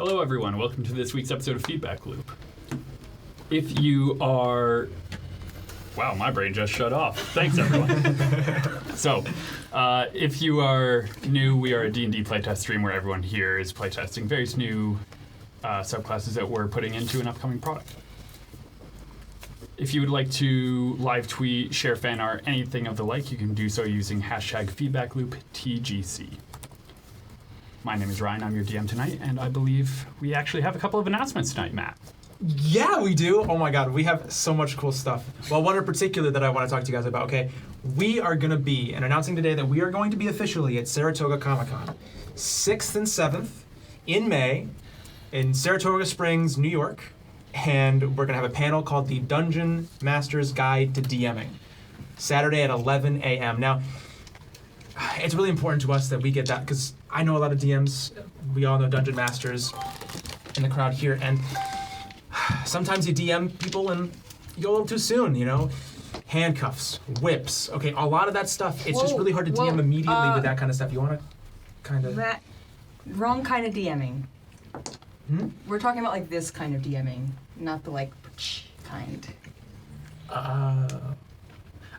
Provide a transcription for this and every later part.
Hello, everyone. Welcome to this week's episode of Feedback Loop. If you are... Wow, my brain just shut off. Thanks, everyone. So, if you are new, we are a D&D playtest stream where everyone here is playtesting various new subclasses that we're putting into an upcoming product. If you would like to live tweet, share fan art, anything of the like, you can do so using hashtag FeedbackLoopTGC. My name is Ryan, I'm your DM tonight, and I believe we actually have a couple of announcements tonight, Matt. Yeah, we do. Oh my god, we have so much cool stuff. Well, one in particular that I want to talk to you guys about, okay? We are going to be, and announcing today that we are going to be officially at Saratoga Comic-Con, 6th and 7th in May in Saratoga Springs, New York, and we're going to have a panel called the Dungeon Master's Guide to DMing, Saturday at 11 a.m. Now, it's really important to us that we get that, because I know a lot of DMs, we all know Dungeon Masters in the crowd here, and sometimes you DM people and you go a little too soon, you know? Handcuffs, whips, okay, a lot of that stuff, it's just really hard to DM immediately with that kind of stuff. You want to kind of... Matt, wrong kind of DMing. We're talking about like this kind of DMing, not the like kind. I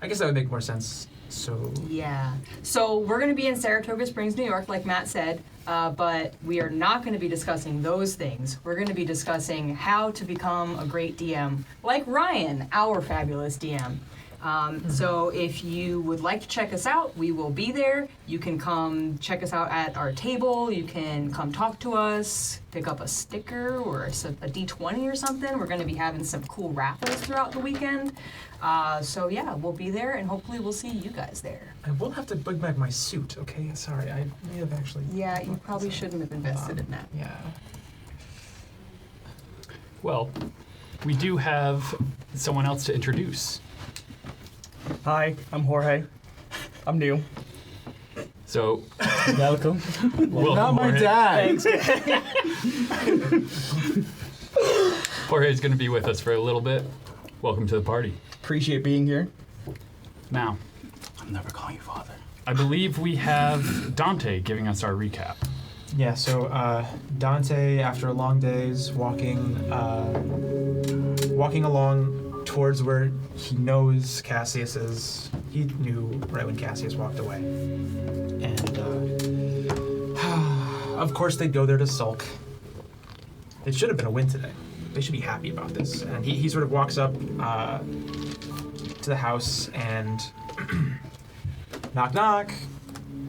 guess that would make more sense. So yeah. So we're going to be in Saratoga Springs, New York, like Matt said, but we are not going to be discussing those things. We're going to be discussing how to become a great DM, like Ryan, our fabulous DM. So if you would like to check us out, we will be there. You can come check us out at our table. You can come talk to us, pick up a sticker or a D20 or something. We're going to be having some cool raffles throughout the weekend. So yeah, we'll be there, and hopefully we'll see you guys there. I will have to bring back my suit, okay? Sorry, I may have actually... Yeah, you probably shouldn't have invested in that. Yeah. Well, we do have someone else to introduce. Hi, I'm Jorge. I'm new. So, Welcome. welcome, Not my Jorge. dad. Jorge is going to be with us for a little bit. Welcome to the party. Appreciate being here. Now, I'm never calling you father. I believe we have Dante giving us our recap. Yeah, so Dante, after a long day's walking along towards where he knows Cassius is. He knew right when Cassius walked away. And of course they'd go there to sulk. It should have been a win today. They should be happy about this. And he sort of walks up to the house and knock knock.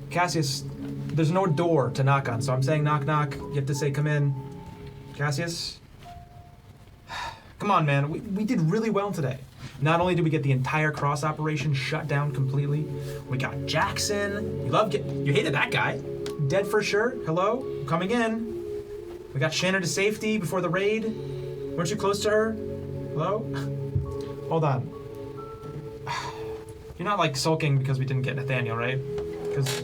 Cassius, there's no door to knock on, so I'm saying knock knock. You have to say come in. Cassius? Come on, man. We did really well today. Not only did we get the entire cross operation shut down completely, we got Jackson. You hated that guy. Dead for sure. Hello? Coming in. We got Shannon to safety before the raid. Weren't you close to her? Hello? Hold on. You're not like sulking because we didn't get Nathaniel, right? Because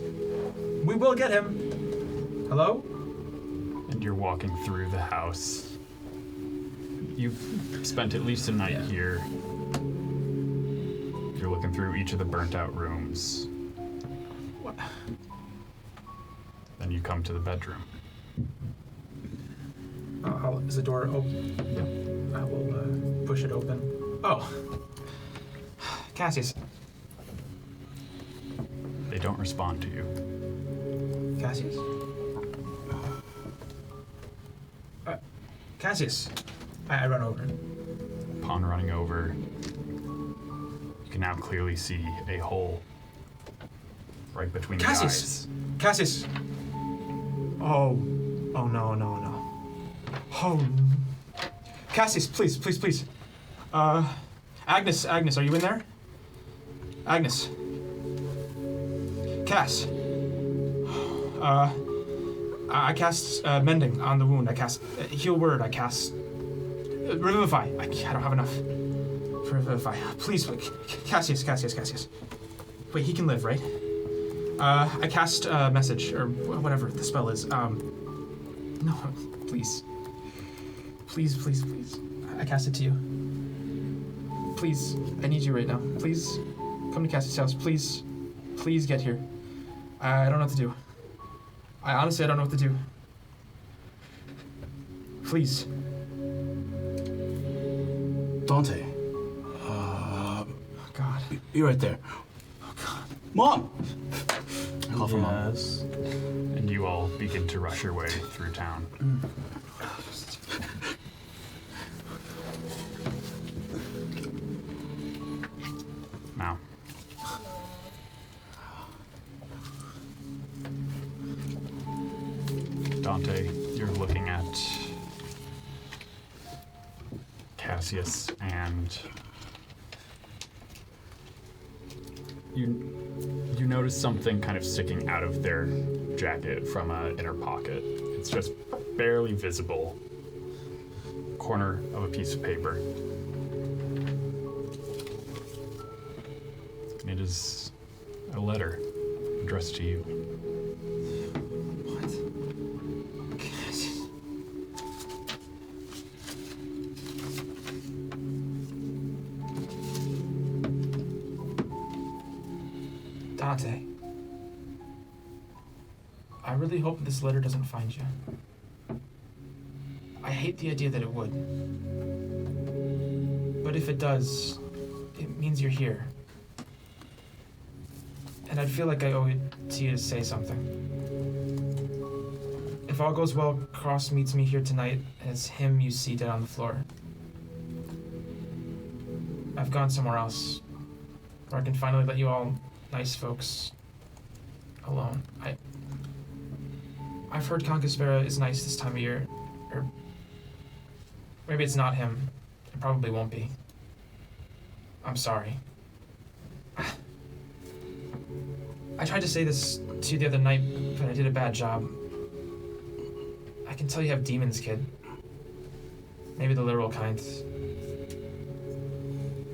we will get him. Hello? And you're walking through the house. You've spent at least a night here. You're looking through each of the burnt out rooms. What? Then you come to the bedroom. Is the door open? Yeah. I will push it open. Oh. Cassius. They don't respond to you. Cassius? Cassius. I run over. Upon running over, you can now clearly see a hole right between the eyes. Cassius! Oh no. Oh. Cassius, please. Agnes, are you in there? Agnes. Cass. I cast Mending on the wound. I cast Heal Word. I cast Revivify. I don't have enough for Revivify. Please, Cassius. Wait, he can live, right? I cast Message, or whatever the spell is. No, please. Please. I cast it to you. Please, I need you right now. Please, come to Cassie's house. Please get here. I don't know what to do. I honestly don't know what to do. Please. Dante. God. Be right there. Oh, God. Mom! I call for Mom. Yes. And you all begin to rush your way through town. Now. Dante, you're looking at Cassius, and you notice something kind of sticking out of their jacket from an inner pocket. It's just barely visible. Corner of a piece of paper. And it is a letter addressed to you. What? Dante. I really hope this letter doesn't find you. I hate the idea that it would. But if it does, it means you're here. And I'd feel like I owe it to you to say something. If all goes well, Cross meets me here tonight, and it's him you see dead on the floor. I've gone somewhere else, where I can finally let you all nice folks alone. I've heard Concaspera is nice this time of year, or maybe it's not him. It probably won't be. I'm sorry. I tried to say this to you the other night, but I did a bad job. I can tell you have demons, kid. Maybe the literal kind.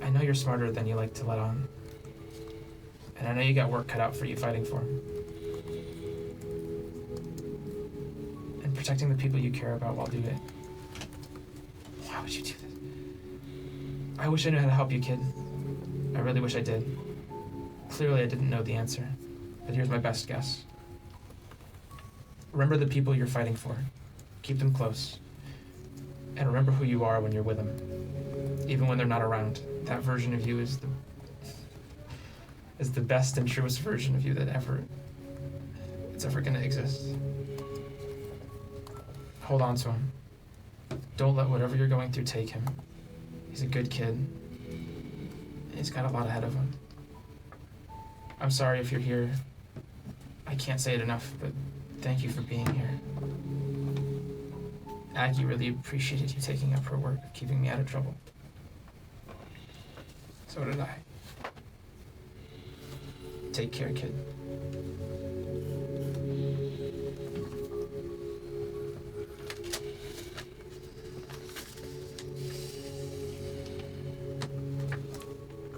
I know you're smarter than you like to let on. And I know you got work cut out for you fighting for him. And protecting the people you care about while doing it. Why would you do this? I wish I knew how to help you, kid. I really wish I did. Clearly I didn't know the answer, but here's my best guess. Remember the people you're fighting for. Keep them close. And remember who you are when you're with them. Even when they're not around. That version of you is the best and truest version of you that it's ever gonna exist. Hold on to him. Don't let whatever you're going through take him. He's a good kid. He's got a lot ahead of him. I'm sorry if you're here. I can't say it enough, but thank you for being here. Aggie really appreciated you taking up her work of keeping me out of trouble. So did I. Take care, kid.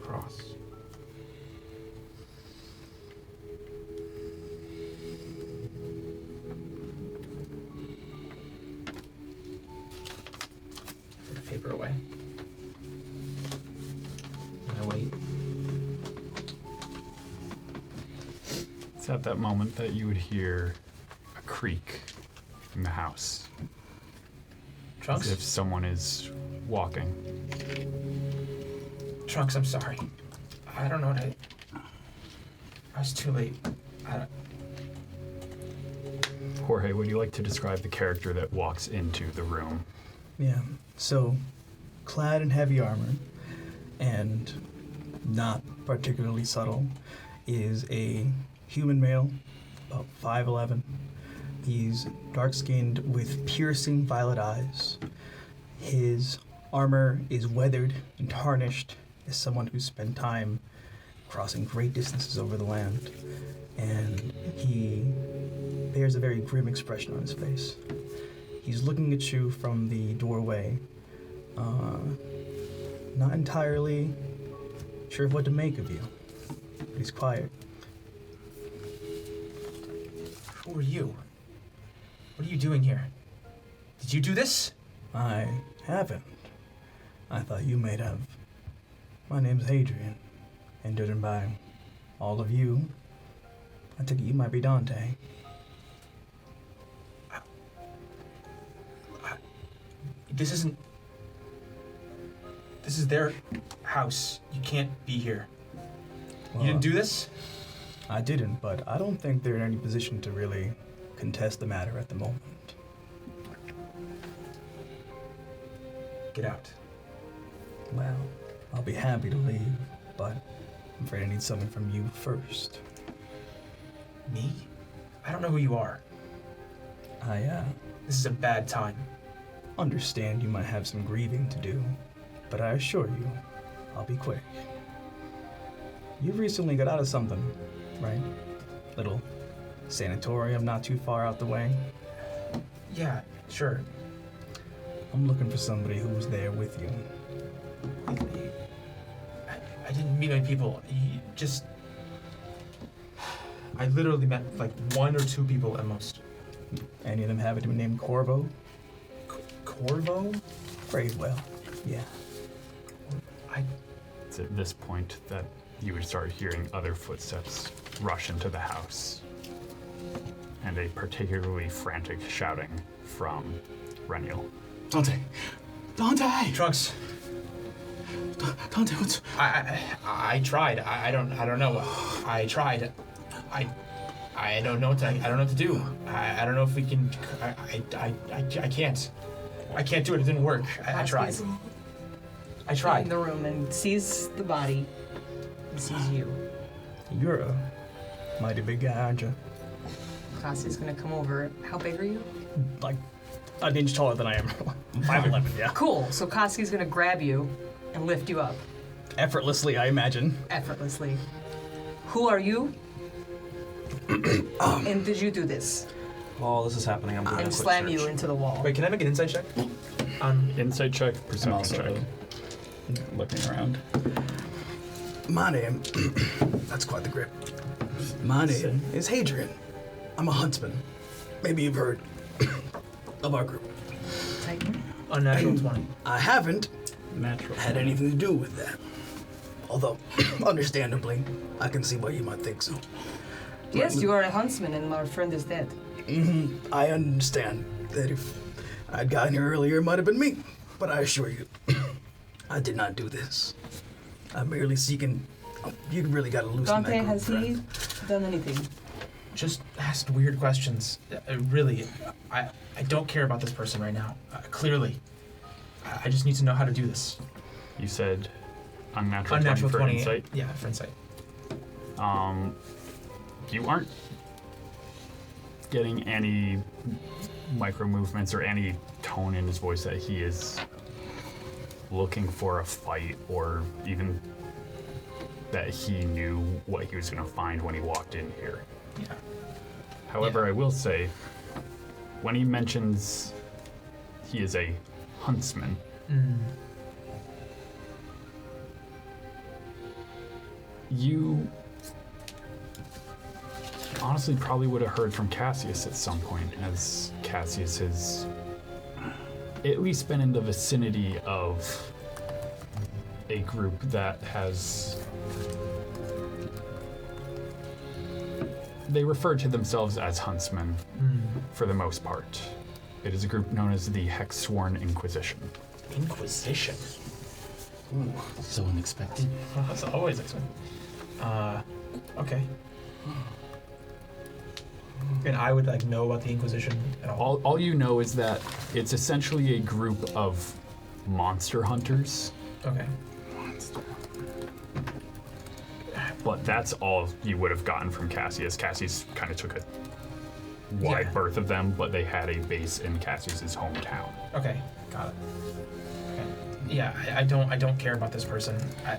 Cross. Put the paper away. I wait. It's at that moment that you would hear a creak in the house. Trunks? As if someone is walking. Trunks, I'm sorry. I don't know what I was too late. Jorge, would you like to describe the character that walks into the room? Yeah, so clad in heavy armor and not particularly subtle is a human male, about 5'11". He's dark-skinned with piercing violet eyes. His armor is weathered and tarnished as someone who's spent time crossing great distances over the land. And he bears a very grim expression on his face. He's looking at you from the doorway, not entirely sure of what to make of you, but he's quiet. Who are you? What are you doing here? Did you do this? I haven't. I thought you might have. My name's Adrian, and judging by all of you, I take it you might be Dante. This isn't. This is their house. You can't be here. Well, You didn't do this? I didn't, but I don't think they're in any position to really contest the matter at the moment. Get out. Well, I'll be happy to leave, but I'm afraid I need something from you first. Me? I don't know who you are. This is a bad time. Understand you might have some grieving to do, but I assure you, I'll be quick. You recently got out of something, right? Little sanatorium not too far out the way. Yeah, sure. I'm looking for somebody who was there with you. I didn't meet many people. I literally met like 1 or 2 people at most. Any of them have a name Corvo? Corvo? Gravewell, yeah. It's at this point that you would start hearing other footsteps rush into the house, and a particularly frantic shouting from Rennial. Dante! Dante! Trunks. Dante, what's... I tried. I don't know. I tried. I don't know what to do. I don't know if we can. I can't. I can't do it. It didn't work. I tried. I In tried. the room and sees the body and sees you. You're a mighty big guy, aren't you? Cassie's gonna come over. How big are you? Like an inch taller than I am. 5'11", yeah. Cool. So Cassie's gonna grab you and lift you up Effortlessly, I imagine. effortlessly. Who are you? And did you do this? While this is happening, I'm doing a And quick slam search. you into the wall. Wait, can I make an insight check? Insight check, I'm perception also check. looking around. My name, that's quite the grip. My name is Hadrian. I'm a huntsman. Maybe you've heard of our group. Titan. Unnatural 20. I haven't Natural. had anything to do with that. Although, understandably, I can see why you might think so. Yes, you are a huntsman and our friend is dead. I understand that if I'd gotten here earlier, it might have been me. But I assure you, I did not do this. I'm merely seeking... Oh, you really gotta loosen that Dante, group, has friend. he done anything? Just asked weird questions. Really, I don't care about this person right now. Clearly. I just need to know how to do this. You said unnatural, Unnatural 20 for 20. insight. Yeah, for insight. You aren't getting any micro movements or any tone in his voice that he is looking for a fight, or even that he knew what he was going to find when he walked in here. Yeah. However, Yeah. I will say, when he mentions he is a huntsman, you honestly probably would have heard from Cassius at some point, as Cassius has at least been in the vicinity of a group that has... They refer to themselves as huntsmen for the most part. It is a group known as the Hexsworn Inquisition. Inquisition. Ooh, so unexpected. That's always exciting. Okay. And I would like know about the Inquisition at all. All you know is that it's essentially a group of monster hunters, Okay. but that's all you would have gotten from Cassius. Cassius kind of took a wide Yeah. berth of them, but they had a base in Cassius's hometown. Okay. Got it. Okay. Yeah, I don't care about this person. I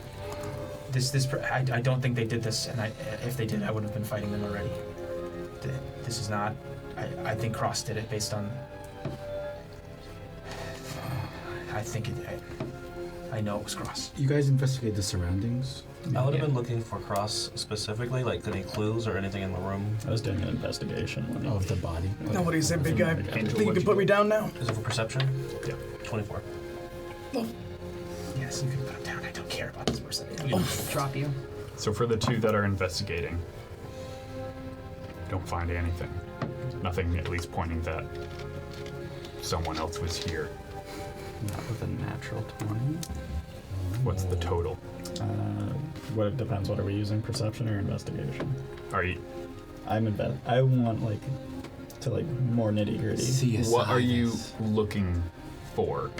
don't think they did this, and if they did, I would have been fighting them already. This is not. I think Cross did it based on. I think it. I know it was Cross. You guys investigate the surroundings? I would have Yeah. been looking for Cross specifically, like any clues or anything in the room. I was doing an investigation. Of the body? Know what he said, big guy? Angel, Think you what'd can you put do? me down now? Is it for perception? Yeah. 24. Yes, you can put him down. I don't care about this person. Drop you. So for the two that are investigating, don't find anything. Nothing at least pointing that someone else was here. Not with a natural 20. What's the total? What it depends. What are we using? Perception or investigation? Are you? I want to more nitty gritty. CSI What are you this. looking for?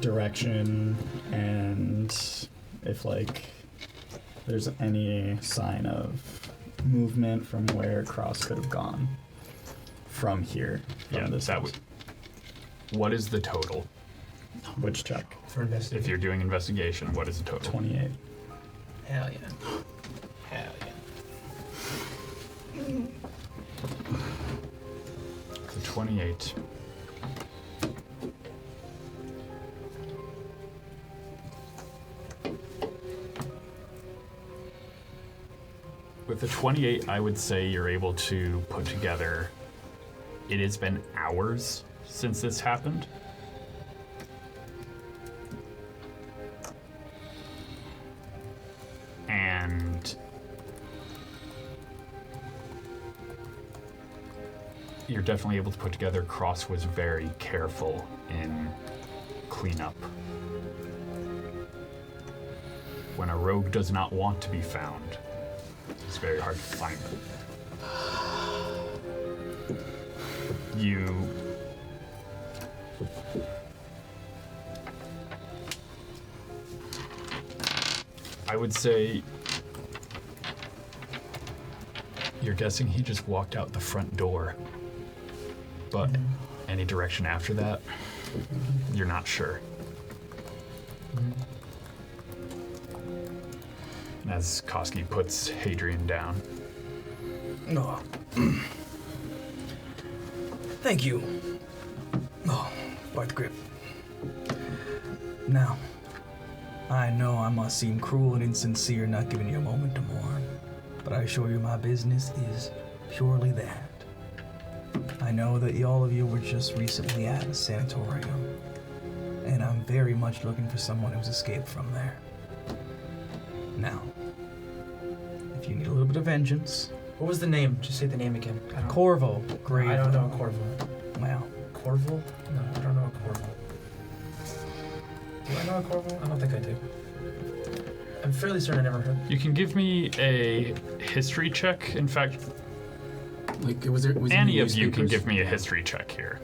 Direction and if there's any sign of movement from where Cross could have gone from here. Yeah, this that house. would. What is the total? Which check? For investigation. If you're doing investigation, what is the total? 28. Hell yeah. Hell yeah. So 28. With the 28, I would say you're able to put together. It has been hours since this happened. And you're definitely able to put together Cross was very careful in cleanup. When a rogue does not want to be found, it's very hard to find them. I would say you're guessing he just walked out the front door, but any direction after that, you're not sure. As Koski puts Hadrian down. No. Thank you. Oh, quite the grip. Now, I know I must seem cruel and insincere not giving you a moment to mourn, but I assure you my business is purely that. I know that all of you were just recently at a sanatorium, and I'm very much looking for someone who's escaped from there. Now, if you need a little bit of vengeance, What was the name? Just say the name again. Corvo, Gravewell. I don't know Corvo. Well, Corvo? No, I don't know a Corvo. Do I know a Corvo? I don't think I do. I'm fairly certain I never heard. You can give me a history check. In fact, Was it in any the of you can newspapers? give me a history check here.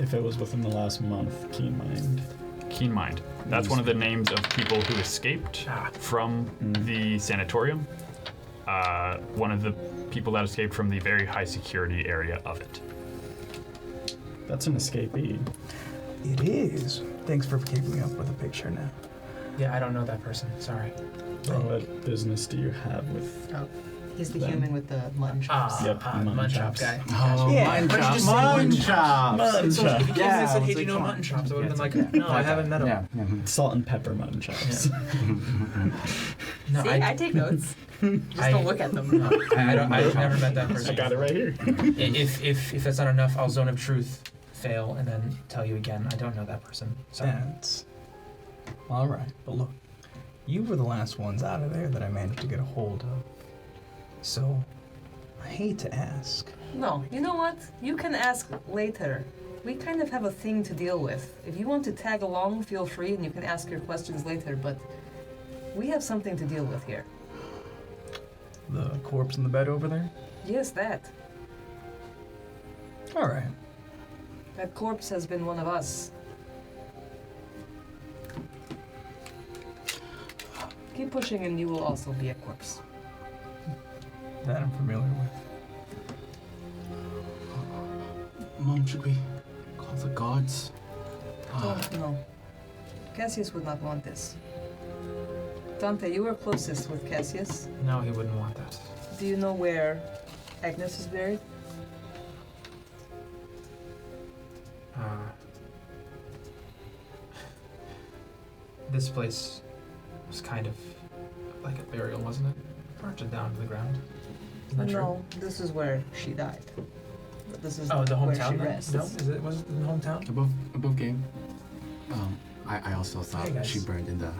If it was within the last month, keen mind. Keen Mind. That's one of the names of people who escaped from the sanatorium. One of the people that escaped from the very high security area of it. That's an escapee. it is. Thanks for keeping me up with the picture now. Yeah, I don't know that person. Sorry. What business do you have with? Oh, he's the Then- human with the mutton chops. Yep, mutton mutton chop chops. guy. Oh, Yeah. mutton Why don't you chops. just say Mutton mutton chops. Mutton So if you came in and said, hey, it's do you know like, mutton chops? I would have been Yeah, like, it's no, I haven't met him. Yeah. Salt and pepper mutton chops. No, See, I take notes. Just don't look at them. No, I've never met that person. I got it right here. If that's not enough, I'll zone of truth fail and then tell you again. I don't know that person. Sorry. That's all right. But look, you were the last ones out of there that I managed to get a hold of. So, I hate to ask. No, you know what? You can ask later. We kind of have a thing to deal with. If you want to tag along, feel free, and you can ask your questions later, but we have something to deal with here. The corpse in the bed over there? Yes, that. All right. That corpse has been one of us. Keep pushing and you will also be a corpse. That I'm familiar with. Mom, should we call the gods? Don't know. Cassius would not want this. Dante, you were closest with Cassius. No, he wouldn't want that. Do you know where Agnes is buried? This place was kind of like a burial, wasn't it? Burnt it down to the ground. Isn't that true? No, this is where she died. But this is Oh, the where she hometown. rests. No, was it the hometown? Above game. I also thought Hey, guys. she burned in the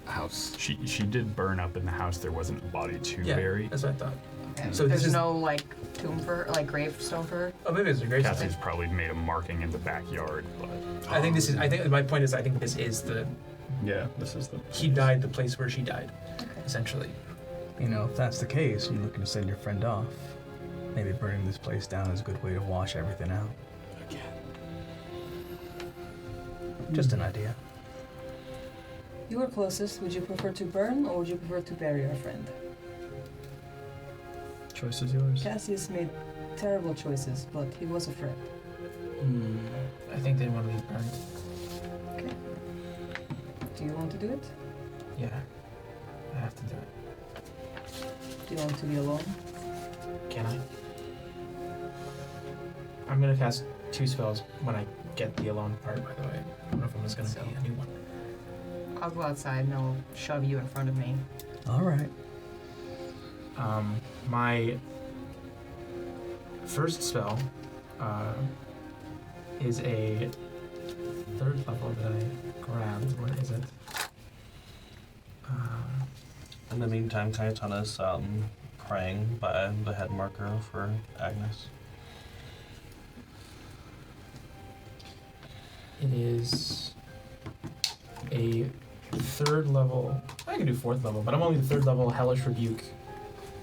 house. She did burn up in the house. There wasn't a body to Yeah, bury. that's what I thought. Okay. So there's this is- no like tomb for her, like gravestone for her. Oh, maybe it's a great Cassie's probably made a marking in the backyard, but I think this is. I think my point is. I think this is the. Yeah, this is the. He died the place where she died, essentially. You know, if that's the case, you're looking to send your friend off. Maybe burning this place down is a good way to wash everything out. Just an idea. You were closest. Would you prefer to burn or would you prefer to bury your friend? Choice is yours. Cassius made terrible choices, but he was a friend. I think they want to be burned. Okay. Do you want to do it? Yeah, I have to do it. Do you want to be alone? Can I? I'm gonna cast 2 spells when I get the alone part. By the way, I don't know if I'm just gonna be a new one. I'll go outside and I'll shove you in front of me. All right. My first spell is a 3rd level that I grabbed. What is it? In the meantime, Kytana's praying by the head marker for Agnes. It is a 3rd level. I can do 4th level, but I'm only the 3rd level Hellish Rebuke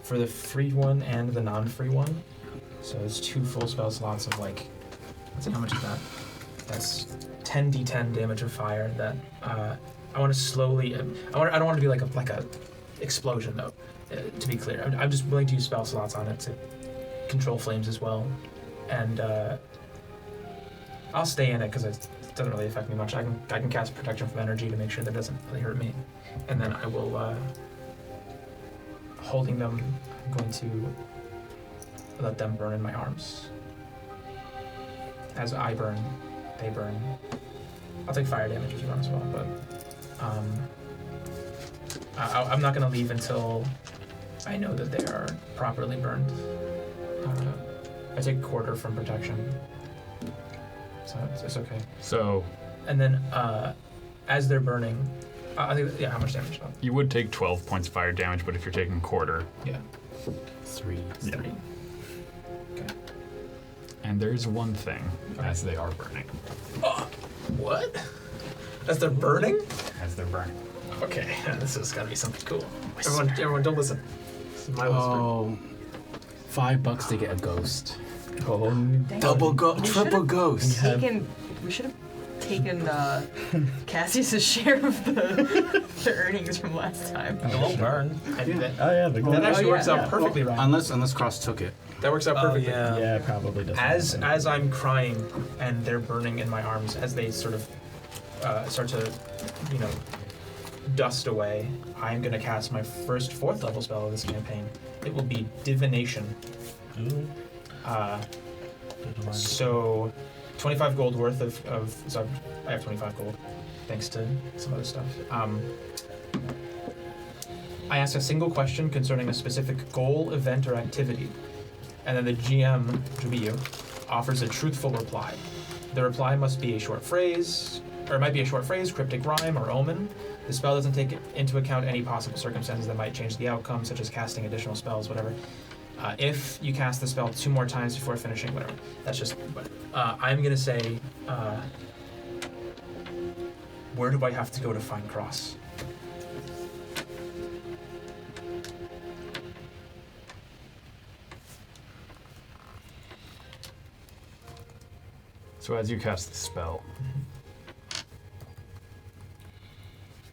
for the free one and the non-free one. So it's 2 full spell slots of like, let's see how much is that? That's 10d10 damage of fire. That I want to slowly. I don't want to do like a explosion though. To be clear, I'm just willing to use spell slots on it to control flames as well, and I'll stay in it because it doesn't really affect me much. I can cast protection from energy to make sure that doesn't really hurt me, and then I will holding them. I'm going to let them burn in my arms. As I burn, they burn. I'll take fire damage if you want as well, but I'm not going to leave until I know that they are properly burned. I take 1/4 from protection, so it's okay. so And then as they're burning, I think how much damage? you would take 12 points of fire damage, but if you're taking 1/4, Yeah, 3. yeah. 3. Okay. And there's one thing as they are burning. What? As they're burning? As they're burning. Okay, this is gotta be something cool. Everyone, don't listen. This is my whisper. Oh, $5 to get a ghost. Oh, Double triple ghost. We should have taken Cassius' share of the earnings from last time. It won't burn. I do that. oh yeah, the gold. That actually works out yeah. perfectly, Ryan. Unless Cross took it. That works out perfectly. Yeah, it probably doesn't. As I'm crying and they're burning in my arms, as they sort of start to, dust away, I'm gonna cast my first 4th level spell of this campaign. It will be Divination. Ooh. So 25 gold worth of so I have 25 gold, thanks to some other stuff. I ask a single question concerning a specific goal, event, or activity, and then the GM, which will be you, offers a truthful reply. The reply must be a short phrase, or it might be a short phrase, cryptic rhyme, or omen. The spell doesn't take into account any possible circumstances that might change the outcome, such as casting additional spells, whatever. If you cast the spell 2 more times before finishing, whatever. That's just. I'm gonna say, where do I have to go to find Cross? So as you cast the spell,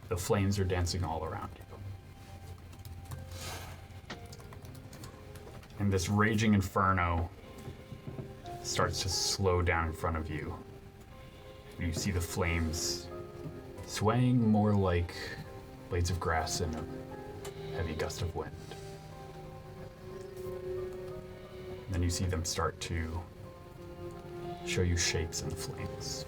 the flames are dancing all around you. And this raging inferno starts to slow down in front of you. You see the flames swaying more like blades of grass in a heavy gust of wind. And then you see them start to show you shapes in the flames.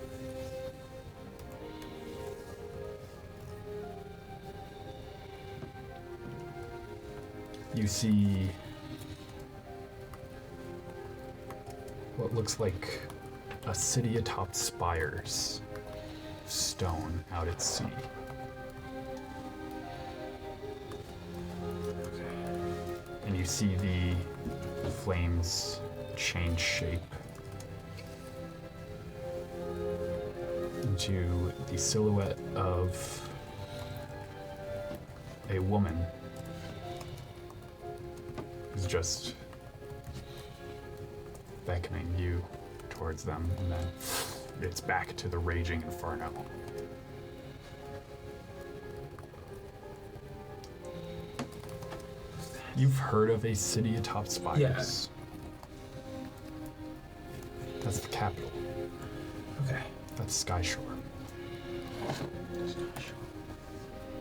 You see what looks like a city atop spires of stone out at sea. And you you see the flames change shape into the silhouette of a woman who's just beckoning you towards them, and then it's back to the raging inferno. You've heard of a city atop spires? Yes. That's the capital. Okay. That's Skyshore.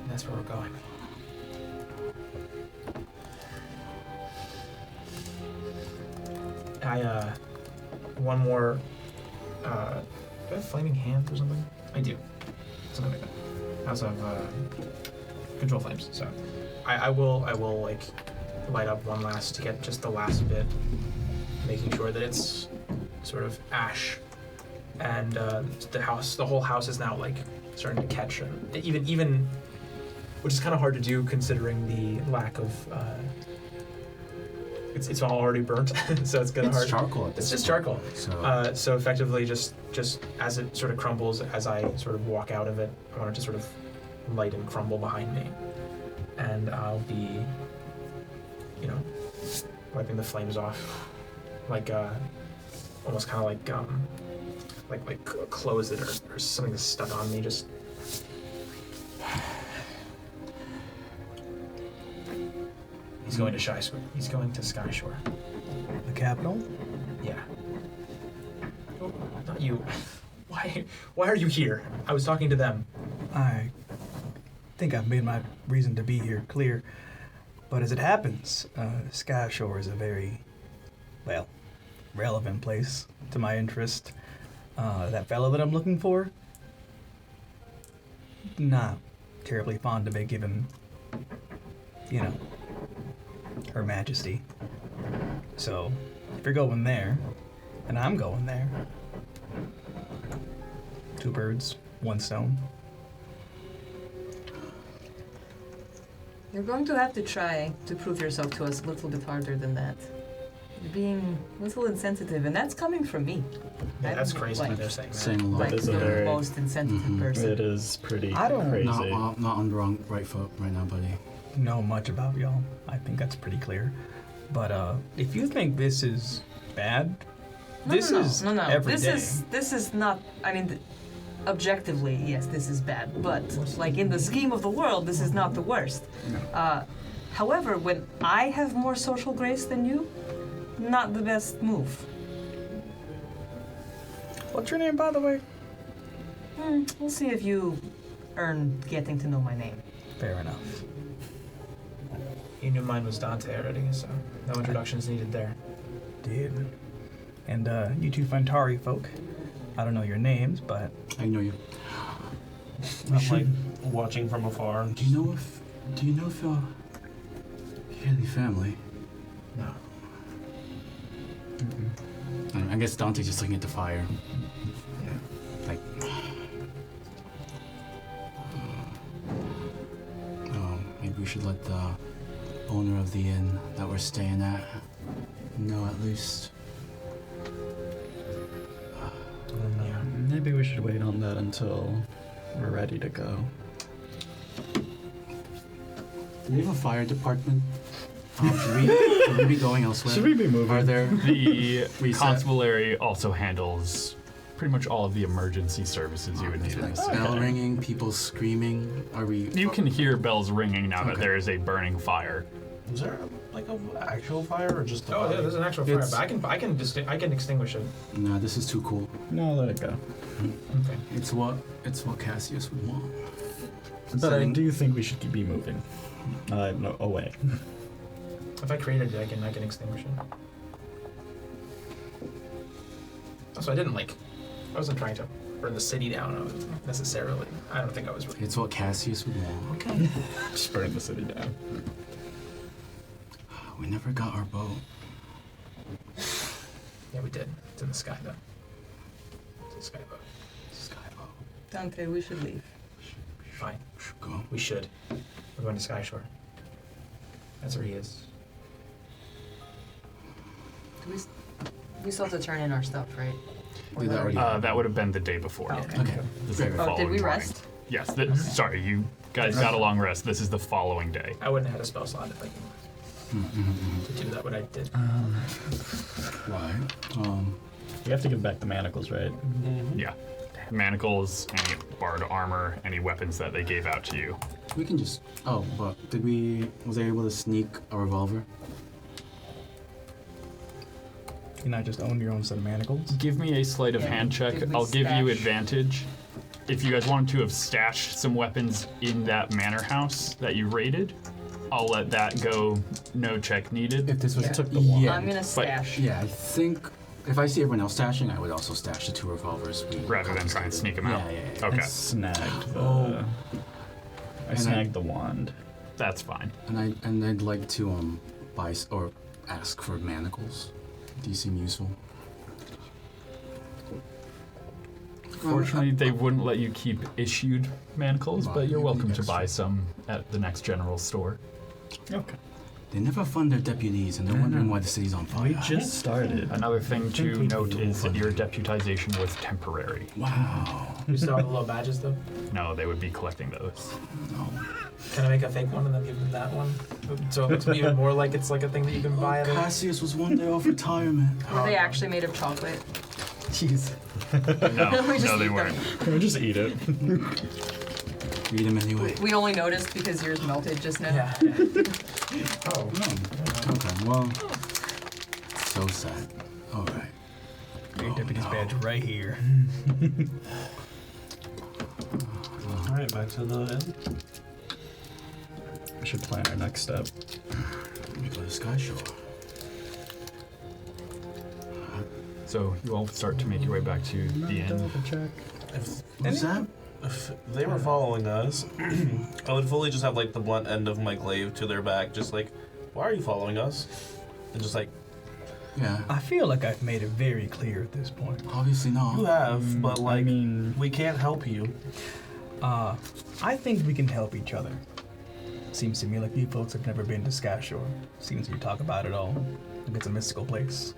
That's where we're going. One more, do I have flaming hands or something? I do. Something like that. I also have, control flames, so. I will like, light up one last to get just the last bit, making sure that it's sort of ash, and the whole house is now like starting to catch, and even, which is kind of hard to do considering the lack of, it's all already burnt, so it's kind of hard. It's charcoal. At this It's just point, charcoal. So effectively, just as it sort of crumbles, as I sort of walk out of it, I want it to sort of light and crumble behind me, and I'll be, wiping the flames off, like almost kind of like clothes that or something that's stuck on me. Just he's going to He's going to Skyshore. The capital? Yeah. Oh, not you. Why are you here? I was talking to them. I think I've made my reason to be here clear. But as it happens, Skyshore is a very, relevant place to my interest. That fellow that I'm looking for, not terribly fond of it given, Her Majesty. So, if you're going there, and I'm going there, 2 birds, 1 stone. You're going to have to try to prove yourself to us a little bit harder than that. You're being a little insensitive, and that's coming from me. Yeah, I'm, that's crazy like, that they're saying that. Saying a lot. Like That is a the very- most insensitive person. It is pretty I don't- crazy. Not on the right foot right now, buddy. Know much about y'all. I think that's pretty clear. But if you think this is bad, this is every day. This is not. I mean, objectively, yes, this is bad. But like in the scheme of the world, this is not the worst. However, when I have more social grace than you, not the best move. What's your name, by the way? We'll see if you earn getting to know my name. Fair enough. You knew mine was Dante already, so no introductions needed there. Did. And you two Fantari folk. I don't know your names, but I know you. I'm like watching from afar. Do you know if you're really family? No. I guess Dante's just looking at the fire. Yeah. Like, maybe we should let the owner of the inn that we're staying at know at least. Yeah. Maybe we should wait on that until we're ready to go. Do we have a fire department? Should we be going elsewhere? Should we be moving? Are there? The Reset. constabulary also handles pretty much all of the emergency services you would need in Like this city. bell ringing, people screaming? Are we? You can hear bells ringing now that Okay. there is a burning fire. Is there like an actual fire or just a Oh fire? yeah, there's an actual fire, It's- but I can extinguish it. Nah, this is too cool. No, let it go. Okay. It's what Cassius would want. But I do think we should be moving. No, away. If I created it, I can extinguish it. Also, I wasn't trying to burn the city down necessarily. I don't think I was. It's what Cassius would want. Okay. Just burn the city down. We never got our boat. Yeah, we did. It's in the sky though. It's a sky boat. Skyboat. Dante, we should leave. Fine. Should go. We should. We're going to Skyshore. That's where he is. We still have to turn in our stuff, right? Or Did that already That would have been the day before. Oh, okay. Okay. This is Great. the Oh, did following we morning. rest? Yes. Sorry, you guys got a long rest. This is the following day. I wouldn't have had a spell slot if I to do that what I did. Right. You have to give back the manacles, right? Yeah. Manacles, any barred armor, any weapons that they gave out to you. We can just. Oh, but was I able to sneak a revolver? You not just own your own set of manacles? Give me a sleight of Yeah. hand check. Did we I'll give you stash- advantage. If you guys wanted to have stashed some weapons in that manor house that you raided, I'll let that go. No check needed. If this was Yeah. took the one. I'm gonna stash. Yeah, I think if I see everyone else stashing, I would also stash the 2 revolvers. Rather than try and sneak them out. Yeah. Okay, I snagged the. Oh. I snagged the wand. that's fine. And I'd like to buy or ask for manacles. Do you seem useful? Fortunately, they wouldn't let you keep issued manacles, but you're welcome to buy some at the next general store. Okay. They never fund their deputies, and they're wondering why the city's on fire. We just started. Another thing to note is that your deputization was temporary. Wow. You still have the little badges though? No, they would be collecting those. No. Can I make a fake one and then give them that one? So it looks even more like it's like a thing that you can buy at a... Cassius was one day off retirement. Were they actually made of chocolate? Jeez. No, We just no, they eat them. weren't. We'll just eat it. Read them anyway. We only noticed because yours melted just now. Yeah. Oh, no. Okay, well. So sad. Alright. Your deputy's badge right here. All right, back to the inn. We should plan our next step. Let me go to Sky Shore. So you all start to make your way back to the inn. Check. What's that? If they were following us, I would fully just have like the blunt end of my glaive to their back, just like, why are you following us? And just like, Yeah. I feel like I've made it very clear at this point. Obviously not. you have, but like, I mean, we can't help you. I think we can help each other. Seems to me like you folks have never been to Sky Shore. Seems you talk about it all. Like it's a mystical place.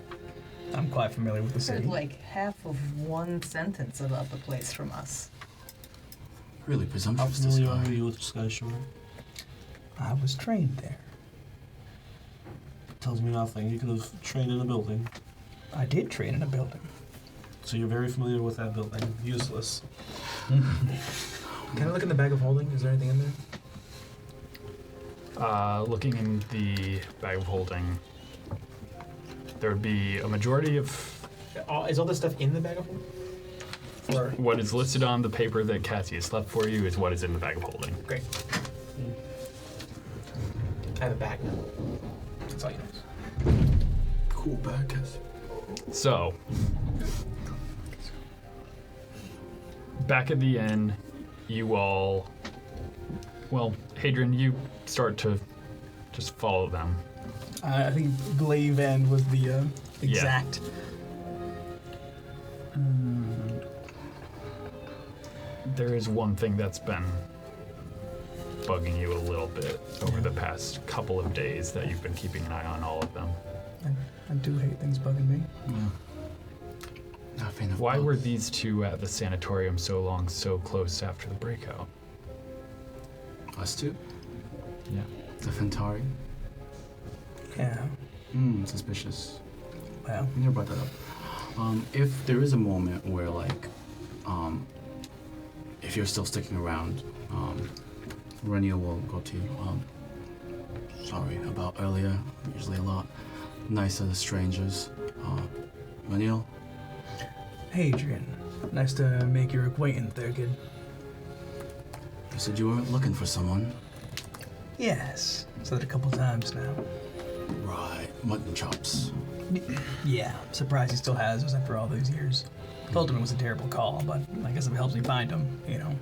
I'm quite familiar with the Heard city. like half of one sentence about the place from us. Really How presumptuous, this familiar are guy. you with Sky Shore? I was trained there. Tells me nothing. You could have trained in a building. I did train in a building. So you're very familiar with that building. Useless. Can I look in the bag of holding? Is there anything in there? Looking in the bag of holding, there would be a majority of Is all this stuff in the bag of holding? Or what is listed on the paper that Cassie has left for you is what is in the bag of holding. great. I have a bag now. That's all you know. Cool bag, Cassie. So, back at the inn, you all, well, Hadrian, you start to just follow them. I think glaive end was the exact. There is one thing that's been bugging you a little bit over the past couple of days that you've been keeping an eye on all of them. I do hate things bugging me. Yeah. Not a fan of Why bugs. were these two at the sanatorium so long, so close after the breakout? Us two? Yeah. The Fentari? Yeah. Suspicious. Well, We never brought that up. If there is a moment where, like, if you're still sticking around, Rennial will go to you. Sorry about earlier. Usually a lot nicer to strangers. Rennial? Hadrian, nice to make your acquaintance there, kid. You said you weren't looking for someone. Yes, said it a couple times now. Right. Mutton chops. Yeah, surprised he still has us after all these years. Told him it was a terrible call, but I guess if it helps me find him, you know.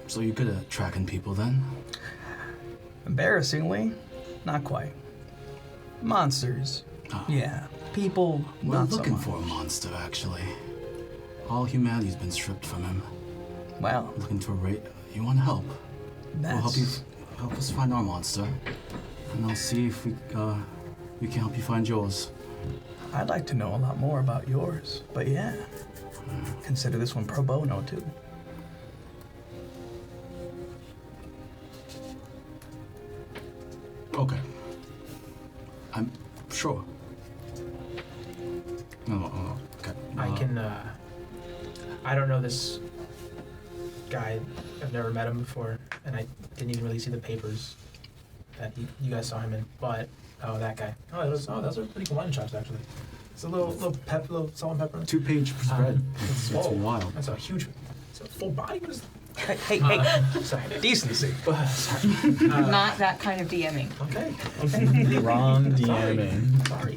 So you're good at tracking people then? Embarrassingly, not quite. Monsters, Oh. yeah. People, We're not looking so for a much. monster, actually. All humanity's been stripped from him. Well, Looking for you want to help? that's... We'll help us find our monster, and I'll see if we can help you find yours. I'd like to know a lot more about yours, but yeah, consider this one pro bono too. Okay. I'm sure. No, okay. I can. I don't know this guy. I've never met him before, and I didn't even really see the papers that you guys saw him in. But that guy. Those are pretty cool wine shops actually. It's a little salt and pepper. 2-page spread. It's Whoa. wild. That's a huge. It's a full body. What is? Hey, Sorry. decency. Not that kind of DMing. Okay. Wrong DMing. Sorry.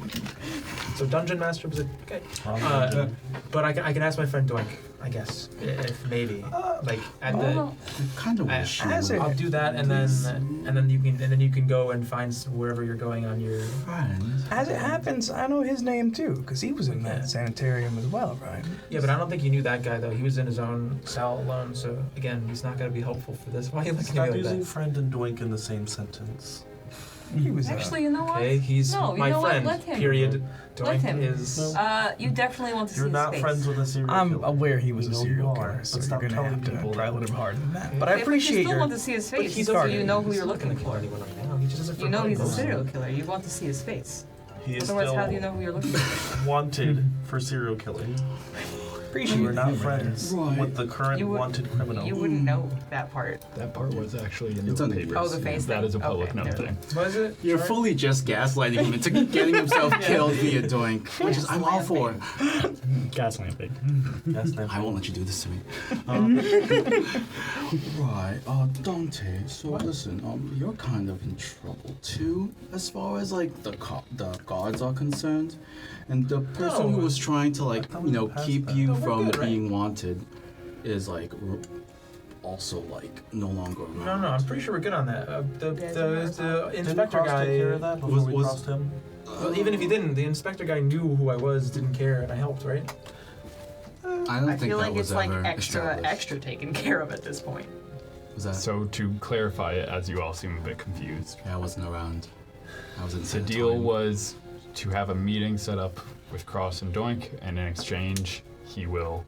So Dungeon Master was okay. Wrong dungeon. But I can ask my friend Doink, I guess, if maybe like at the. Kind of wish you as would. it- I'll do that, and then you can go and find wherever you're going on your. Friends. As it happens, I know his name too, because he was in that sanitarium as well, right? Yeah, but I don't think you knew that guy though. He was in his own cell alone, so again, he's not gonna be helpful for this. Why are you looking at Stop me like using that? friend and doink in the same sentence. He was Actually, you know what? Okay, he's No, you my know what? friend. Let him. Period. Let Doink him. is. You definitely want to see You're his not face. friends with a serial I'm killer. aware he was You a know serial you killer, are, so but you're stop gonna telling have to people try a that. little bit harder than that. Okay, But I appreciate you still your. want to see his But face, he's so already. you know who he's you're not looking gonna kill for. anyone right now. He just does it for You know fun. he's a serial killer. You want to see his face. He is Otherwise, still how do you know who you're looking for? wanted for serial killing. Appreciate We're not your humor there. friends Right. with the current You would- wanted criminal. You wouldn't know that part. That part was actually in It's the on the papers. Oh, the face That thing? is a public Okay, note never thing. mind. Was it? You're Sorry? fully just gaslighting him into getting himself killed via doink, which is I'm all for. Gaslamping. Yes, then. I won't let you do this to me. Right, Dante. So listen, you're kind of in trouble too, as far as like the guards are concerned, and the person who was trying to like thought we passed keep that. you No, we're from good, right? being wanted, is like also like no longer around. No, I'm pretty sure we're good on that. The Didn't inspector Cross guy. take care of that before we was- crossed him? Well, even if he didn't, the inspector guy knew who I was, didn't care, and I helped, right? I don't I think feel that like was it's like ever extra established. taken care of at this point. Was that? So to clarify it, as you all seem a bit confused, Yeah, I wasn't around. I was in the deal was to have a meeting set up with Cross and Doink, and in exchange, he will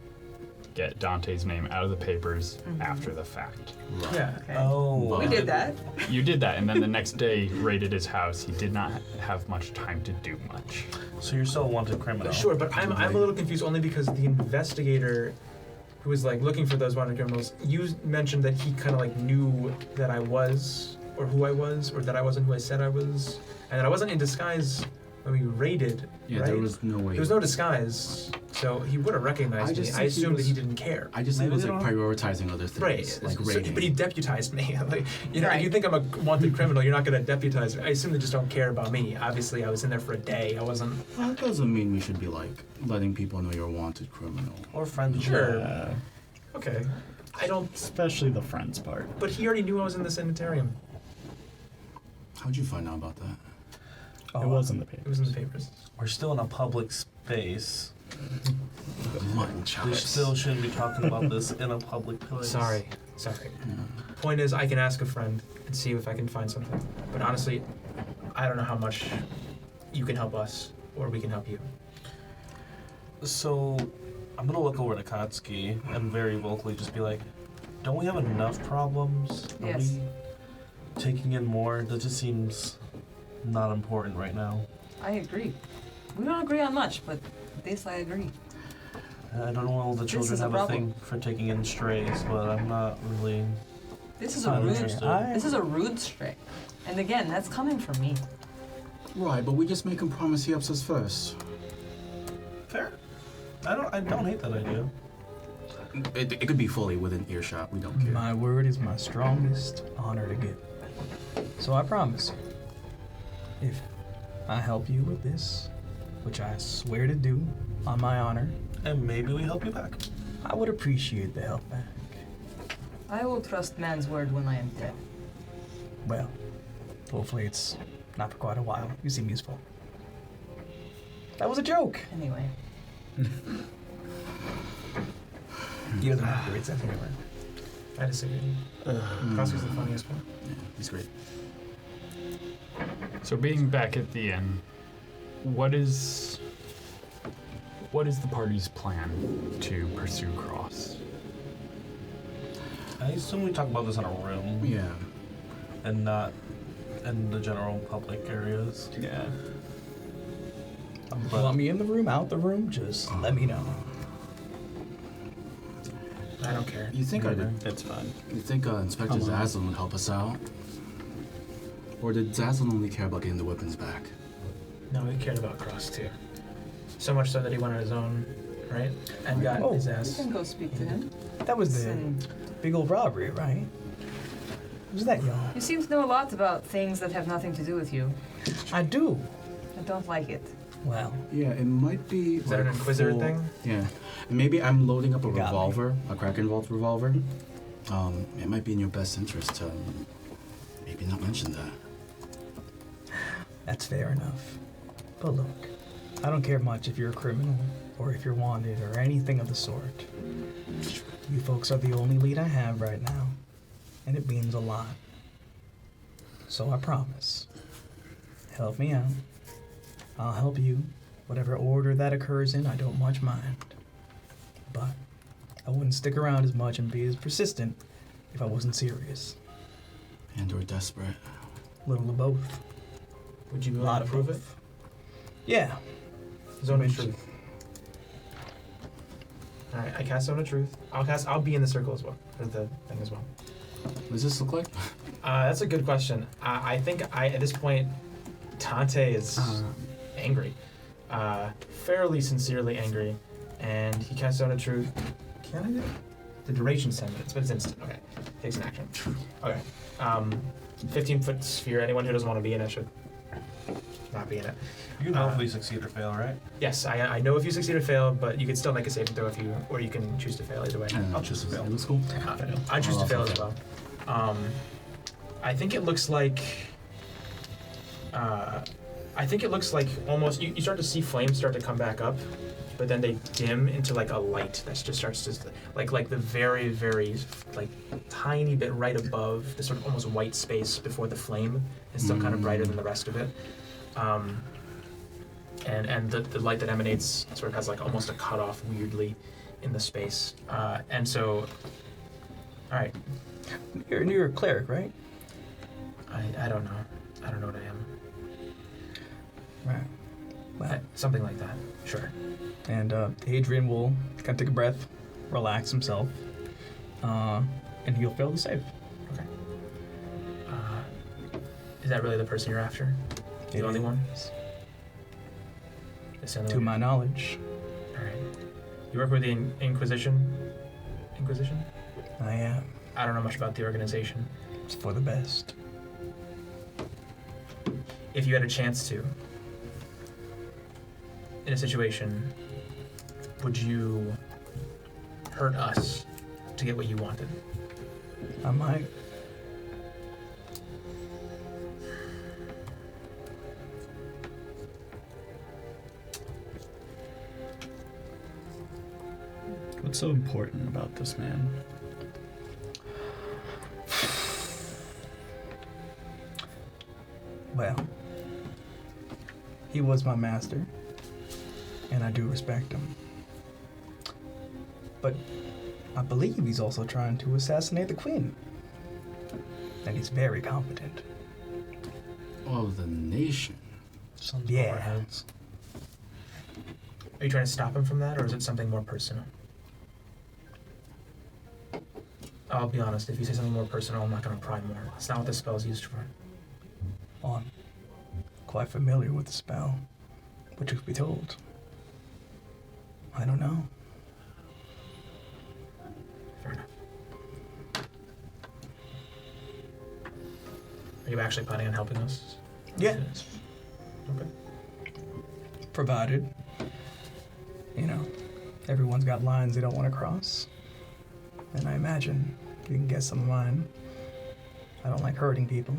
get Dante's name out of the papers after the fact. Right. Yeah. Okay. Oh. We did that. You did that, and then the next day raided his house. He did not have much time to do much. So you're still a wanted criminal. Sure, but I'm a little confused only because the investigator who was like looking for those wanted criminals, you mentioned that he kind of like knew that I was, or who I was, or that I wasn't who I said I was, and that I wasn't in disguise when we raided. Yeah, right? there was no way. There was no disguise, so he would have recognized I me. just I think he assumed that he was- didn't care. I just think it Maybe was like they prioritizing other things, Right, like so- raiding. but he deputized me. Like, you know, if Right. you think I'm a wanted criminal, you're not going to deputize me. I assume they just don't care about me. Obviously, I was in there for a day. I wasn't. Well, that doesn't mean we should be like letting people know you're a wanted criminal. Or friends with Sure. Yeah, Okay, I don't. especially the friends part. But he already knew I was in the sanitarium. How'd you find out about that? It was in the It papers. was in the papers. We're still in a public space. Mutton We chops. still shouldn't be talking about this in a public place. Sorry. Point is, I can ask a friend and see if I can find something. But honestly, I don't know how much you can help us or we can help you. So, I'm gonna look over to Katsuki and very vocally just be like, don't we have enough problems? Are Yes. we taking in more? That just seems not important right now. I agree. We don't agree on much, but this I agree. I don't know all the This children is a have a problem. thing for taking in strays, but I'm not really. This is a I'm rude. interested. This is a rude stray, and again, that's coming from me. Right, but we just make him promise he helps us first. Fair. I don't hate that idea. It could be fully within earshot. We don't care. My word is my strongest honor to give. So I promise you, if I help you with this, which I swear to do on my honor, And maybe we help you back. I would appreciate the help back. I will trust man's word when I am dead. Well, hopefully it's not for quite a while. You seem useful. That was a joke. Anyway, He doesn't have a great sense of humor. I disagree. Kasu's the funniest one. Yeah, he's great. So being back at the inn, what is what is the party's plan to pursue Cross? I assume we talk about this in a room Yeah. and not in the general public areas. Yeah. If you want me in the room, out the room, just let me know. I don't care. You think It's fine. You think Inspector Come on. Zaslin would help us out? Or did Zaslin only care about getting the weapons back? No, he cared about Cross too. So much so that he went on his own, right? And got Oh. his You ass. can go speak to him. That was the Listen, big old robbery, right? Was that y'all? you seem to know a lot about things that have nothing to do with you. I do. I don't like it. Well, Yeah, it might be. Is that an Inquisitor thing? Yeah. Maybe I'm loading up a You got me. revolver, a Kraken Vault revolver. It might be in your best interest to maybe not mention that. that's fair enough. But look, I don't care much if you're a criminal or if you're wanted or anything of the sort. You folks are the only lead I have right now, and it means a lot. So I promise, help me out. I'll help you. Whatever order that occurs in, I don't much mind. But I wouldn't stick around as much and be as persistent if I wasn't serious. And or desperate. Little of both. Would you be A willing lot to of prove it? both. Yeah. Zone of Truth. Alright, I cast Zone of Truth. I'll be in the circle as well. Or the thing as well. What does this look like? That's a good question. I think at this point, Dante is angry. Fairly sincerely angry. And he casts Zone of Truth. Can I do it? The duration's 10 minutes, but it's instant. Okay. Takes an action. Okay. 15-foot sphere. Anyone who doesn't want to be in it should not be in it. You can hopefully succeed or fail, right? Yes, I know if you succeed or fail, but you can still make a saving throw if you, or you can choose to fail either way. I'll choose to fail. It looks cool. I choose to I'll fail also as well. I think it looks like. I think it looks like almost you start to see flames start to come back up, but then they dim into like a light that just starts to like the very like tiny bit right above the sort of almost white space before the flame is still kind of brighter than the rest of it. And the light that emanates sort of has like almost a cutoff weirdly in the space. And so, all right, You're a cleric, right? I don't know. I don't know what I am. Right. Well, Something like that. Sure. and Adrian will kind of take a breath, relax himself, and he'll fail the save. Okay. Is that really the person you're after? The It only one? is. It's the only To one. my knowledge, All right. You work with the Inquisition? Inquisition? I am. I don't know much about the organization. It's for the best. If you had a chance to, in a situation, would you hurt us to get what you wanted? I might. What's so important about this man? Well, he was my master, and I do respect him. But I believe he's also trying to assassinate the queen. And he's very competent. Of the nation. Yeah. Are you trying to stop him from that, or is it something more personal? I'll be honest, if you say something more personal, I'm not going to pry more. That's not what this spell is used for. I'm quite familiar with the spell, but truth be told, I don't know. Fair enough. Are you actually planning on helping us? Yeah. Okay. Provided, everyone's got lines they don't want to cross. And I imagine you can guess some of mine. I don't like hurting people.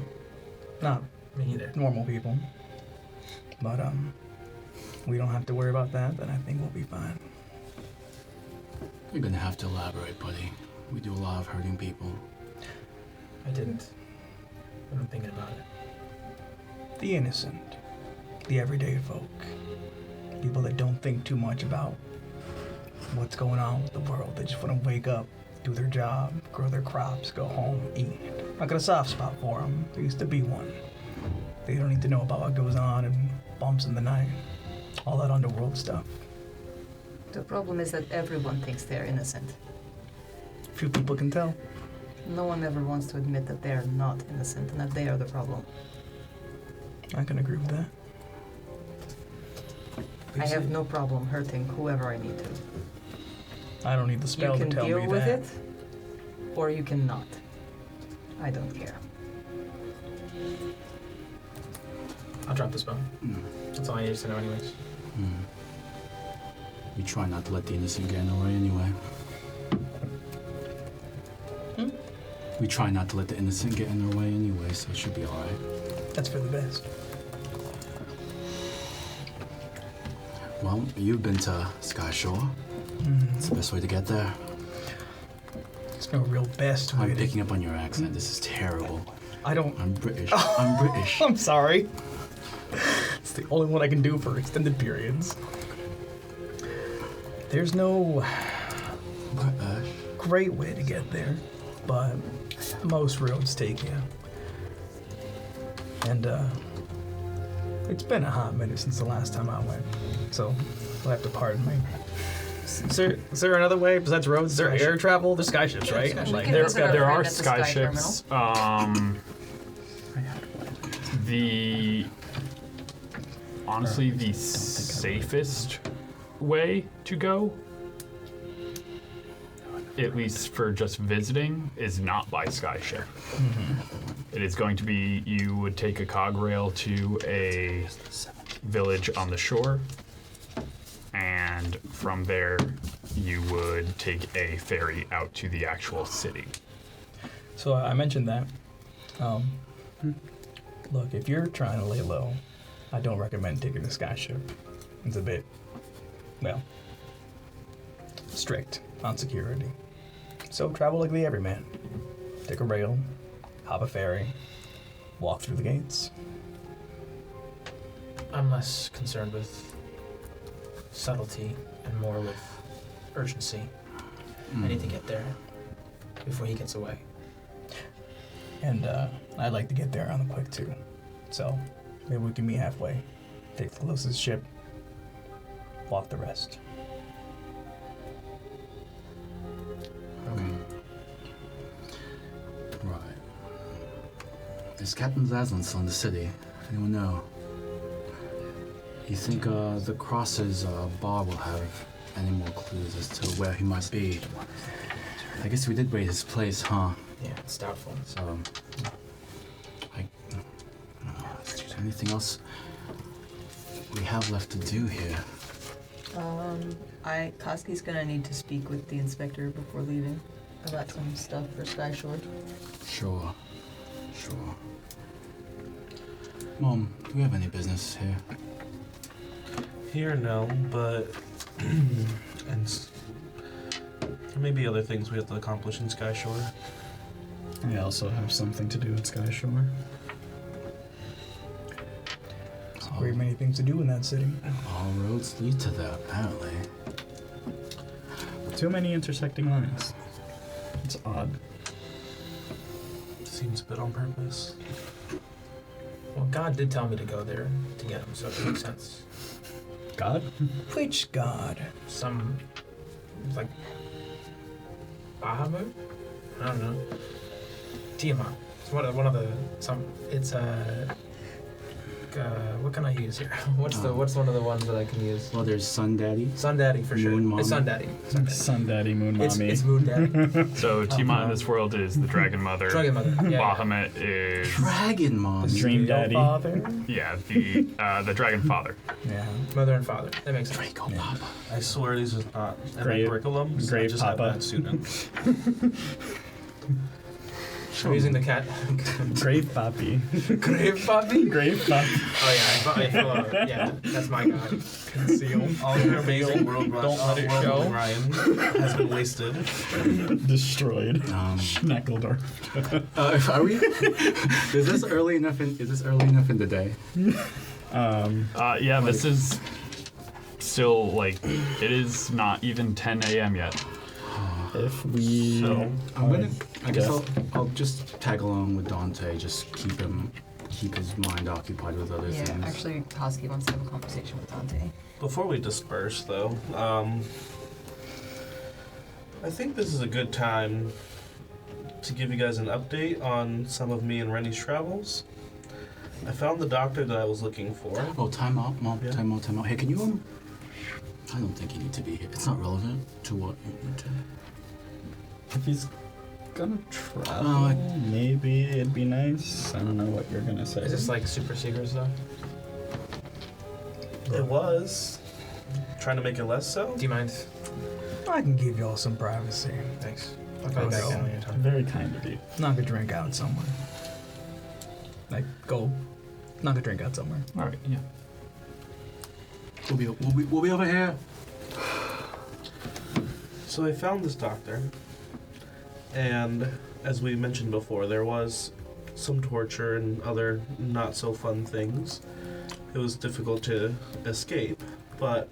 Not Me neither. normal people. But, we don't have to worry about that, then I think we'll be fine. You're gonna have to elaborate, buddy. We do a lot of hurting people. I didn't. But I'm thinking about it. The innocent. The everyday folk. People that don't think too much about what's going on with the world. They just want to wake up, do their job, grow their crops, go home, eat. I got a soft spot for them. There used to be one. They don't need to know about what goes on and bumps in the night. All that underworld stuff. The problem is that everyone thinks they're innocent. Few people can tell. No one ever wants to admit that they're not innocent and that they are the problem. I can agree with that. I have no problem hurting whoever I need to. I don't need the spell You to can tell deal me with that. it, or you cannot. I don't care. I'll drop the spell. That's all I need to know anyways. We try not to let the innocent get in our way anyway. We try not to let the innocent get in our way anyway, so it should be alright. That's for the best. Well, you've been to Skyshore. It's the best way to get there. There's no real best way I'm to... picking up on your accent. This is terrible. I don't... I'm British. I'm British. I'm sorry. It's the only one I can do for extended periods. There's no British. great way to get there, but most roads take you. And it's been a hot minute since the last time I went, so you'll have to pardon me. Is there another way besides roads? Is there air travel? There's sky ships, right? sky ships. Like, We can There, visit our there friend are at the sky Sky ships. Honestly, the safest way to go, at least for just visiting, is not by skyship. It is going to be, you would take a cog rail to a village on the shore, and from there you would take a ferry out to the actual city. So I mentioned that. Look, if you're trying to lay low, I don't recommend taking the sky ship. It's a bit, well, strict on security. So travel like the everyman. Take a rail, hop a ferry, walk through the gates. I'm less concerned with subtlety and more with urgency. I need to get there before he gets away. And I'd like to get there on the quick too. So maybe we can meet halfway. Take the closest ship, walk the rest. Okay. Right. Is Captain Zaslin still in the city? Anyone know? You think the Cross's bar will have any more clues as to where he might be? I guess we did raid his place, huh? Yeah, it's doubtful. So, is there anything else we have left to do here? Koski's gonna need to speak with the inspector before leaving about some stuff for Skyshore. Sure. Mom, do we have any business here? Here, no, but there may be other things we have to accomplish in Skyshore. I also have something to do at Skyshore. Very many things to do in that city. All roads lead to that, apparently. Too many intersecting lines. It's odd. Seems a bit on purpose. Well, God did tell me to go there to get him, so it makes sense. God? Which god? Some, like, Bahamut? I don't know. Tiamat. It's one of the, it's what can I use here? What's one of the ones that I can use? Well, there's Sun Daddy. Sun Daddy for sure. Moon Mommy. It's Sun Daddy. Sun Daddy, Moon Mommy. It's Moon Daddy. So Tiamat in this world is the Dragon Mother. Dragon Mother. Yeah. Bahamut is Dragon Mom. Dream Daddy. Father? yeah the Dragon Father. Yeah. Mother and father. That makes sense. Draco Papa. I swear these is not Grave- curriculum. So I Grave just have Papa. bad students. I'm using the cat. Grave Poppy. Grave Puppy? Grave Poppy. Oh yeah, yeah, that's my god. Conceal. All your amazing world Don't let it show. Ryan has been wasted. Destroyed. Schneckledorf. Are we? Is this early enough in the day? Yeah, this is still like it is not even 10 a.m. yet. If we, So, I guess I'll just tag along with Dante. Just keep his mind occupied with other Yeah, things. actually, Hosky wants to have a conversation with Dante. before we disperse, though, I think this is a good time to give you guys an update on some of me and Rennie's travels. I found the doctor that I was looking for. Oh, time out, Mom. Yeah. Time out. Hey, can you I don't think you need to be here. It's not relevant to what you're doing. if he's gonna travel, Oh, maybe it'd be nice. I don't know what you're gonna say. Is this like super secret stuff? It was. Trying to make it less so? Do you mind? I can give y'all some privacy. Thanks. I'll call you back down when you're done. Very kind of you. Knock a drink out somewhere. Like, go knock a drink out somewhere. All right, yeah. We'll be over here. So I found this doctor, and as we mentioned before, there was some torture and other not so fun things. It was difficult to escape, but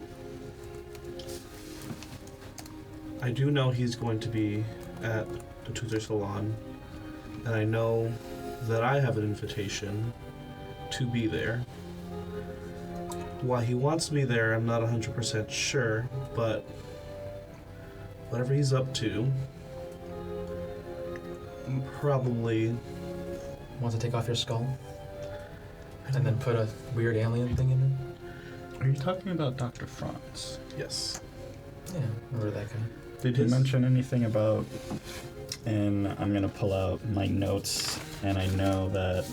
I do know he's going to be at the Tutor Salon, and I know that I have an invitation to be there. Why he wants me there, I'm not 100% sure, but whatever he's up to, probably. Want to take off your skull? And then put a weird alien thing in it? Are you talking about Dr. Franz? Yes. Yeah, remember that guy. Did he His- mention anything about? And I'm gonna pull out my notes, and I know that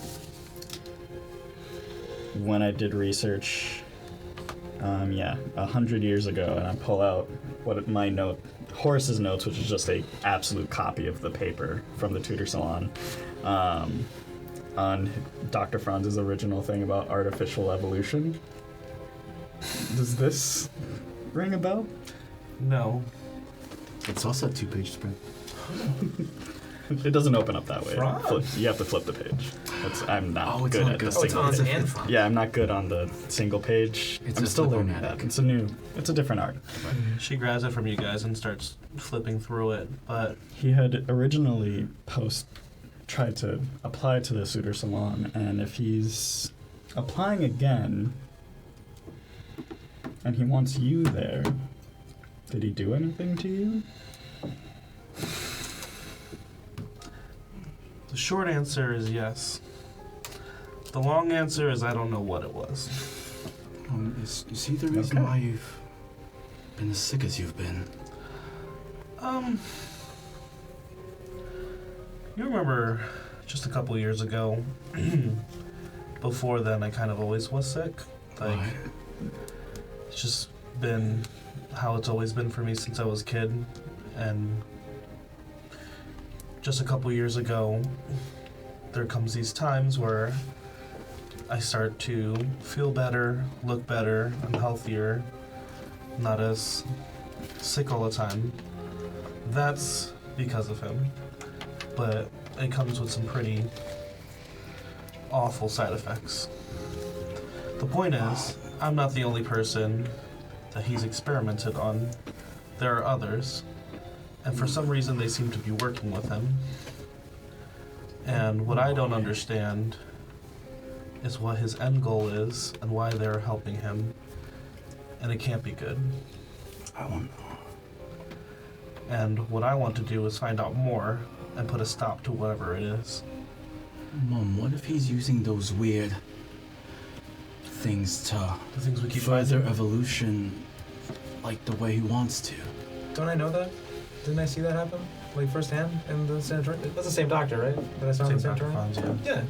when I did research, 100 years ago, and I pull out my note, Horace's notes, which is just a absolute copy of the paper from the Tutor Salon, on Dr. Franz's original thing about artificial evolution. Does this ring a bell? No. It's also a 2-page spread. It doesn't open up that way. Franz. You have to flip the page. I'm not Oh, it's good not at good. the Oh, it's single on page. and front. Yeah, I'm not good on the single page. It's I'm just still like learning automatic. that. It's a different art. She grabs it from you guys and starts flipping through it, but He had originally tried to apply to the Tutor Salon, and if he's applying again, and he wants you there, did he do anything to you? the short answer is yes. The long answer is I don't know what it was. Is he the reason Okay. why you've been as sick as you've been? You remember just a couple years ago, before then I kind of always was sick. Like, Why? it's just been how it's always been for me since I was a kid. And just a couple years ago, there comes these times where I start to feel better, look better, I'm healthier, not as sick all the time. That's because of him. But it comes with some pretty awful side effects. The point is, I'm not the only person that he's experimented on. There are others, and for some reason they seem to be working with him. And what I don't understand is what his end goal is and why they're helping him, and it can't be good. I won't know. And what I want to do is find out more and put a stop to whatever it is. Mom, what if he's using those weird things to The things we keep further finding. evolution like the way he wants to? Don't I know that? Didn't I see that happen? Like firsthand in the sanatorium? That's the same doctor, right? That I saw in the Same Dr. sanatorium? Franz, yeah. Yeah.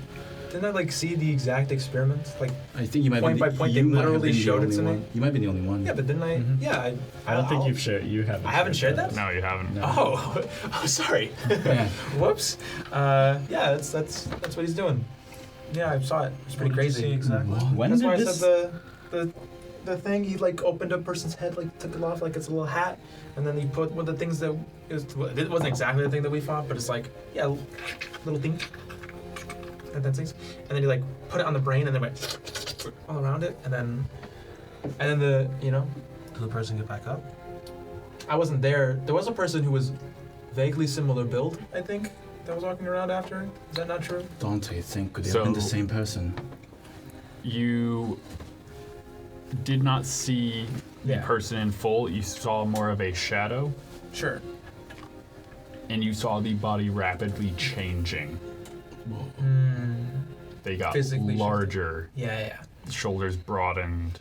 Didn't I like see the exact experiment? Like, I think you might Point be by the, point, you they might have literally been the showed it only to me. one. You might be the only one. yeah, but didn't I? Mhm. Yeah, I don't think I'll- you've shared. You haven't. I haven't shared that? No, you haven't. No. Oh, oh, sorry. Yeah. Whoops. Yeah, that's what he's doing. Yeah, I saw it. It's pretty What did you see crazy. exactly? When That's did why I this? said the thing. He like opened a person's head, like took it off like it's a little hat, and then he put one of the things that it wasn't exactly the thing that we fought, but it's like little thing. And then he like put it on the brain and then went all around it, and then the Did the person get back up? I wasn't there. There was a person who was vaguely similar build, I think, that was walking around after. Is that not true? Dante, think could they have been the same person? You did not see the Yeah. person in full. You saw more of a shadow, Sure. and you saw the body rapidly changing. They got Physically larger, Yeah. shoulders broadened.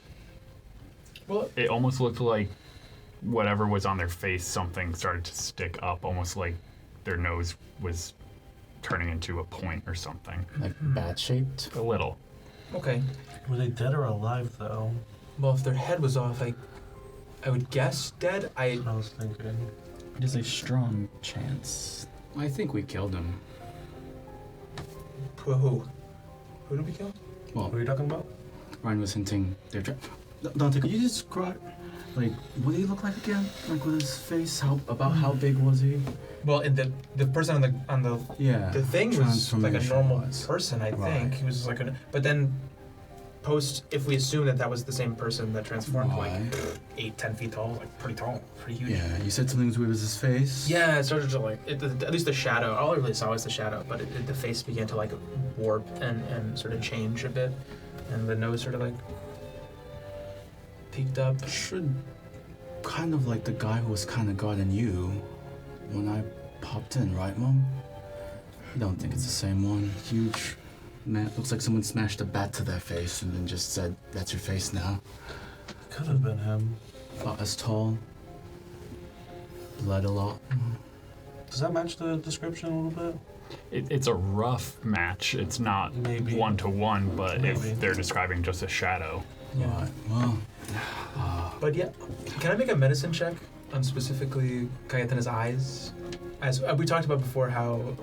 Well, It almost looked like whatever was on their face, something started to stick up, almost like their nose was turning into a point or something. Like bat shaped? A little. okay. Were they dead or alive though? Well, if their head was off, I would guess dead. That's what I was thinking. It is a strong chance. I think we killed him. Who? Who did we kill? Well, What are you talking about? Ryan was hinting they're Dante, could you describe, like, what did he look like again? Like, with his face? How big was he? Well, in the person on the Yeah. the thing was like a normal Transformation-wise. person, I think. Right. He was like but then if we assume that was the same person that transformed to like Right. 8-10 feet tall, like pretty tall, pretty huge. Yeah, you said something was weird with his face? Yeah, it started to like, at least the shadow, all I really saw was the shadow, but the face began to like warp and sort of change a bit, and the nose sort of like peaked up. Should kind of like the guy who was kind of guarding you when I popped in, right, Mom? I don't think it's the same one. Huge man, looks like someone smashed a bat to their face and then just said, "That's your face now." Could have been him. About as tall. Bled a lot. Does that match the description a little bit? It's a rough match. It's not Maybe. 1-to-1, but Maybe. if they're describing just a shadow. Right. Well, But yeah, can I make a medicine check on specifically Kytana's eyes? As we talked about before, how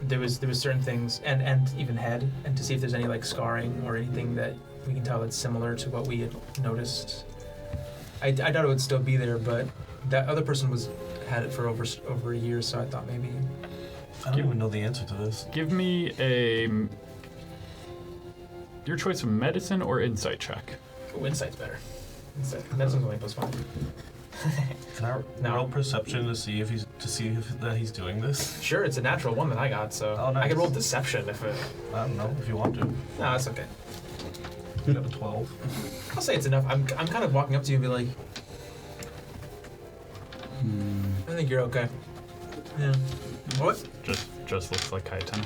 there was certain things, and even head, and to see if there's any like scarring or anything that we can tell that's similar to what we had noticed. I doubt it would still be there, but that other person had it for over a year, so I thought maybe. I don't even know the answer to this. Give me your choice of medicine or insight check. Oh, insight's better. Medicine's only +5. Can I No. roll perception to see if that he's doing this? Sure, it's a natural one that I got, so Oh, nice. I could roll deception if it. I don't know if you want to. No, that's okay. You got a 12. I'll say it's enough. I'm kind of walking up to you and be like, I think you're okay. Yeah. What? Just looks like Kytana.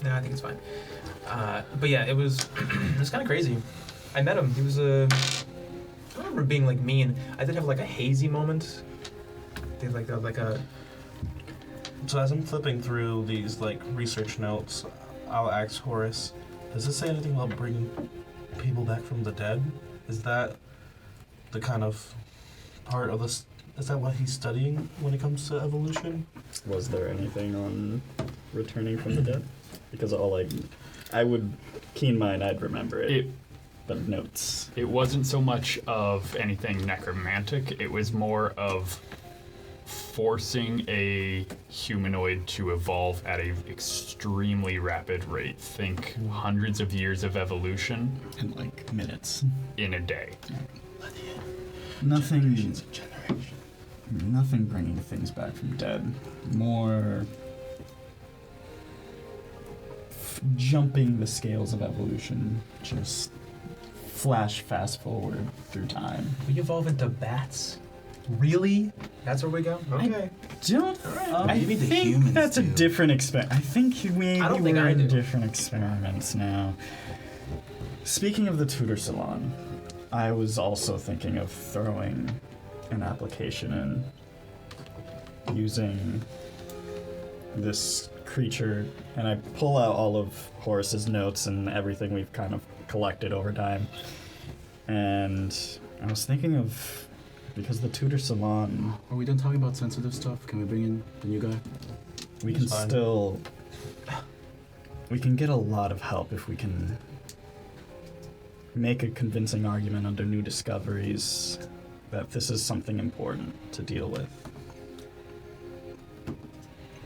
No, I think it's fine. But yeah, it was kind of crazy. I met him. He was I don't remember being like mean. I did have like a hazy moment. I think like a. So as I'm flipping through these like research notes, I'll ask Horace, does this say anything about bringing people back from the dead? Is that the kind of part of this? Is that what he's studying when it comes to evolution? Was there anything on returning from the dead? Because I would, keen mind, I'd remember it. But notes. It wasn't so much of anything necromantic. It was more of forcing a humanoid to evolve at an extremely rapid rate. Think hundreds of years of evolution In like minutes. in a day. Nothing. generations of generation. Nothing bringing things back from dead. More jumping the scales of evolution. Just fast forward through time. We evolve into bats. Really? That's where we go? Okay. Don't. I Maybe the think humans that's a do. different experiment. I think maybe I don't think we're I in do. different experiments now. Speaking of the Tutor Salon, I was also thinking of throwing an application in using this creature, and I pull out all of Horace's notes and everything we've kind of collected over time. And I was thinking of, because the Tutor Salon, Are we done talking about sensitive stuff? Can we bring in the new guy? we can It's fine. still, we can get a lot of help if we can make a convincing argument under new discoveries that this is something important to deal with.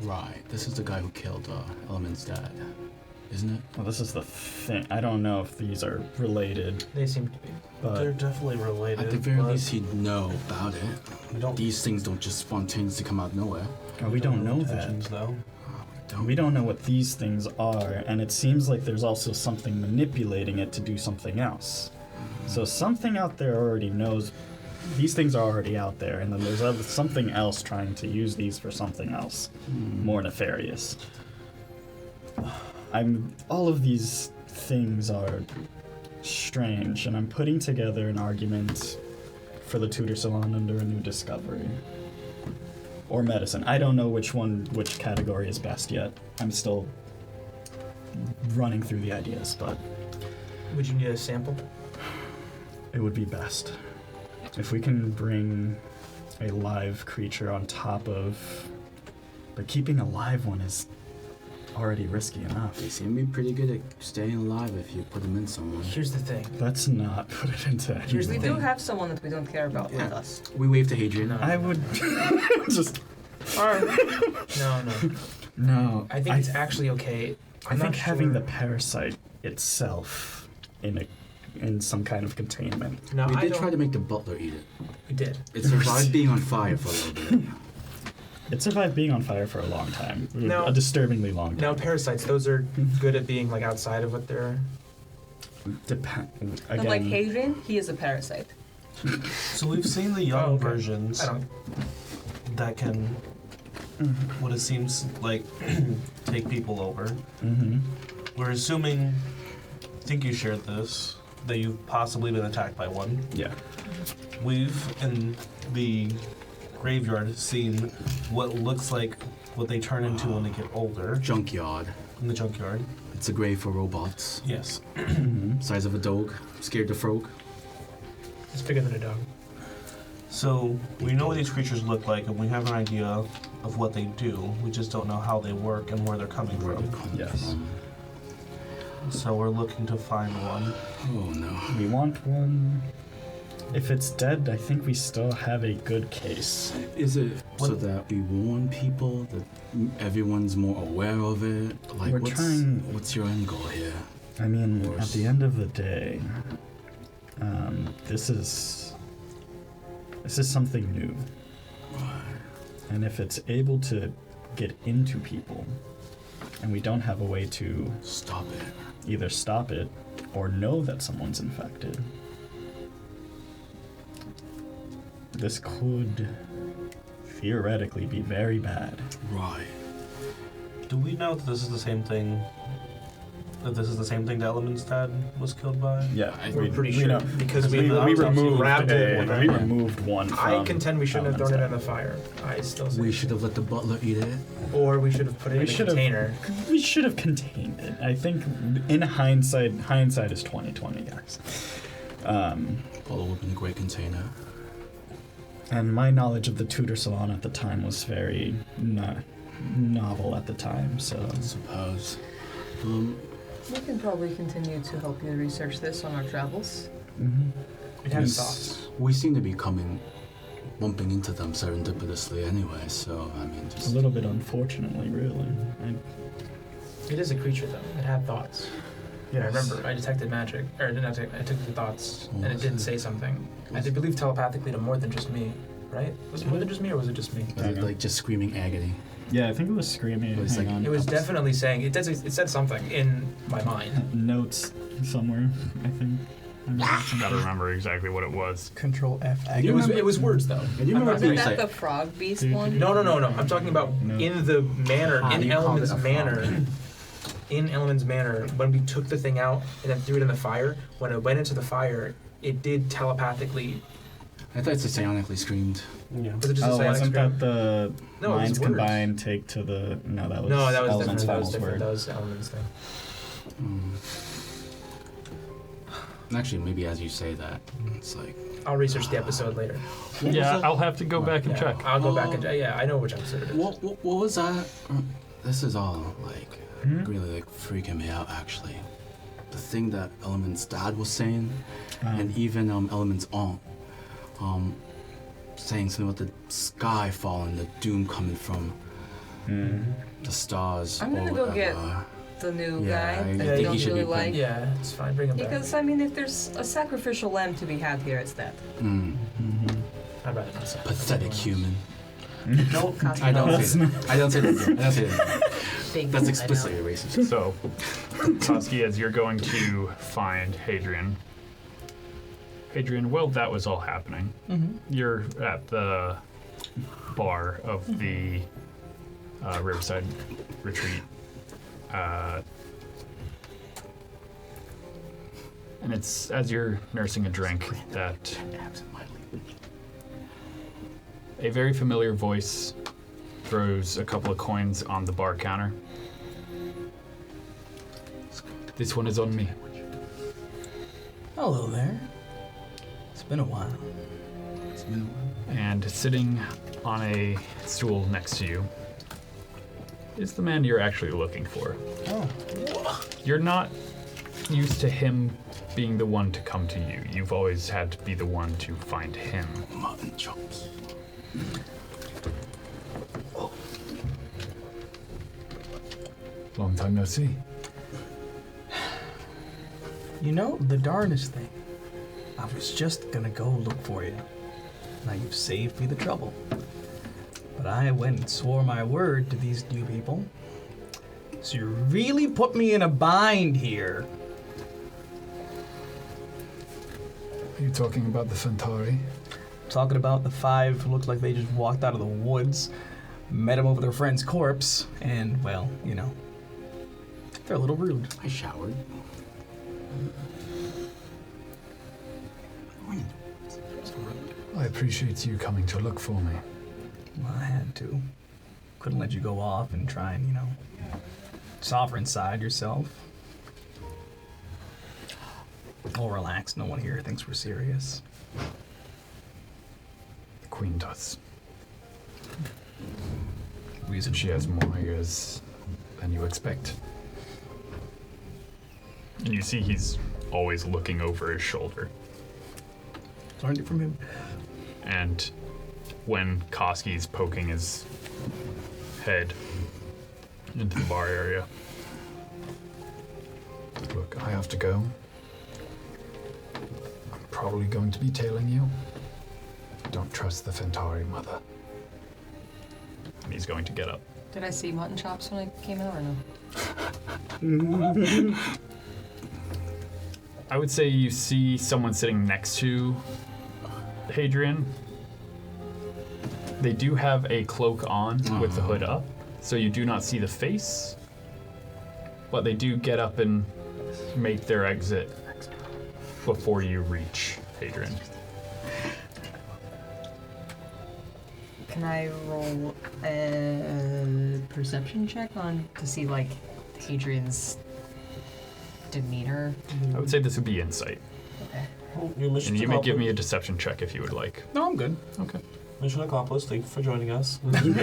Right. This is the guy who killed Element's dad, isn't it? Well, this is the thing. I don't know if these are related. They seem to be. They're But definitely related. At the very but least, he'd know about it. we don't. These things don't just spontaneously come out of nowhere. we don't know intentions, that. though. We don't know what these things are, and it seems like there's also something manipulating it to do something else. So something out there already knows these things are already out there, and then there's something else trying to use these for something else more nefarious. All of these things are strange, and I'm putting together an argument for the Tutor Salon under a new discovery. Or medicine. I don't know which category is best yet. I'm still running through the ideas, but Would you need a sample? it would be best. If we can bring a live creature on top of... But keeping a live one is already risky enough. They seem to be pretty good at staying alive if you put them in someone. Here's the thing. Let's not put it into Here's the We anyone. do have someone that we don't care about Yeah. with us. We wave to Hadrian. I would just... No. No. I think it's actually okay. I think having the parasite itself in some kind of containment. No, We I did don't. try to make the butler eat it. We did. It survived being on fire for a little bit. It survived being on fire for a long time. No. A disturbingly long time. Now parasites, those are good at being like outside of what they're. Again, And like Hadrian, he is a parasite. So we've seen the young Oh, okay. versions I don't. that can, what it seems like, take people over. Mm-hmm. We're assuming, I think you shared this, that you've possibly been attacked by one. Yeah. We've, in the graveyard, seen what looks like what they turn into when they get older Junkyard. in the junkyard. It's a grave for robots. Yes. Size of a dog. Scared the frog. It's bigger than a dog. So we know what these creatures look like, and we have an idea of what they do. We just don't know how they work and where they're coming Where from. they come Yes. from. So we're looking to find one. Oh no. We want one. If it's dead, I think we still have a good case. Is it so What- that we warn people that everyone's more aware of it? Like, We're what's what's your end goal here? I mean, at Worse. the end of the day, this is something new. And if it's able to get into people, and we don't have a way to Stop it. either stop it or know that someone's infected, this could theoretically be very bad. Right. Do we know that this is the same thing? That this is the same thing that Element's dad was killed by? Yeah, We're pretty sure because we removed grabbed it. we removed one from I contend we shouldn't have thrown it in the Element's fire. I still say. We should have let the butler eat it. Or we should have put it We in a should have- container. dad. We should have contained it. I think in hindsight is 20/20, guys. Butler would have been a great container. And my knowledge of the Tutor Salon at the time was very novel at the time, so I suppose. We can probably continue to help you research this on our travels. It has thoughts. We seem to be bumping into them serendipitously anyway, so, I mean, a just... little bit unfortunately, really. It is a creature though. It had thoughts. Yeah, I remember I detected magic, or I detected thoughts, and it did say something. I did believe telepathically to more than just me, right? Was it more than just me, or was it just me? Was it like just screaming agony? Yeah, I think it was screaming. It was Hang like- on. It was definitely saying it said something in my mind. Notes somewhere, I think. Gotta remember exactly what it was. Control F. Do you It was words though. And you I'm remember not Isn't being that like, the frog beast one? No. I'm talking about No. in the manner, Ah, in you called Element's it a frog. manner. In Element's manner, when we took the thing out and then threw it in the fire, when it went into the fire, it did telepathically. I thought it psionically screamed. Yeah. Was it just a Oh, psionic wasn't scream? that the No, it was minds words. combined take to the... No, that was No, that was Element's different. That was finals different. word. That was Element's thing. Actually, maybe as you say that, it's like... I'll research the episode later. Yeah, I'll have to go back and Yeah, check. I'll go back and yeah, I know which episode it is. What was that? This is all, like, Hmm? really, like, freaking me out, actually. The thing that Element's dad was saying, and even Element's aunt, saying something about the sky falling, the doom coming from the stars I'm or gonna go whatever. get the new Yeah, guy I that think you don't he should be really like. Yeah, it's fine. Bring him back. Because, I mean, if there's a sacrificial lamb to be had here, it's that. I'd rather not say. Pathetic human. No, I don't say that. I don't say that. I don't say that. Big That's I know. explicitly racist. So, Koski, as you're going to find Hadrian. Hadrian, well, that was all happening. You're at the bar of the Riverside Retreat. And it's as you're nursing a drink that a very familiar voice throws a couple of coins on the bar counter. This one is on me. Hello there. It's been a while. And sitting on a stool next to you is the man you're actually looking for. Oh. You're not used to him being the one to come to you. You've always had to be the one to find him. Mutton chops. Long time no see. You know, the darnest thing. I was just gonna go look for you. Now you've saved me the trouble. But I went and swore my word to these new people. So you really put me in a bind here. Are you talking about the Centauri? Talking about the 5 who looked like they just walked out of the woods, met him over their friend's corpse, and, well, you know, they're a little rude. I showered. I appreciate you coming to look for me. Well, I had to. Couldn't let you go off and try and, you know, sovereign side yourself. Oh, relax. No one here thinks we're serious. The Queen does. Reason She has more ears than you expect. And you see he's always looking over his shoulder. learned it from him. And when Koski's poking his head into the bar area. Look, I have to go. I'm probably going to be tailing you. Don't trust the Fentari, mother. And he's going to get up. Did I see mutton chops when I came out or no? I would say you see someone sitting next to Hadrian. They do have a cloak on with the hood up, so you do not see the face. But they do get up and make their exit before you reach Hadrian. Can I roll a perception check on to see like Hadrian's demeanor? I would say this would be insight. Okay. Your mission And you may give me a deception check if you would like. No, I'm good. Okay. Mission accomplished. Thank you for joining us. Been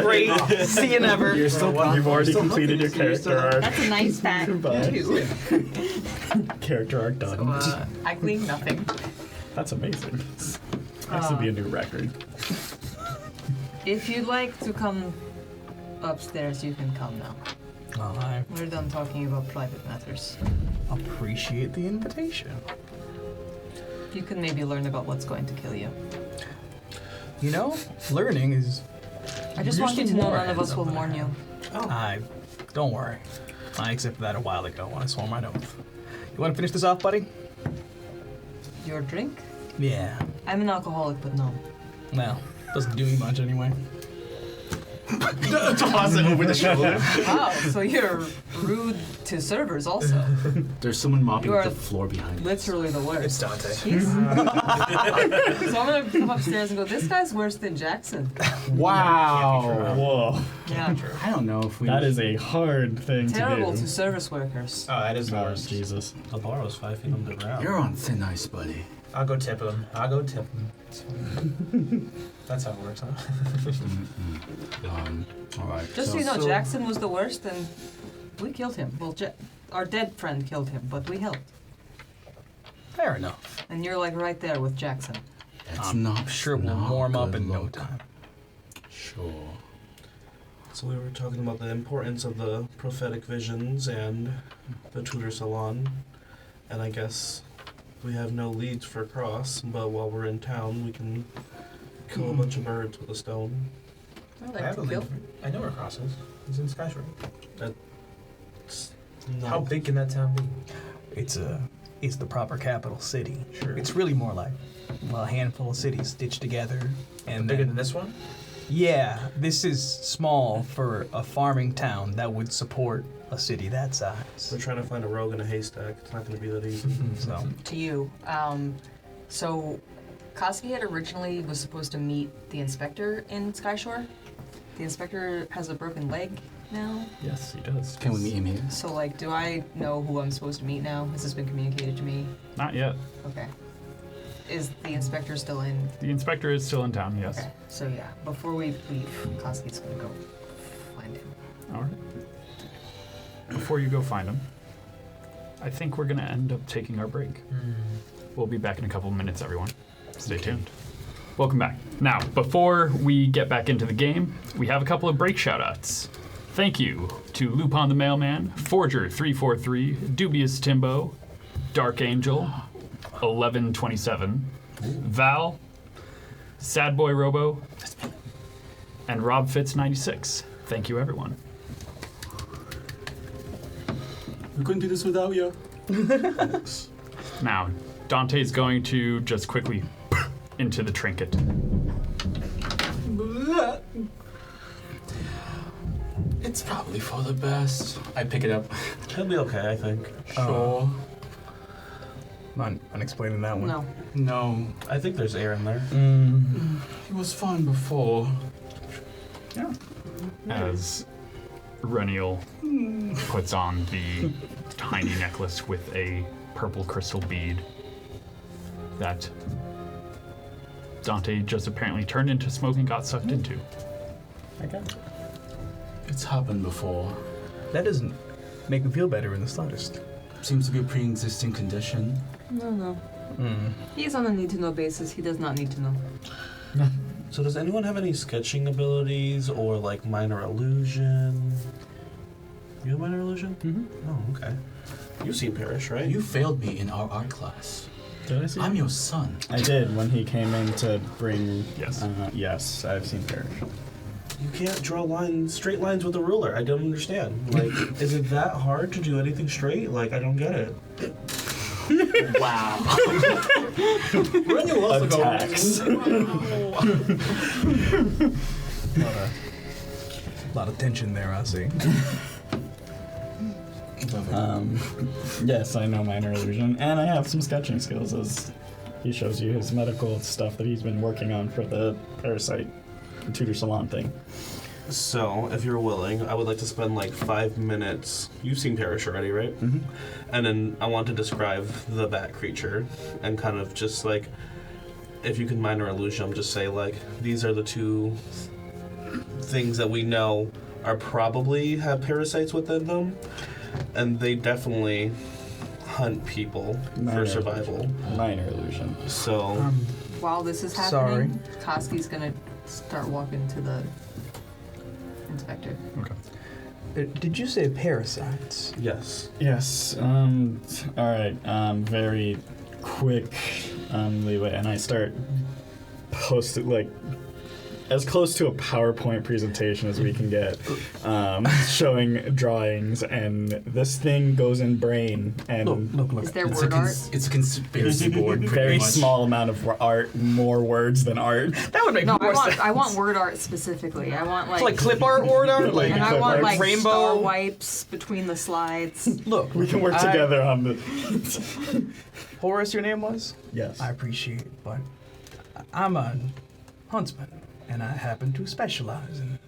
great. See you never. You're still You've already completed your character arc. That's a nice fact Goodbye. too. Character arc done. So, I gleaned nothing. That's amazing. Has to be a new record. If you'd like to come upstairs, you can come now. Well, I We're done talking about private matters. appreciate the invitation. You can maybe learn about what's going to kill you. You know, learning is. I just want you to know more none of us will than mourn you. Don't worry. I accepted that a while ago when I swore my oath. You want to finish this off, buddy? Your drink? Yeah. I'm an alcoholic, but no. Well, doesn't do me much anyway. Toss it over the shoulder. Wow, so you're rude to servers also. There's someone mopping You are the floor behind us. Literally the worst. It's Dante. He's... so I'm gonna come upstairs and go, this guy's worse than Jackson. Wow. Whoa. Yeah. I don't know if we. That is a hard thing Terrible to to do. service workers. Oh, that is the Oh, worst. Jesus. The bar was 5 feet underground. You're on thin ice, buddy. I'll go tip him. It's fine. That's how it works, huh? All right. Just so you know, So- Jackson was the worst and we killed him. Well, our dead friend killed him, but we helped. Fair enough. And you're like right there with Jackson. That's I'm not sure we'll not warm up good in no look. time. Sure. So we were talking about the importance of the prophetic visions and the Tutor Salon, and I guess we have no leads for Cross, but while we're in town, we can kill a bunch of birds with a stone. I I like have to a kill. lead. I know where Cross is. He's in Skyshore. It's How not big can that town be? It's the proper capital city. Sure. It's really more like a handful of cities stitched together. And Bigger then- than this one? Yeah, this is small for a farming town that would support a city that We're size. trying to find a rogue in a haystack. It's not going to be that easy. So, To you. So Cassie had originally was supposed to meet the inspector in Skyshore. The inspector has a broken leg now. Yes, he does. Can we meet him here? So like, do I know who I'm supposed to meet now? Has this been communicated to me? Not yet. Okay. Is the inspector still in? The inspector is still in town, yes. Okay. So yeah, before we leave, Cassie's gonna go find him. All right. Before you go find him, I think we're going to end up taking our break. We'll be back in a couple of minutes, everyone. Stay tuned. Welcome back. Now, before we get back into the game, we have a couple of break shoutouts. Thank you to Lupin the Mailman, Forger343, Dubious Timbo, Dark Angel, 1127, Val, Sad Boy Robo, and Rob Fitz 96. Thank you, everyone. We couldn't do this without you. Now, Dante's going to just quickly into the trinket. It's probably for the best. I pick it up. He'll be okay, I think. Sure. not explaining that one. No. No, I think there's air in there. he was fine before. As Rennial puts on the tiny necklace with a purple crystal bead that Dante just apparently turned into smoke and got sucked into. Okay. It's happened before. That doesn't make me feel better in the slightest. Seems to be a pre-existing condition. No. He's on a need-to-know basis. He does not need to know. So does anyone have any sketching abilities or like minor illusion? You have minor illusion? Mm-hmm. Oh, okay. You've seen Parrish, right? You failed me in our art class. Did I see? I'm your son. I did when he came in to bring. Yes. Yes, I've seen Parrish. You can't draw straight lines with a ruler. I don't understand. Like, is it that hard to do anything straight? Like, I don't get it. Wow. Rennial also Attacks. A lot of tension there, I see. Yes, I know minor illusion, and I have some sketching skills as he shows you his medical stuff that he's been working on for the Parasite Tutor Salon thing. So, if you're willing, I would like to spend like 5 minutes. You've seen Parrish already, right? Mm-hmm. And then I want to describe the bat creature and kind of just like, if you can minor illusion, just say like, these are the two things that we know are probably have parasites within them, and they definitely hunt people for survival. Minor illusion. So, While this is Sorry. happening, Koski's gonna start walking to the inspector. Okay. Did you say parasites? yes. Yes. All right. Very quick leeway, and I start posting like as close to a PowerPoint presentation as we can get, showing drawings, and this thing goes in brain, and Look. Is there It's word art? it's a conspiracy board. Pretty very much. small amount of art, more words than art. That would make No, more sense. I want word art specifically. I want It's like clip art, word art, like and I clip want art. like rainbow. star wipes between the slides. Look, We can work I- together on the. Horace, your name was? Yes. I appreciate it, but I'm a huntsman, and I happen to specialize in,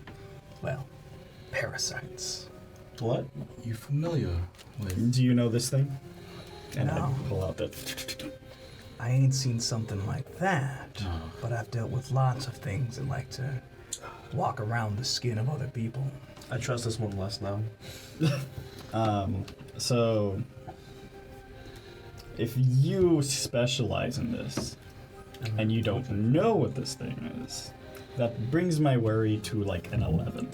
well, parasites. What? You familiar with? Do you know this thing? And No. I pull out the. I ain't seen something like that, No. but I've dealt with lots of things that like to walk around the skin of other people. I trust this one less now. So, if you specialize in this and you don't know what this thing is, That brings my worry to like an 11.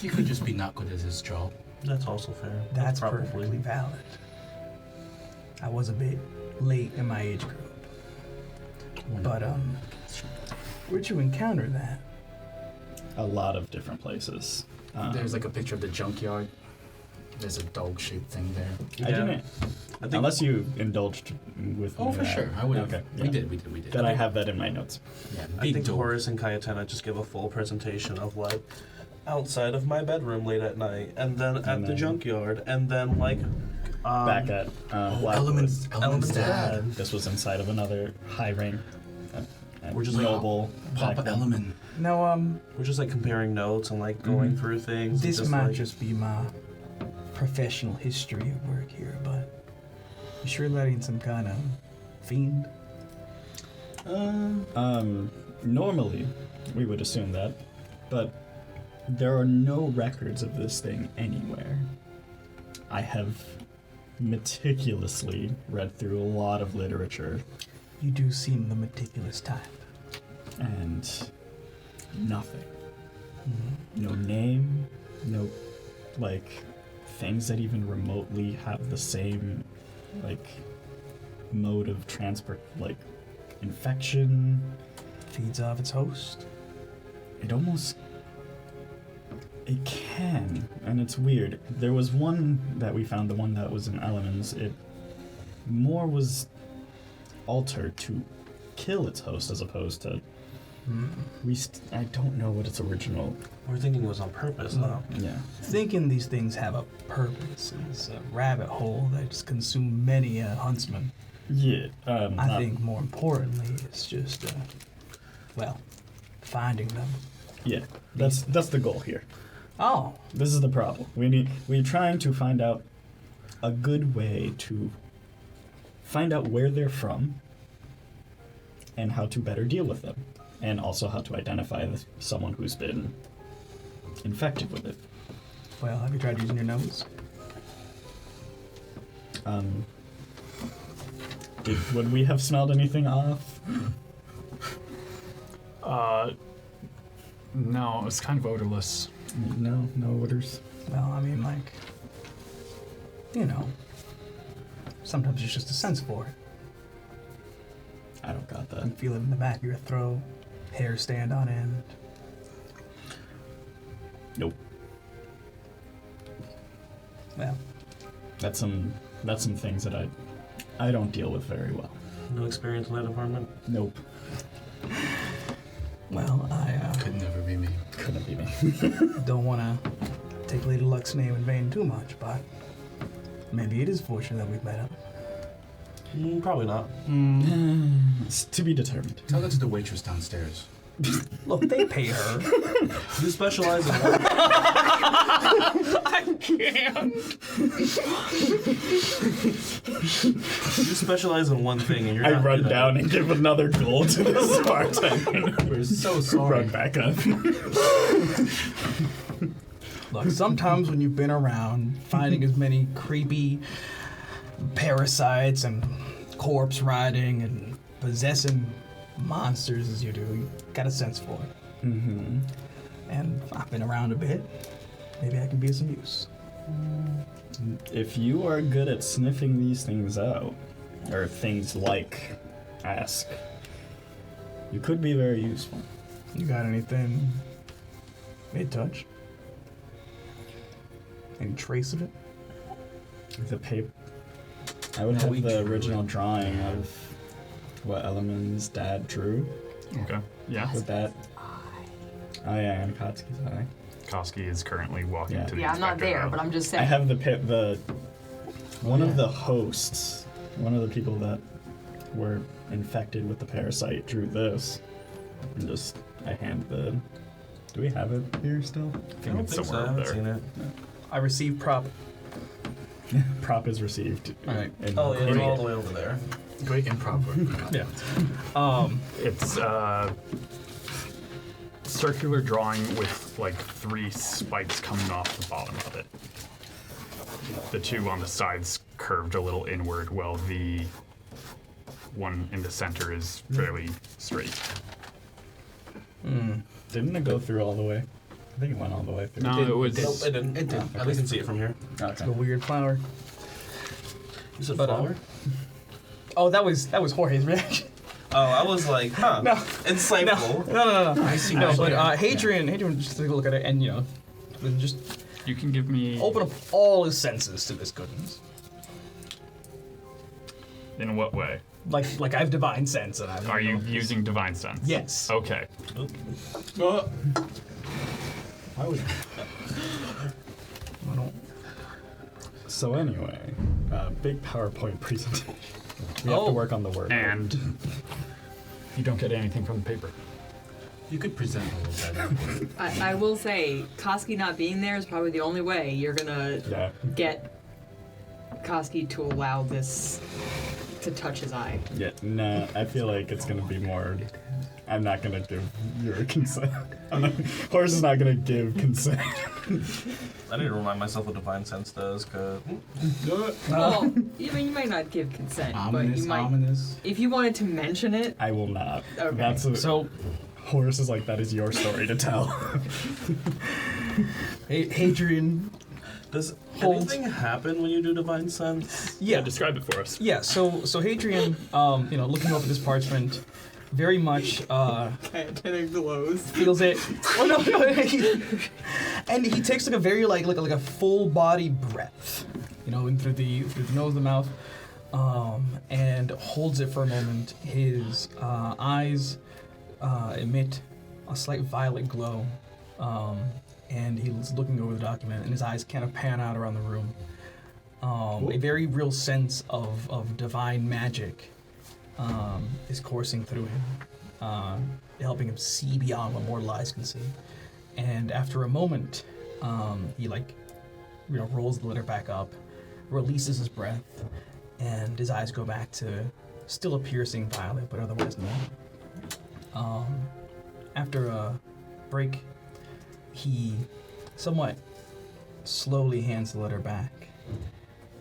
He could just be not good at his job. That's also fair. That's probably perfectly valid. I was a bit late in my age group. But, where'd you encounter that? A lot of different places. There's like a picture of the junkyard. There's a dog-shaped thing there. I Yeah. didn't. I think Unless you indulged with Oh, me for that. sure. I would have. Okay. We yeah. did. Then I have that in my notes. Yeah, I big think door. Horace and Kytana just give a full presentation of like outside of my bedroom late at night, and then at the then- junkyard, and then like Back at Blackwood. Element's dad. This was inside of another high rank. We're just like, noble. Papa back then. Element. No, we're just like comparing notes and like going through things. and this just, might like, just be my professional history of work here, but you sure that ain't some kind of fiend? Normally, we would assume that, but there are no records of this thing anywhere. I have meticulously read through a lot of literature, You do seem the meticulous type. and nothing. Mm-hmm. No name, no, like, things that even remotely have the same, like, mode of transport, like, infection. Feeds off its host. It almost... It can, and it's weird. There was one that we found, the one that was in Elements. It more was altered to kill its host as opposed to... I don't know what its original... we're thinking it was on purpose, though. Yeah. Thinking these things have a purpose is a rabbit hole that's consumed many a huntsman. Yeah. I think more importantly, it's just, finding them. Yeah. That's the goal here. Oh, This is the problem. We're trying to find out a good way to find out where they're from and how to better deal with them, and also how to identify someone who's been infected with it. well, have you tried using your nose? Would we have smelled anything off? No, it's kind of odorless. No orders. Well, I mean, like, sometimes it's just a sense for it. I don't got You that. feel it in the back of your throat, hair stand on end. Nope. Well, That's some things that I don't deal with very well. No experience in that department. Nope. well, I Could never be me. Couldn't be me. don't want to take Lady Luck's name in vain too much, but maybe it is fortunate that we've met up. Probably not. It's to be determined. Tell that to the waitress downstairs. Look, they pay her. You specialize in one. I can't. You specialize in one thing, and you're I not run good at down it. and give another gold to this bartender. We're so sorry. Run back up. Look, sometimes when you've been around finding as many creepy parasites and corpse riding and possessing monsters as you do, you got a sense for it. Mm-hmm. And I've been around a bit. Maybe I can be of some use. If you are good at sniffing these things out, or things like ask, you could be very useful. You got anything mid-touch? Any trace of it? The paper. I would No, have we the drew original it. drawing of what Element's dad drew. Okay. Yeah. With that. Oh yeah, and Katsuki's eye. Koski is currently walking Yeah. to the Yeah, I'm not inspector, there, though. but I'm just I saying. have one of the hosts, one of the people that were infected with the parasite drew this. And I hand the... Do we have it here still? I I don't it's think so. I somewhere haven't up seen there. it. I received prop. Prop is received. Alright. Oh yeah, it's all the way over there. Great improv work. Yeah. It's circular drawing with like 3 spikes coming off the bottom of it. The 2 on the sides curved a little inward, while the one in the center is fairly straight. Didn't it go through all the way? I think it went all the way through. No, it was. Nope, it didn't. It did. At least I can see it from here. Okay. A weird flower. You said But, flower? Oh, that was Jorge's reaction. Oh, I was like, huh. No. Insightful. No. I see. No, Actually, but Hadrian just took a look at it and then just You can give me. open up all his senses to this goodness. In what way? Like I have divine sense and I'm. Are you using divine sense? Yes. Okay. Why would? I don't. So anyway, big PowerPoint presentation. We have to work on the word. And you don't get anything from the paper. You could present a little better. I will say, Koski not being there is probably the only way you're gonna Yeah. get Koski to allow this to touch his eye. Yeah. Nah. I feel like it's gonna be more. I'm not gonna give your consent. Horse is not gonna give consent. I need to remind myself what divine sense does, cause Well, you might not give consent, but you might. Ominous. If you wanted to mention it, I will not. Okay. That's a, So Horse is like, that is your story to tell. Hadrian. does Hold. anything happen when you do divine sense? Yeah. Describe it for us. Yeah. So Hadrian, looking over this parchment, very much Kytana glows. feels it. Oh no! And he takes like a very like a full body breath, in through the nose, the mouth, and holds it for a moment. His eyes emit a slight violet glow, and he's looking over the document, and his eyes kind of pan out around the room. A very real sense of divine magic is coursing through him, helping him see beyond what mortal eyes can see. And after a moment, he rolls the litter back up, releases his breath, and his eyes go back to still a piercing violet, but otherwise normal. After a break, he somewhat slowly hands the litter back,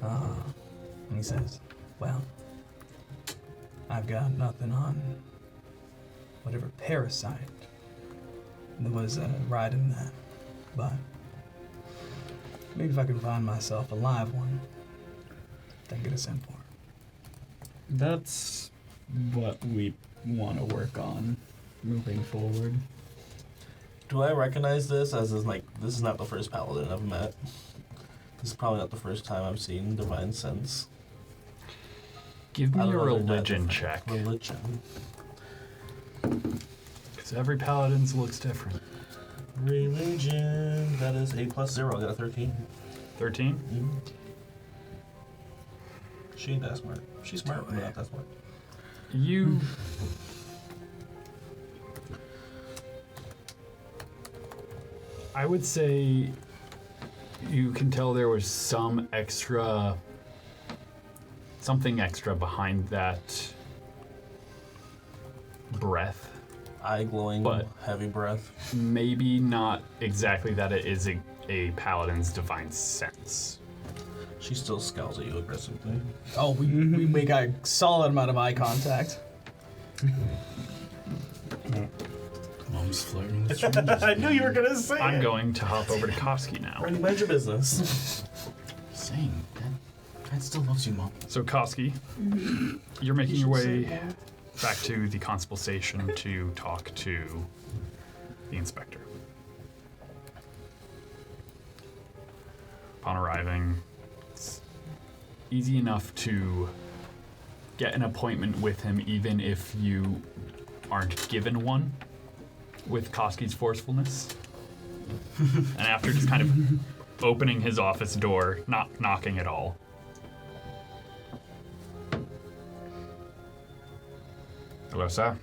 and he says, "Well, I've got nothing on whatever parasite that was riding that, but maybe if I can find myself a live one, then get a scent for." That's what we want to work on moving forward. Do I recognize this as this is not the first paladin I've met? This is probably not the first time I've seen divine sense. Give I me a don't know their religion depth. check. Religion. Because every paladin's looks different. Religion. That is a +0. I got a 13. 13? Mm-hmm. She ain't that smart. She's smart, but not that smart. You. I would say you can tell there was something extra behind that breath. Eye glowing, But- heavy breath. Maybe not exactly that it is a paladin's divine sense. She still scowls at you aggressively. Oh, we make a solid amount of eye contact. Mom's flirting with strangers. I knew you were gonna say I'm going to hop over to Koski now. Randy, mind your business. Saying Dad still loves you, Mom. So Koski, you're making your way back to the constable station to talk to the inspector. Upon arriving, it's easy enough to get an appointment with him even if you aren't given one with Koski's forcefulness. And after just kind of opening his office door, not knocking at all, hello, sir.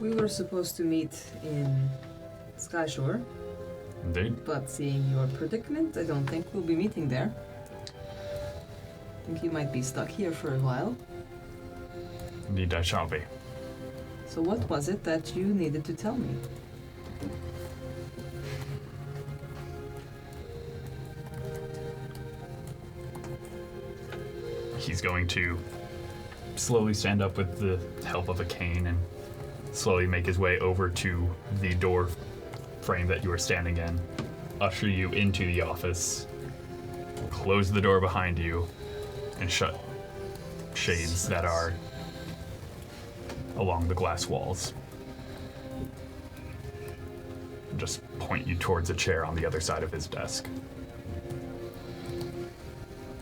We were supposed to meet in Skyshore, Indeed. but seeing your predicament, I don't think we'll be meeting there. I think you might be stuck here for a while. Indeed, I shall be. So what was it that you needed to tell me? He's going to slowly stand up with the help of a cane and slowly make his way over to the door frame that you are standing in, usher you into the office, close the door behind you, and shut shades that are along the glass walls. And just point you towards a chair on the other side of his desk.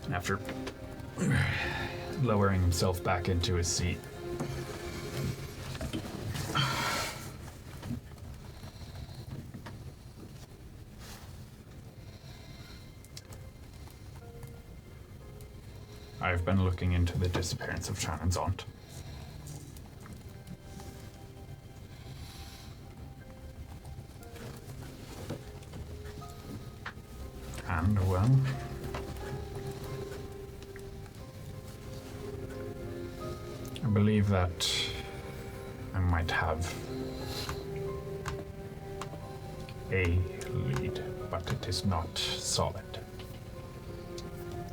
And after lowering himself back into his seat, I've been looking into the disappearance of Shannon's aunt. And, well, I believe that I might have a lead, but it is not solid.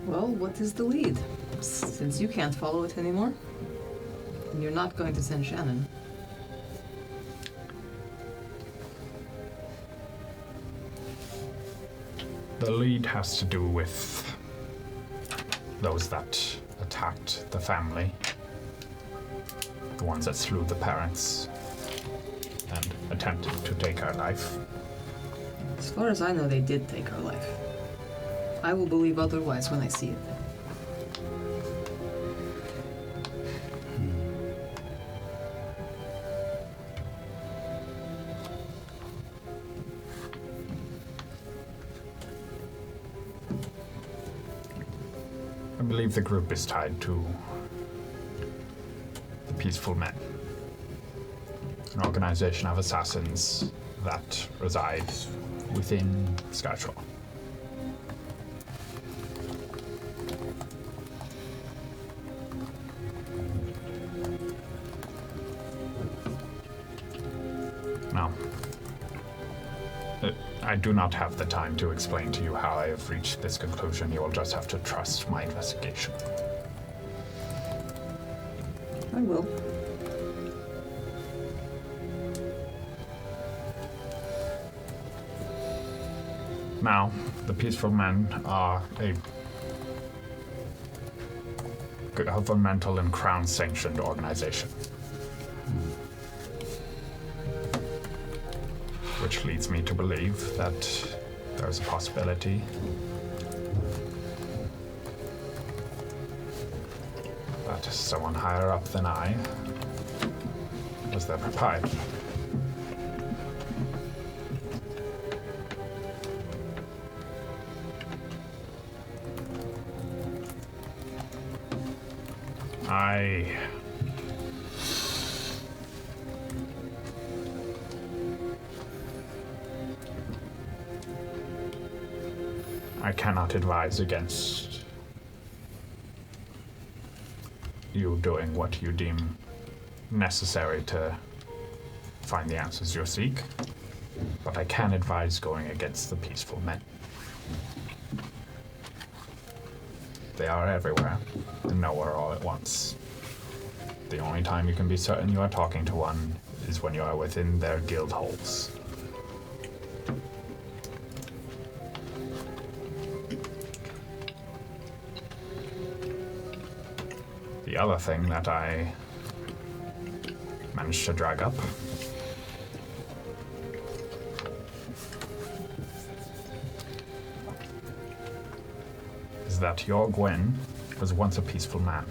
Well, what is the lead? Since you can't follow it anymore, and you're not going to send Shannon. The lead has to do with those that attacked the family, the ones that slew the parents, and attempted to take our life. As far as I know, they did take her life. I will believe otherwise when I see it. I believe the group is tied to the Peaceful Men, an organization of assassins that resides within Skyshore. Now, I do not have the time to explain to you how I have reached this conclusion. You will just have to trust my investigation. I will. Now, the Peaceful Men are a governmental and crown-sanctioned organization. Which leads me to believe that there's a possibility that someone higher up than I was their proprietor. I cannot advise against you doing what you deem necessary to find the answers you seek, but I can advise going against the Peaceful Men. They are everywhere and nowhere all at once. The only time you can be certain you are talking to one is when you are within their guild halls. The other thing that I managed to drag up is that your Gwen was once a peaceful man.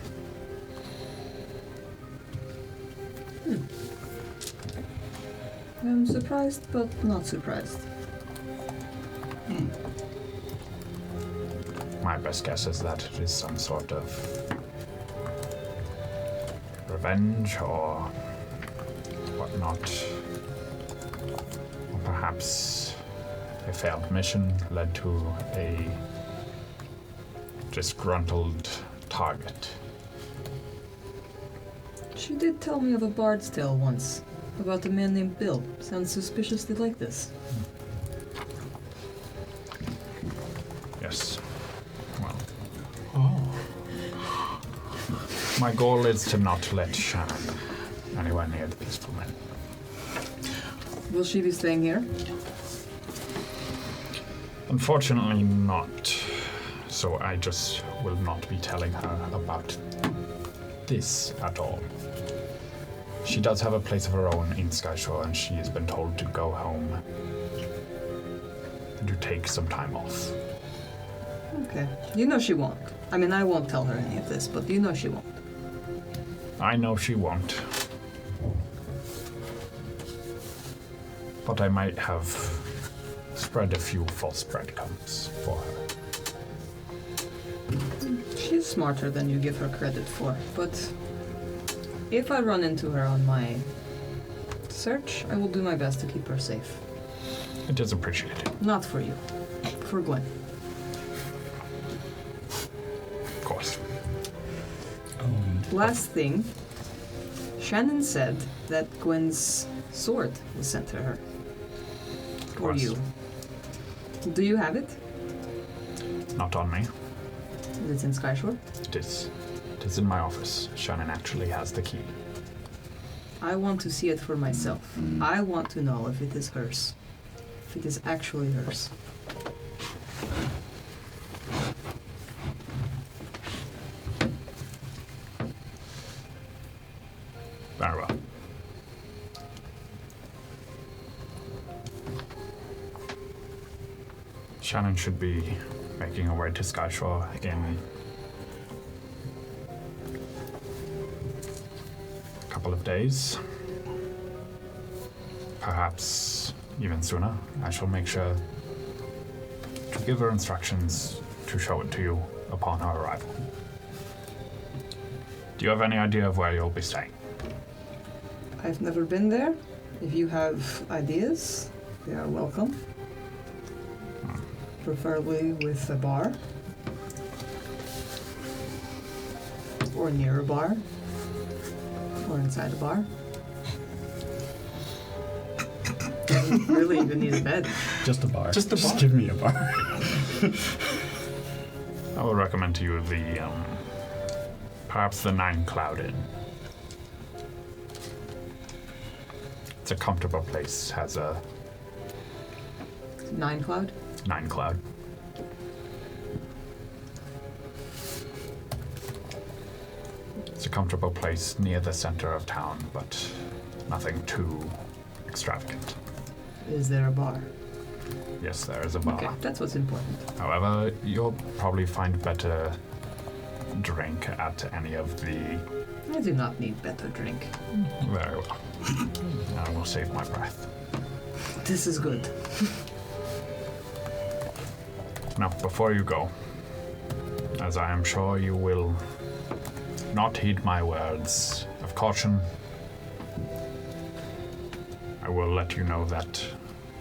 I'm surprised, but not surprised. My best guess is that it is some sort of revenge or whatnot. Or perhaps a failed mission led to a disgruntled target. She did tell me of a bard's tale once, about a man named Bill. Sounds suspiciously like this. Yes. Well. My goal is to not let Shannon anywhere near the Peaceful Men. Will she be staying here? Unfortunately not. So I just will not be telling her about this at all. She does have a place of her own in Skyshore, and she has been told to go home and to take some time off. Okay. You know she won't. I mean, I won't tell her any of this, but you know she won't. I know she won't. But I might have spread a few false breadcrumbs for her. She's smarter than you give her credit for, but if I run into her on my search, I will do my best to keep her safe. It is appreciated. Not for you. For Gwen. Of course. Last thing, Shannon said that Gwen's sword was sent to her. For course. you. Do you have it? Not on me. Is it in Skyshore? It is. It is in my office. Shannon actually has the key. I want to see it for myself. I want to know if it is hers. If it is actually hers. Very well. Shannon should be making her way to Skyshore in a couple of days. Perhaps even sooner. I shall make sure to give her instructions to show it to you upon her arrival. Do you have any idea of where you'll be staying? I've never been there. If you have ideas, they are welcome. Preferably with a bar. Or near a bar. Or inside a bar. Doesn't really even need a bed. Just a bar. Just a bar? Just give me a bar. I will recommend to you the, perhaps the Nine Cloud Inn. It's a comfortable place, has a 9 Cloud? 9 Cloud. It's a comfortable place near the center of town, but nothing too extravagant. Is there a bar? Yes, there is a bar. Okay, that's what's important. However, you'll probably find better drink at any of the... I do not need better drink. Very well. I will save my breath. This is good. Now, before you go, as I am sure you will not heed my words of caution, I will let you know that,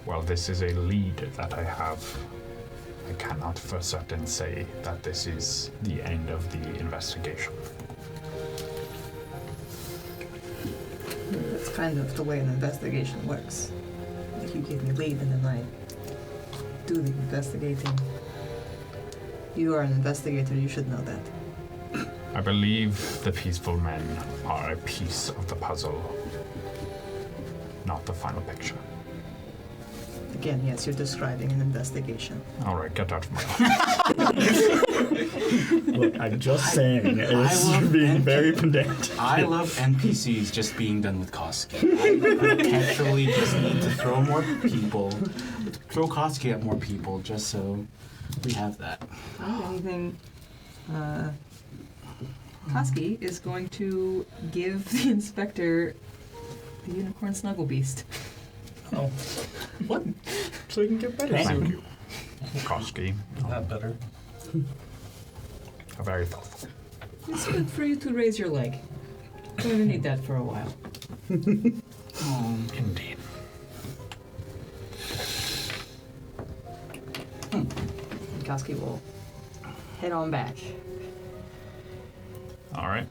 while this is a lead that I have, I cannot for certain say that this is the end of the investigation. That's kind of the way an investigation works. Like you give me lead and then I do the investigating. You are an investigator, you should know that. I believe the peaceful men are a piece of the puzzle, not the final picture. Again, yes, you're describing an investigation. All right, get out of my office. Look, I'm just saying, I it's love being NP very pedantic. I love NPCs just being done with Koski. I potentially just need to throw Koski at more people, just so we have that. If anything, Koski is going to give the inspector the unicorn snuggle beast. Oh. What? So you can get better Thank soon. you, Koski. Not better. Very thoughtful. It's good for you to raise your leg. You're going to need that for a while. Indeed. Koski will head on back. All right.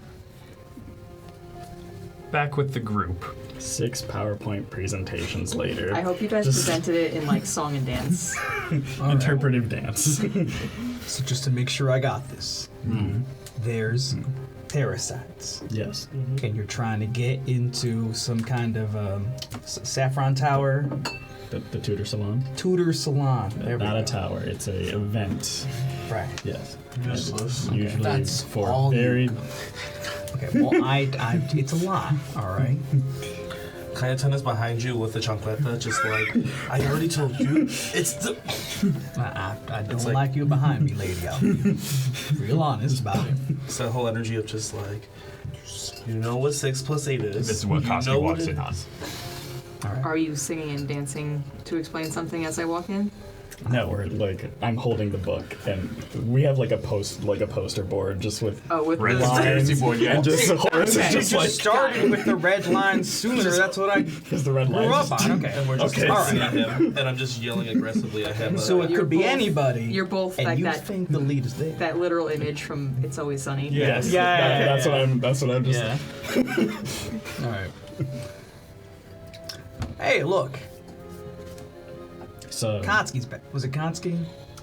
Back with the group. 6 PowerPoint presentations later. I hope you guys Just- presented it in like song and dance. Interpretive dance. So just to make sure I got this, there's parasites. Yes. And you're trying to get into some kind of Saffron Tower, The Tutor Salon. Tutor Salon. There we Not go. a tower. It's a event. Right. Yes. Useless. Usually That's for all you very. Okay. Well, it's a lot. All right. Kytana is behind you with the chancleta, just like, I already told you, it's the... I don't It's like, like- you behind me, lady. I'll be real honest about it. It's that whole energy of just like, you know what 6 + 8 is. This is what You Cassie know what walks it in on. is. All right. Are you singing and dancing to explain something as I walk in? No, we're like I'm holding the book, and we have like a poster board just with Oh, with Red the Conspiracy board, yeah. and just the horse Okay, is just you like started with the red lines sooner. That's what I because the red grew lines. up on. Okay. And we're just Okay. dancing at him, and I'm just yelling aggressively at him. So it You're could be both- anybody. You're both and like you that. think the lead is there. That literal image from It's Always Sunny. Yes. Yeah. That's what I'm just. All right. Hey, look. So Konski's back. Was it Konski?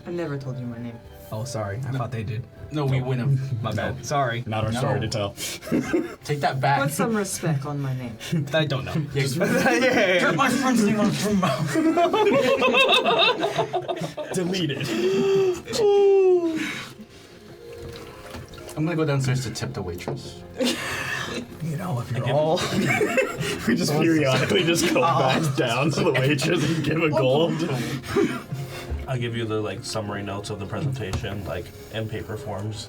I never told you my name. Oh, sorry. I thought they did. No, we win him. My bad. Sorry. not our No. story to tell. Take that back. Put some respect on my name. I don't know. Get my friend's name on from mouth. Deleted. I'm gonna go downstairs to tip the waitress. You know, if you're all. We just periodically just go back down to the waitress and give a gold. I'll give you the like summary notes of the presentation, like in paper forms.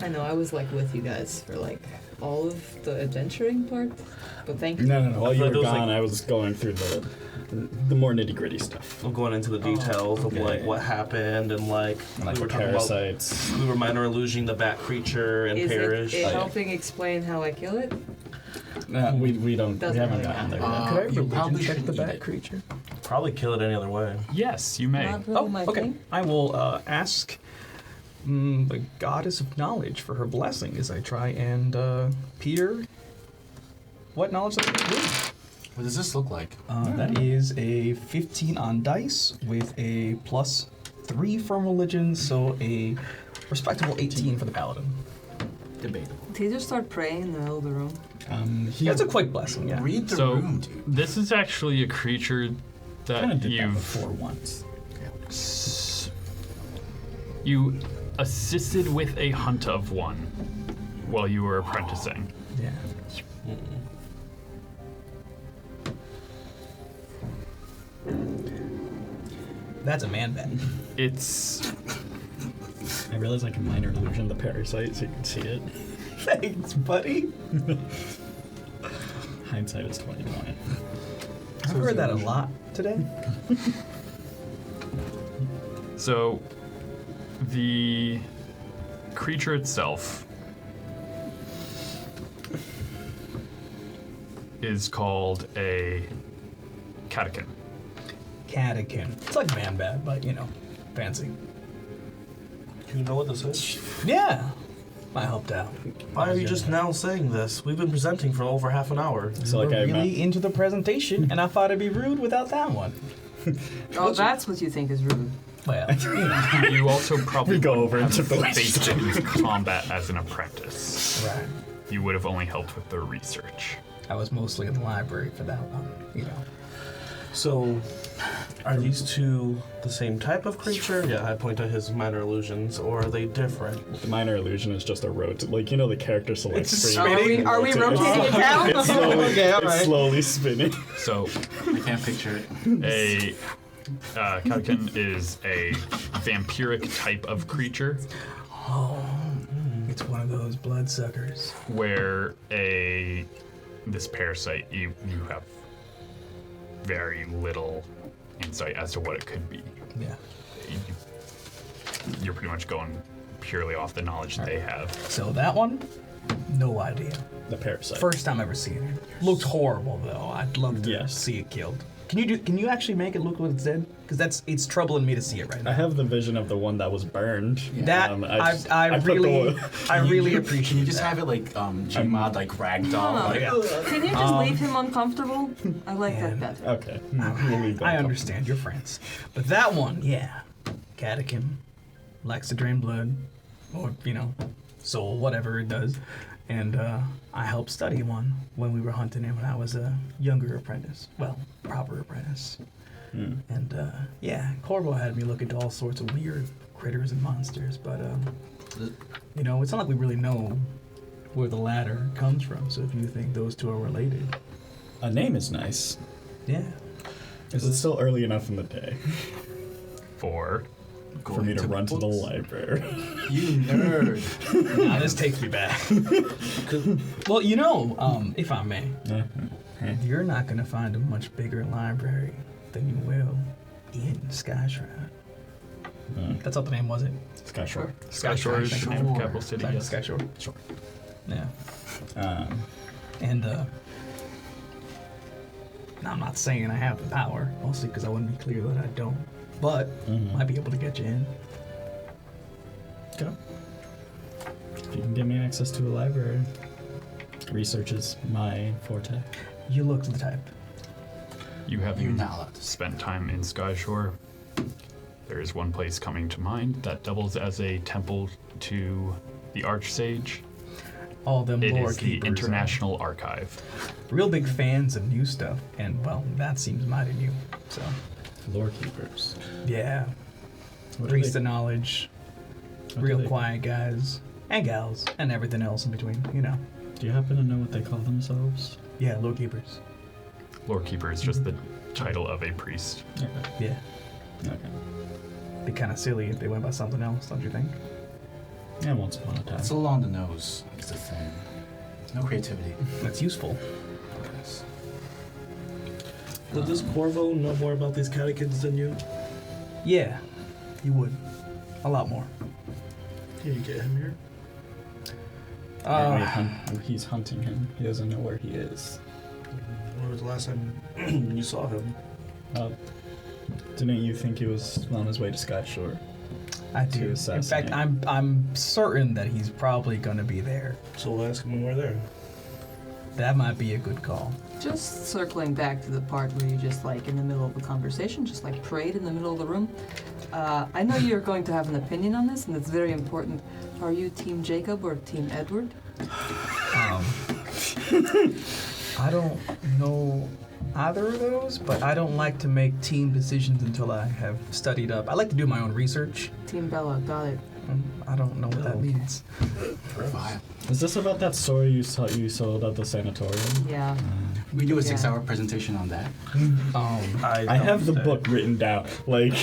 I know, I was like with you guys for like all of the adventuring part, but thank you. No. While you Like were those, gone, like- I was going through the more nitty gritty stuff, I'm going into the details of okay. like what happened and like, like we the were talking about. parasites. We were minor illusioning the bat creature and Is Parish. it helping explain how I kill it? No, we don't. We Doesn't haven't really gotten there matter. yet. You probably shouldn't the eat bat it. creature? Probably kill it any other way. Yes, you may. Not really my Okay. thing. I will ask the goddess of knowledge for her blessing as I try and peer what knowledge that is. What does this look like? That is a 15 on dice with a +3 from religion, so a respectable 18 for the paladin. Debatable. Did he just start praying in the middle of the room? That's a quick blessing, yeah. Read the So room, dude. this is actually a creature I that kind of did that you've before once. you assisted with a hunt of one while you were apprenticing. Yeah. That's a man bet. It's I realized I can minor illusion the parasite so you can see it. Thanks, buddy. Hindsight is 20/20. I've heard that a lot today. so the creature itself is called a catechin. Catechin. It's like man bet, but you know, fancy. You know what this is? Yeah. I helped out. Why are you just now saying this? We've been presenting for over half an hour. So like We're I really into the presentation, and I thought it'd be rude without that one. Oh, that's what you think is rude. Well, you know. You also probably We go wouldn't over have into the faced it in combat as an apprentice. Right. You would have only helped with the research. I was mostly in the library for that one, you know. So, are these two the same type of creature? Yeah, I point at his minor illusions, or are they different? the minor illusion is just a like you know the character select It's screen. spinning. Are we It's- rotating it down? It's slowly, Okay, all it's right. slowly spinning. So I can't picture it. a catechin is a vampiric type of creature Oh, it's one of those bloodsuckers. where this parasite you have very little insight as to what it could be. Yeah. You're pretty much going purely off the knowledge they have. So that one, no idea. The parasite. First time ever seeing it. Looked horrible though. I'd love to Yes. see it killed. Can you actually make it look what it said? Because it's troubling me to see it right now. I have the vision of the one that was burned. That I put really the- I really appreciate You just that. have it like Gmod, like ragdoll. Oh, Like, Yeah. Can you just leave him uncomfortable? I like that better. Okay. We'll leave that I up. understand, you're friends. But that one, yeah. Catechin likes to drain blood. Or, you know, soul, whatever it does. And I helped study one when we were hunting it when I was a younger apprentice. Well, proper apprentice. And yeah, Corvo had me look into all sorts of weird critters and monsters, but you know, it's not like we really know where the latter comes from. So if you think those two are related, A name is nice. yeah. Is it still early enough in the day For for me to run to the library? You nerd. Nah, this takes me back. Well, you know, if I may, you're not gonna find a much bigger library than you will in Sky Shroud. That's what the name was, it? Sky Shore. Sky Shore is Sky the name of capital city. Sky, Yes. Sky Shore. Sure. Yeah. And now I'm not saying I have the power, mostly because I want to be clear that I don't. But might be able to get you in. Okay. If you can give me access to a library, research is my forte. You look the type. You have You're not allowed to spent time in Skyshore. There is one place coming to mind that doubles as a temple to the Archsage. All them It lore is the keepers, International Archive. real big fans of new stuff, and well, that seems mighty new. So Lore keepers. yeah, What priest are of knowledge, what real do they- quiet guys and gals, and everything else in between. You know. Do you happen to know what they call themselves? Yeah, lore keepers. Lore Keeper is just the title of a priest. Okay. Yeah, Okay. be kind of silly if they went by something else, don't you think? Yeah, once upon a time. It's all on the nose. It's the thing. No creativity. That's useful. Yes. But does Corvo know more about these catechids than you? Yeah, you would. A lot more. Can you get him here? He's hunting him. He doesn't know where he is. When was the last time you saw him? Didn't you think he was on his way to Sky Shore? I To do. In assassinate. fact, I'm certain that he's probably gonna be there. So we'll ask him when we're there. That might be a good call. Just circling back to the part where you just like in the middle of a conversation, just like prayed in the middle of the room. I know you're going to have an opinion on this, and it's very important. Are you Team Jacob or Team Edward? I don't know either of those, but I don't like to make team decisions until I have studied up. I like to do my own research. Team Bella, got it. I don't know what that means. Fine. Is this about that story you sold at the sanatorium? Yeah. We do a Yeah. 6-hour presentation on that. I have the book written down. Like,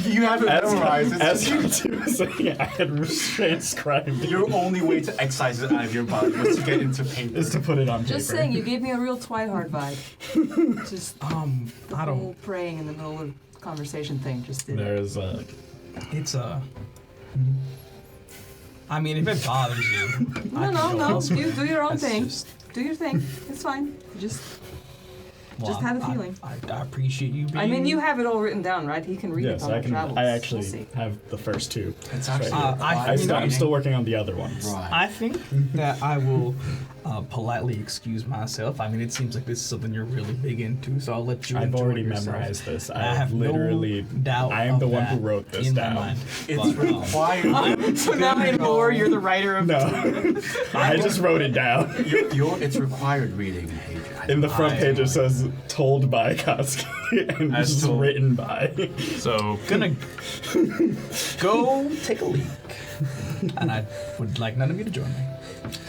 You have it as you were saying it, I had transcribed it. Your only way to excise it out of your body was to get into paper. Is to put it on paper. Just saying, you gave me a real Twihard vibe. Just I whole don't. praying in the middle of the conversation thing just did. There's It's I mean, if it bothers you, I can go No. elsewhere. You do your own That's thing. just- Do your thing. It's fine. Just have a feeling. I appreciate you being. I mean, you have it all written down, right? He can read yes, it on I the can. travels. I We'll actually see. have the first two. It's actually I'm still working on the other ones. Right. I think that I will politely excuse myself. I mean, it seems like this is something you're really big into, so I'll let you I've enjoy already yourself. memorized this. I have literally. no doubt. I am of the one who that wrote this in my down. mind. It's But, required. So now in lore, you're the writer of. No, I just wrote it down. It's required reading, Paige. In the front page, it says "told by Cassie" and As just told. written by. So gonna go take a leak, and I would like none of you to join me.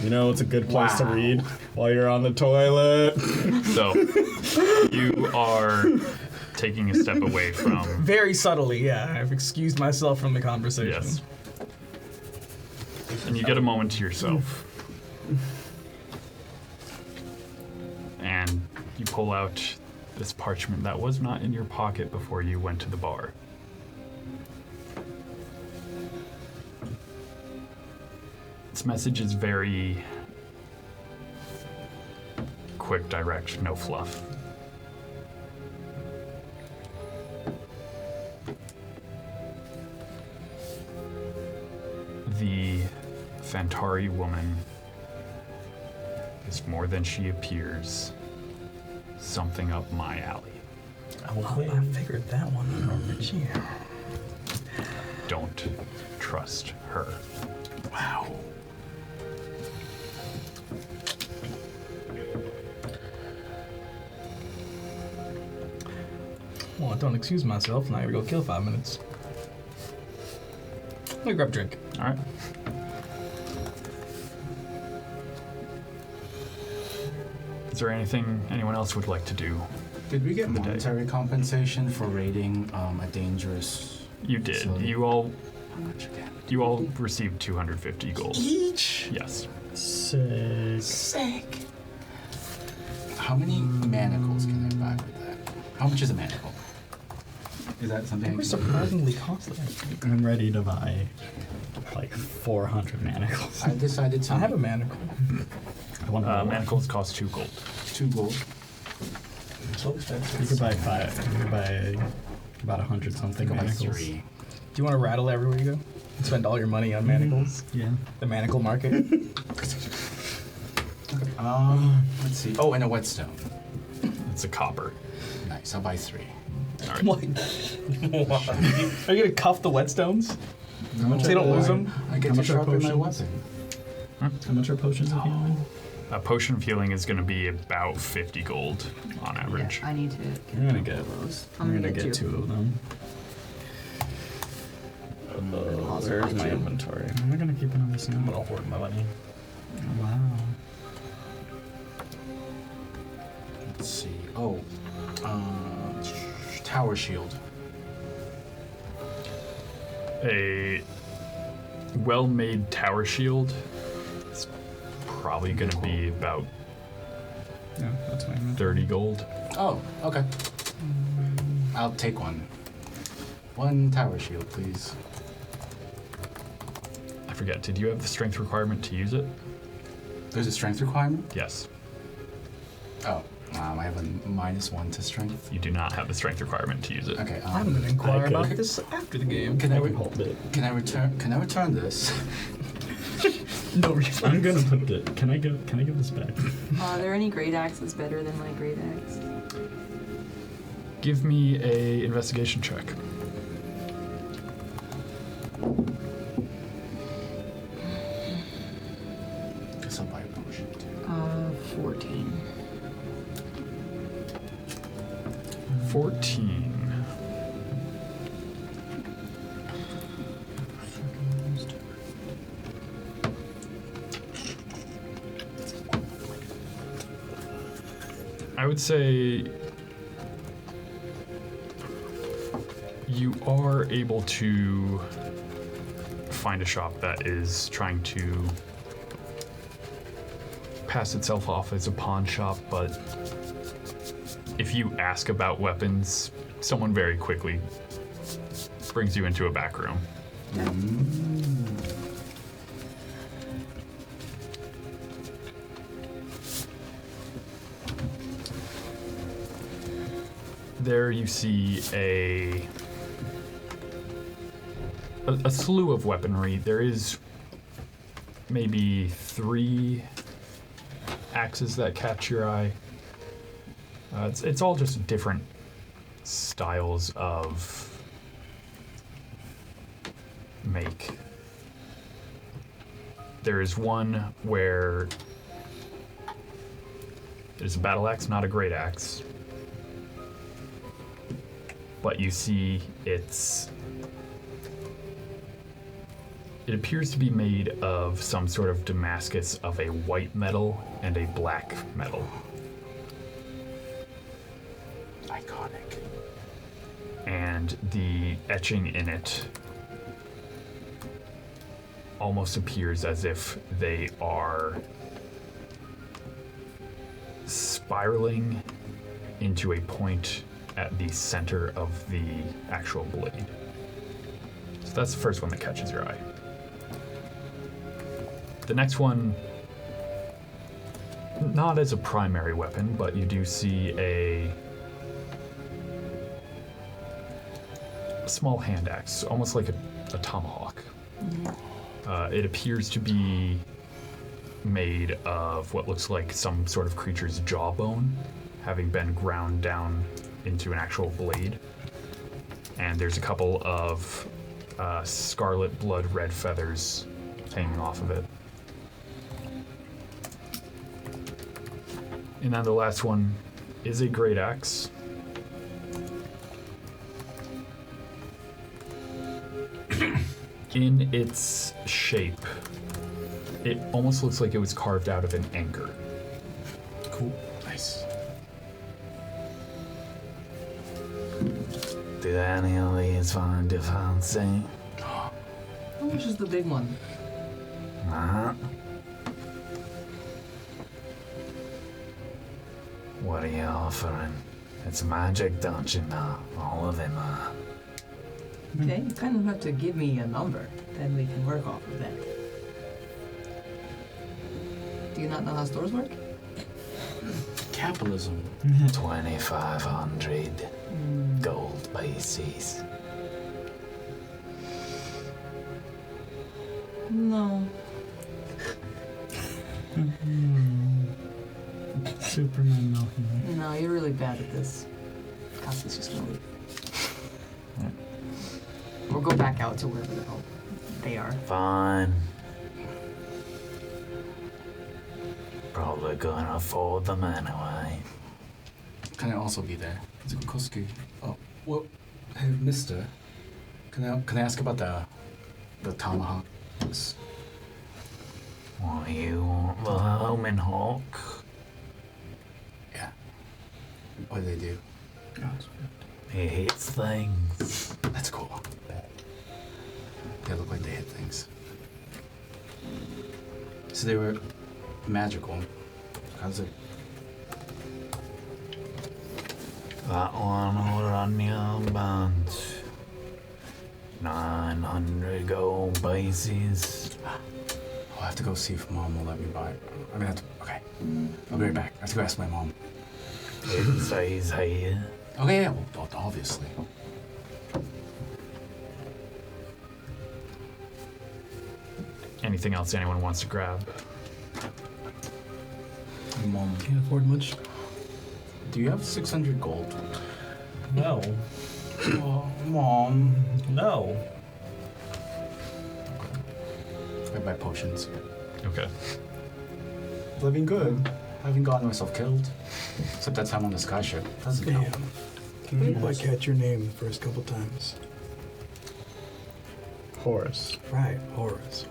You know, it's a good place to Wow. read while you're on the toilet. So you are taking a step away from. Very subtly, yeah. I've excused myself from the conversation. Yes. And you get a moment to yourself. And you pull out this parchment that was not in your pocket before you went to the bar. This message is very quick, direct, no fluff. The Fantari woman is more than she appears. Something up my alley. Oh, I figured that one out, did you? Don't trust her. Wow. don't excuse myself, and I gotta go kill 5 minutes. I'm gonna grab a drink. All right. Is there anything anyone else would like to do? Did we get The day. monetary compensation for raiding a dangerous? You did. facility? You all How much again? received 250 gold. Each. Yes. Sick. How many manacles can I buy with that? How much is a manacle? Is that something? They I were can- surprisingly costly. I'm ready to buy like 400 manacles. I decided to. I have a manacle. I want more. Manacles cost 2 gold. 2 gold. So expensive. You could buy 5. You could buy about 100 something Think about manacles. 3. Do you want to rattle everywhere you go? And spend all your money on manacles? Yeah. The manacle market? Let's see. Oh, and a whetstone. It's a copper. Nice. I'll buy 3. All right. What? Are you gonna cuff the whetstones? So you don't lose them? I get How to much are sharpen my potions? weapon. How much are potions of healing? A potion of healing is going to be about 50 gold on average. Yeah, I need to I'm gonna get get those. I'm gonna get 2 of them. Also Where's buy my 2. inventory? Am I gonna keep it on this now? I'm gonna hoard my money. Wow. Let's see. Oh, tower shield. A well-made tower shield is probably going to be about Yeah, that's my inventory. 30 gold. Oh, okay. I'll take one. 1 tower shield, please. I forget, did you have the strength requirement to use it? There's a strength requirement? Yes. Oh, I have a -1 to strength. You do not have the strength requirement to use it. Okay. I'm gonna inquire I could. about this after the game. Can I hold it? Can I return this? No reason. I'm gonna put it. Can I give this back? Are there any great axes better than my great axe? Give me a investigation check. Guess I'll buy a potion too. 14. 14. I would say you are able to find a shop that is trying to pass itself off as a pawn shop, but if you ask about weapons, someone very quickly brings you into a back room. There you see a slew of weaponry. There is maybe 3 axes that catch your eye. It's all just different styles of make. There is one where it is a battle axe, not a great axe. But you see it appears to be made of some sort of Damascus of a white metal and a black metal. Iconic. And the etching in it almost appears as if they are spiraling into a point at the center of the actual blade. So that's the first one that catches your eye. The next one, not as a primary weapon, but you do see a small hand axe, almost like a tomahawk. It appears to be made of what looks like some sort of creature's jawbone, having been ground down into an actual blade. And there's a couple of scarlet blood red feathers hanging off of it. And then the last one is a great axe. in its shape, it almost looks like it was carved out of an anchor. Cool. Nice. Did any of these find your fancy? How much is the big one? What are you offering? It's a magic dungeon now. All of them are. Okay, you kind of have to give me a number, then we can work off of that. Do you not know how stores work? Capitalism. 2,500 gold pieces. No. Superman no humor. No, you're really bad at this. Cassie's just gonna leave. Or go back out to wherever the hell they are. Fine. Probably gonna afford them anyway. Can I also be there? It's a Koski. Oh, well, hey, mister. Can I ask about the tomahawk? What you want, the homing hawk? Yeah. What do they do? It hits things. That's cool. They look like they hit things. So they were magical. How's it? That one will run you about 900 gold pieces. I'll have to go see if Mom will let me buy it. I'm gonna have to. Okay. I'll be right back. I have to go ask my mom. It says here. Okay, yeah, well, obviously. Anything else anyone wants to grab? Mom, Can't afford much. do you have 600 gold? No. Oh, Mom. No. I buy potions. Okay. Living good. Haven't gotten myself killed. Except that time on the skyship. Doesn't count. Damn. Can you catch your name the first couple times? Horace. Right, Horace.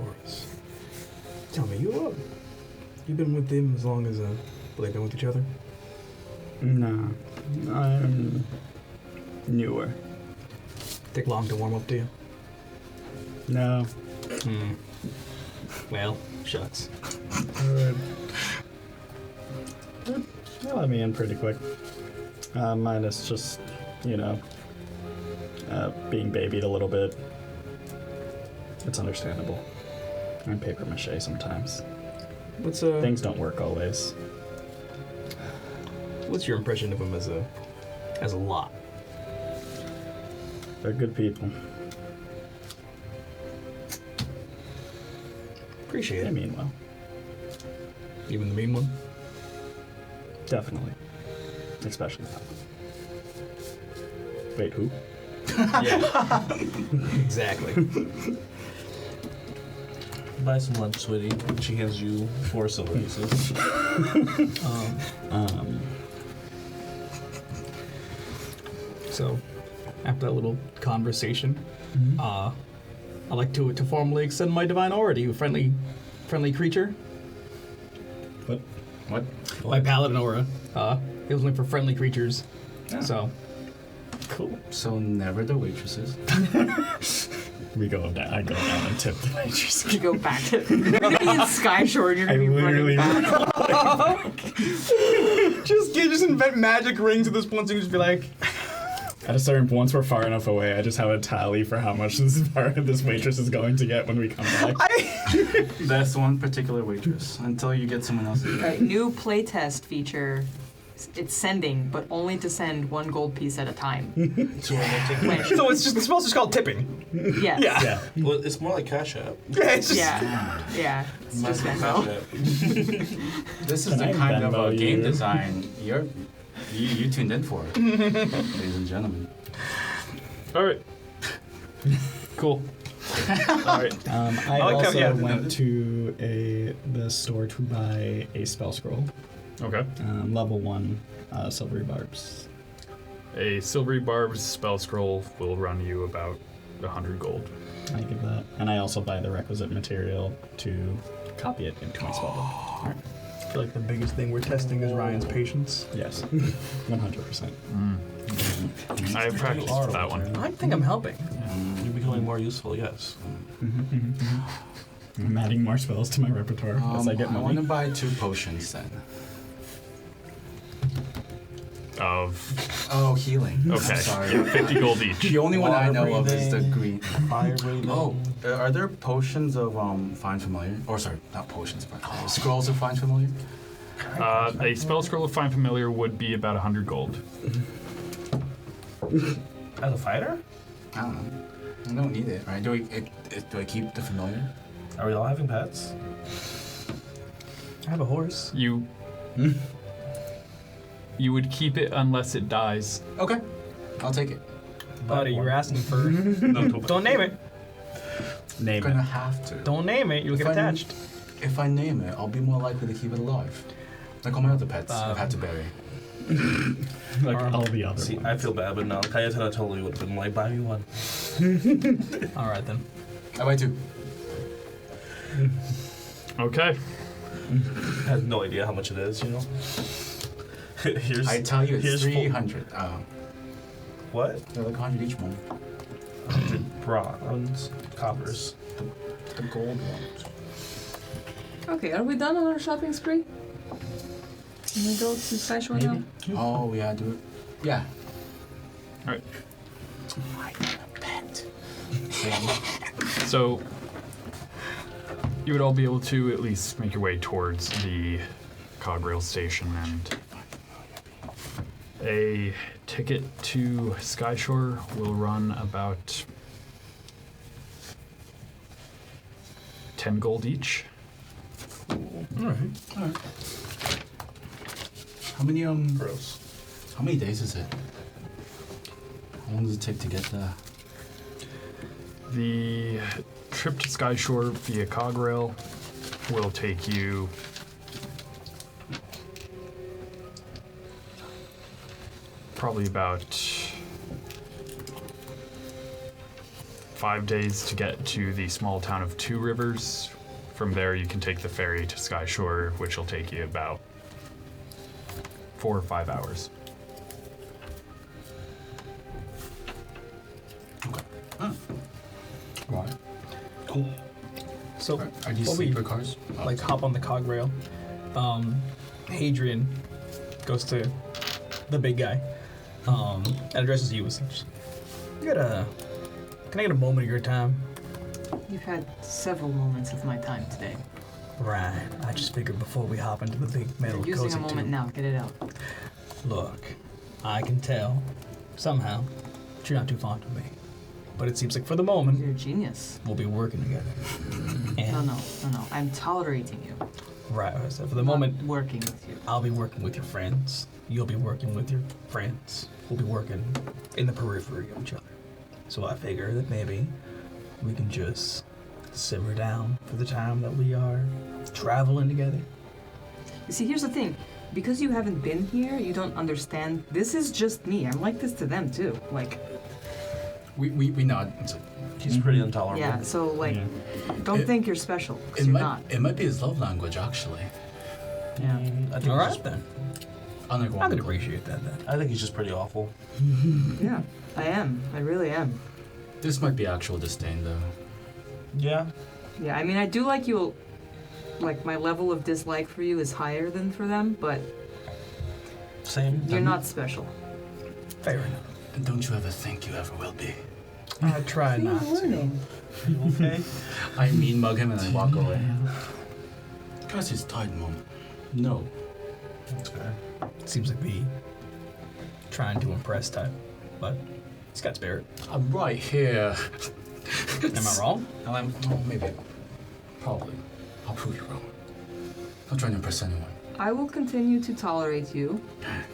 Tell me, you've been with them as long as they've been with each other? No, I'm newer. Take long to warm up to you? No. Well, shucks. They let me in pretty quick. Minus just, being babied a little bit. It's understandable. I'm paper mache sometimes. Things don't work always. What's your impression of him as a lot? They're good people. Appreciate They it. mean well. Even the mean one? Definitely. Especially that one. Wait, who? Exactly. Buy some lunch, sweetie. She hands you 4 silver pieces. So, after that little conversation, I'd like to formally extend my divine aura to you, friendly creature. What? My paladin aura. It was only for friendly creatures. Yeah. So, Cool. So never the waitresses. I go down and tip the waitress. You go back to. You're gonna be in Skyshore and you're I gonna be literally running back. just invent magic rings at this point, so you just be like, At a certain point, once we're far enough away, I just have a tally for how much this waitress is going to get when we come back. That's one particular waitress until you get someone else. Right, new playtest feature. It's sending, but only to send 1 gold piece at a time. So when they take When- so it's spell's just called tipping. Yes. Yeah. well, it's more like Cash App. Yeah, it's just Yeah. It's just Cash Venmo. App. This is Can the I kind of Venmo game you? design you tuned in for, ladies and gentlemen. All right. Cool. All right. I like how also you went to the store to buy a spell scroll. Okay. Level 1 silvery barbs. A silvery barbs spell scroll will run you about 100 gold. I give that. And I also buy the requisite material to copy it into my spellbook. I feel like the biggest thing we're testing is Ryan's patience. Yes, 100%. I have practiced with that one. I think I'm helping. You're becoming more useful, yes. I'm adding more spells to my repertoire as I get I want to money. buy 2 potions then. Of Oh, healing. okay, Sorry. 50 gold each. The only one I know of is the breathing. green. Fire breathing. Oh, are there potions of Find Familiar? Or sorry, not potions, but scrolls of Find Familiar? A spell scroll of Find Familiar would be about 100 gold. As a fighter? I don't know. I don't need it, right? Do I keep the familiar? Are we all having pets? I have a horse. You would keep it unless it dies. Okay, I'll take it. Buddy, you're asking for. No, Don't name it. I'm Name gonna it. have to. Don't name it. You'll get If I- attached. If I name it, I'll be more likely to keep it alive. Like all my other pets, I've had to bury. Like all the other See, ones. I feel bad, but no, Kytana totally would have been like, buy me one. All right then. I buy 2. Okay. I have no idea how much it is, you know? Here's I tell you, it's here's 300. What? They're like 100 each one. 100 bronze, coppers. The gold ones. Okay, are we done on our shopping spree? Can we go to Skyshore now? Oh, yeah, do it. Yeah. All right. I got a pet. So you would all be able to at least make your way towards the Cog Rail station, and a ticket to Skyshore will run about 10 gold each. Alright. How many Gross. How many days is it? How long does it take to get there? The trip to Skyshore via Cog Rail will take you probably about 5 days to get to the small town of Two Rivers. From there, you can take the ferry to Skyshore, which will take you about 4 or 5 hours. Right. Cool. So Are these what we sleeper cars? like hop on the cog rail. Hadrian goes to the big guy and addresses you as such. Can I get a moment of your time? You've had several moments of my time today. Right. I just figured before we hop into the big metal You're using cozy a moment tube. now. Get it out. Look, I can tell somehow that you're not too fond of me, but it seems like for the moment You're a genius. we'll be working together. And No. I'm tolerating you. Right. So for the not moment, working with you. I'll be working with your friends. You'll be working with your friends. We'll be working in the periphery of each other. So I figure that maybe we can just simmer down for the time that we are traveling together. You see, here's the thing. Because you haven't been here, you don't understand. This is just me. I'm like this to them too. Like, We nod. It's like, He's pretty intolerable. yeah. So like, Yeah. don't It- think you're special. 'Cause it you're might not. it might be his love language actually. Yeah. I think All he's right just, then. Unlike I one. can appreciate that then. I think he's just pretty awful. Yeah. I am. I really am. This might be actual disdain though. Yeah. Yeah. I mean, I do like you. Like my level of dislike for you is higher than for them, but Same. you're not special. Fair enough. And don't you ever think you ever will be. I try not to. Okay. I mean mug him and I walk away. Cassie's tired, Mom. No. That's fair. Seems like me trying to impress type, but he's got spirit. I'm right here. Am I wrong? And I'm maybe. Probably. I'll prove you wrong. Not trying to impress anyone. I will continue to tolerate you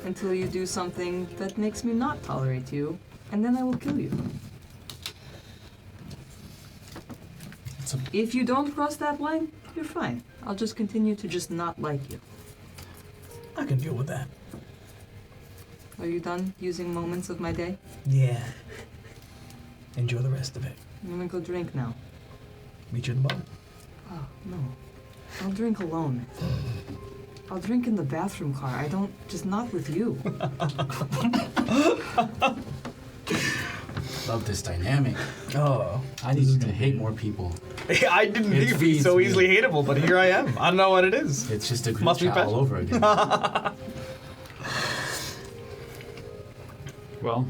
until you do something that makes me not tolerate you, and then I will kill you. It's a If you don't cross that line, you're fine. I'll just continue to just not like you. I can deal with that. Are you done using moments of my day? Yeah. Enjoy the rest of it. I'm gonna go drink now. Meet you in the bar. Oh, no. I'll drink alone. I'll drink in the bathroom car. I don't, just not with you. Love this dynamic. Oh. I need to hate more people. I didn't It think it'd be feeds so me. easily hateable, but here I am. I don't know what it is. It's just a group Must be chat all special. over again. Well,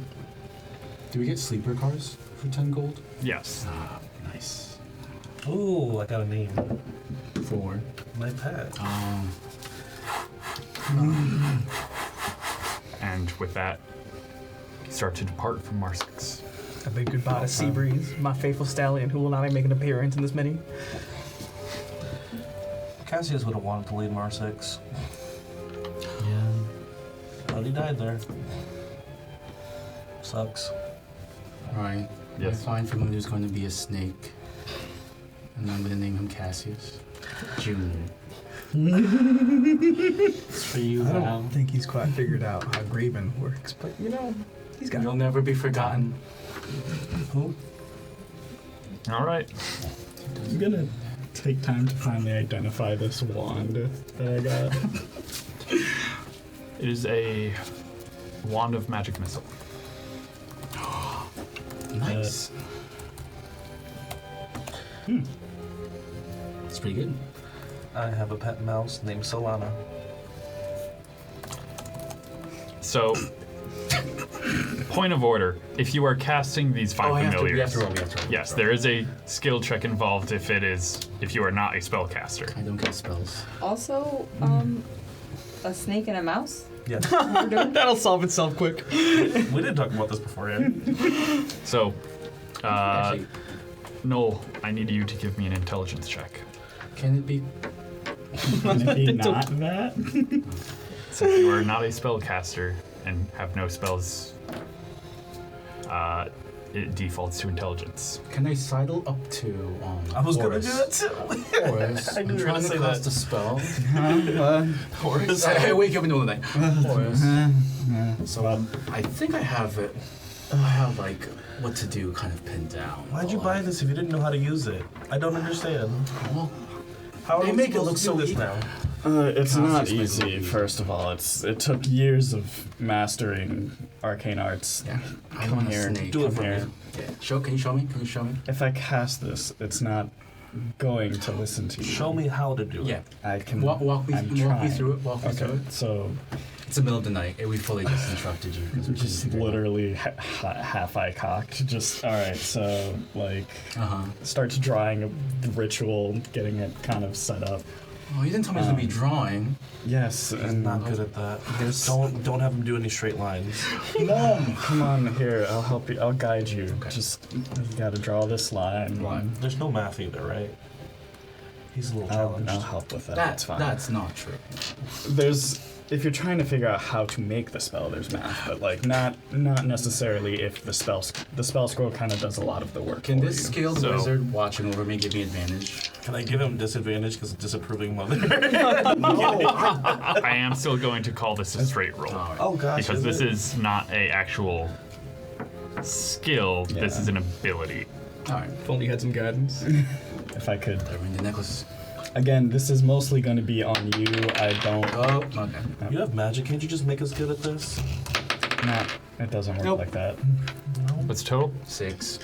Do we get sleeper cars for 10 gold? yes. Ah, nice. Ooh, I got a name. 4. My pet. And with that, you start to depart from Marsix. A big goodbye to Seabreeze, my faithful stallion who will not make an appearance in this mini. Cassius would have wanted to lead Marsix. Yeah. But he died there. Sucks. Alright. Yes. I find someone who's going to be a snake. And I'm going to name him Cassius Jr. It's for you, I Val. don't think he's quite figured out how Graven works, but you know, he's got You'll never be forgotten. Who? All right. I'm gonna take time to finally identify this wand that I got. It is a wand of magic missile. Nice. It's pretty good. I have a pet mouse named Solana. So, point of order. If you are casting these five we have to familiars, roll. yes, there is a skill check involved if you are not a spellcaster. I don't get spells. Also, a snake and a mouse? Yes. That'll solve itself quick. We didn't talk about this beforehand. So, Actually, Noel, I need you to give me an intelligence check. can it be? Can it be not that? So if you are not a spellcaster and have no spells, it defaults to intelligence. Can I sidle up to I was gonna do Horus? that too. Horus, I I'm knew you were trying gonna to say cast that. a spell. Horus. I wake up in the middle of the night. Horus. So I think I have it. I have like what to do kind of pinned down. Why'd you buy this if you didn't know how to use it? I don't understand. Well, How are They we make it supposed look to so do this easy. now? It's Cassie's not making it easy, easy. first of all. It took years of mastering arcane arts. yeah. I Come want a here. snake. Do it for Here. me. Yeah. Can you show me? Can you show me? If I cast this, it's not going to listen to you. Show me how to do it. Yeah. I can Walk me I'm through trying. it. Walk me through Okay, it. so It's the middle of the night, and we fully just instructed you because we just literally half eye cocked. Just all right. So like starts drawing a ritual, getting it kind of set up. Oh, you didn't tell me it was gonna be drawing. Yes, He's and not good at that. There's- Don't have him do any straight lines. Mom, come on here. I'll help you. I'll guide you. Okay. Just you gotta draw this line. Line. There's no math either, right? He's a little I'll challenged. help with that. That's fine. That's not true. There's if you're trying to figure out how to make the spell, there's math, but like not necessarily if the spell scroll kind of does a lot of the work. Can for this you. skilled So- wizard watching over me give me advantage? Can I give him disadvantage because of disapproving mother? I am still going to call this a straight roll. All right. Oh gosh. Because this is not a actual skill, this Yeah. is an ability. All right. If only you had some guidance. If I could. I ring the necklace. Again, this is mostly going to be on you. I don't. Oh, okay. You have magic. Can't you just make us good at this? No, it doesn't work Nope. like that. What's total? 6.